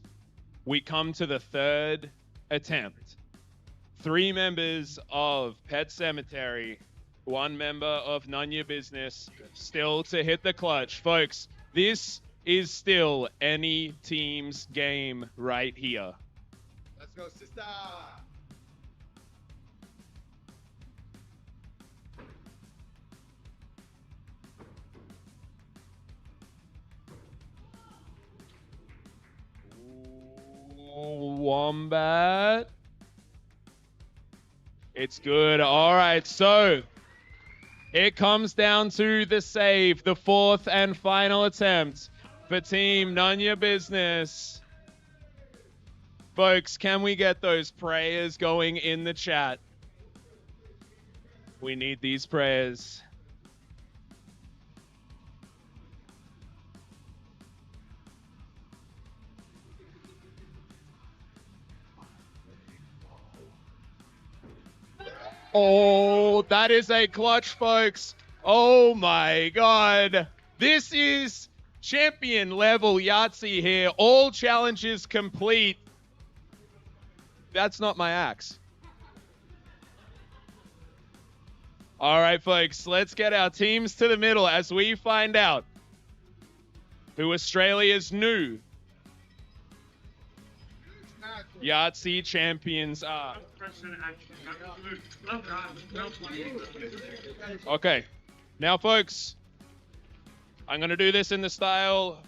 we come to the third attempt. 3 members of Pet Cemetery, 1 member of None Your Business, still to hit the clutch. Folks, this is still any team's game right here. Let's go, sister. Wombat. It's good. All right, so it comes down to the save, the 4th and final attempt for Team None Your Business. Folks, can we get those prayers going in the chat? We need these prayers. Oh, that is a clutch, folks. Oh my God. This is champion level Yahtzee here. All challenges complete. That's not my axe. All right, folks, let's get our teams to the middle as we find out who Australia's new Yahtzee champions are. Okay, now folks, I'm going to do this in the style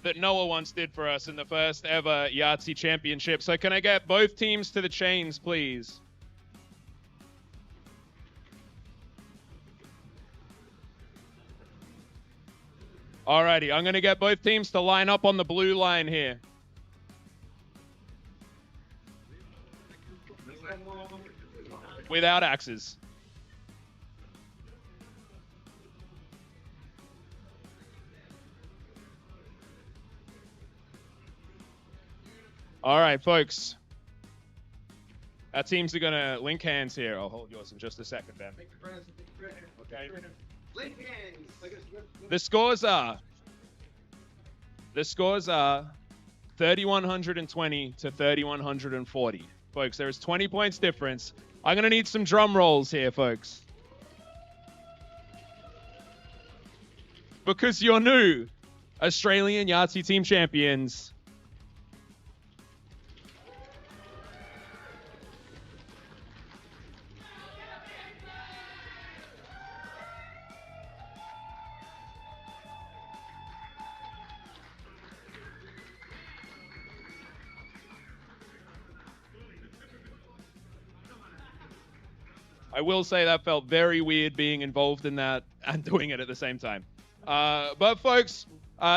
that Noah once did for us in the first ever Yahtzee championship. So can I get both teams to the chains, please? Alrighty, I'm going to get both teams to line up on the blue line here. Without axes. All right, folks. Our teams are going to link hands here. I'll hold yours in just a second, Ben. Okay. Link hands. The scores are 3,120 to 3,140. Folks, there is 20 points difference. I'm going to need some drum rolls here, folks. Because you're new Australian Yahtzee team champions. I will say that felt very weird being involved in that and doing it at the same time. But folks,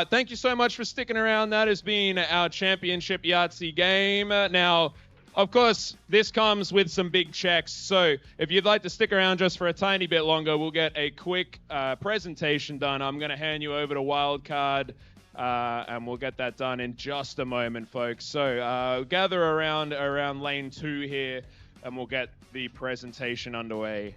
thank you so much for sticking around. That has been our championship Yahtzee game. Now, of course, this comes with some big checks. So if you'd like to stick around just for a tiny bit longer, we'll get a quick presentation done. I'm going to hand you over to Wildcard, and we'll get that done in just a moment, folks. So gather around lane 2 here, and we'll get the presentation underway.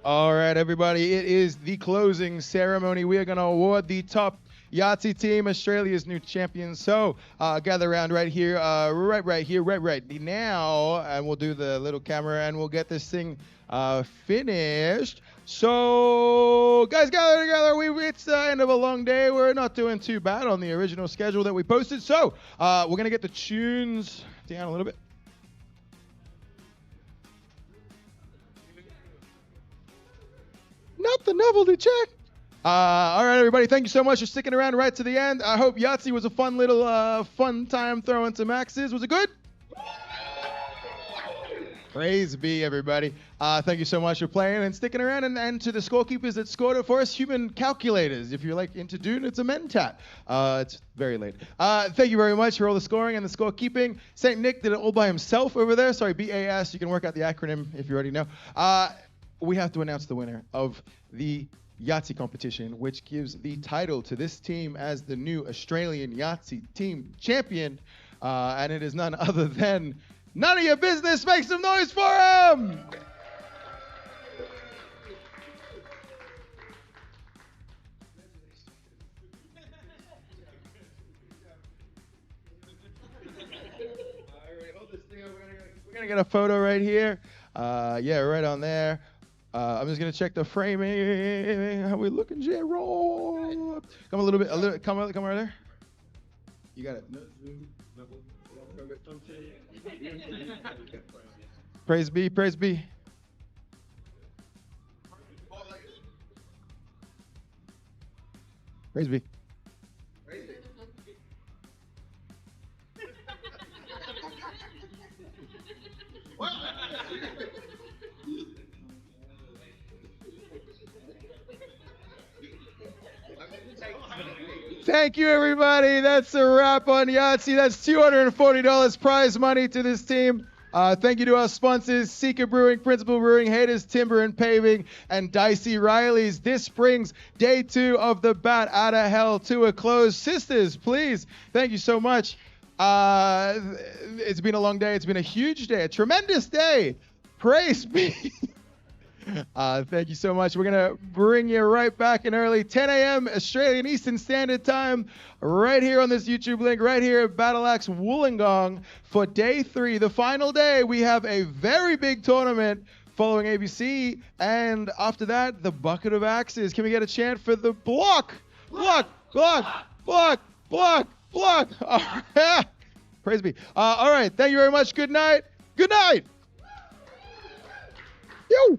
All right, everybody, it is the closing ceremony. We are going to award the top Yahtzee team, Australia's new champions. So gather around right here, right now, and we'll do the little camera and we'll get this thing finished. So, guys, gather together. It's the end of a long day. We're not doing too bad on the original schedule that we posted. So we're going to get the tunes down a little bit. Not the novelty check. All right, everybody. Thank you so much for sticking around right to the end. I hope Yahtzee was a fun little fun time throwing some axes. Was it good? Praise be, everybody. Thank you so much for playing and sticking around. And to the scorekeepers that scored it for us, human calculators. If you're like into Dune, it's a mentat. It's very late. Thank you very much for all the scoring and the scorekeeping. St. Nick did it all by himself over there. Sorry, BAS. You can work out the acronym if you already know. We have to announce the winner of the Yahtzee competition, which gives the title to this team as the new Australian Yahtzee team champion. And it is none other than None of Your Business. Make some noise for him! We're gonna get a photo right here. Yeah, right on there. I'm just gonna check the framing. How we looking, J-Roll? Come a little bit, come right there. You got it. Praise be, praise be. Praise be. Thank you, everybody. That's a wrap on Yahtzee. That's $240 prize money to this team. Thank you to our sponsors, Seeker Brewing, Principal Brewing, Haters Timber and Paving, and Dicey Riley's. This brings day 2 of the Bat Out of Hell to a close. Sisters, please. Thank you so much. It's been a long day. It's been a huge day, a tremendous day. Praise be. Thank you so much. We're going to bring you right back in early 10 a.m. Australian Eastern Standard Time right here on this YouTube link, right here at Battle Axe Wollongong for day 3, the final day. We have a very big tournament following ABC, and after that, the Bucket of Axes. Can we get a chant for the block? Block, block, block, block, block. All right. Praise be. All right. Thank you very much. Good night. Good night. Yo.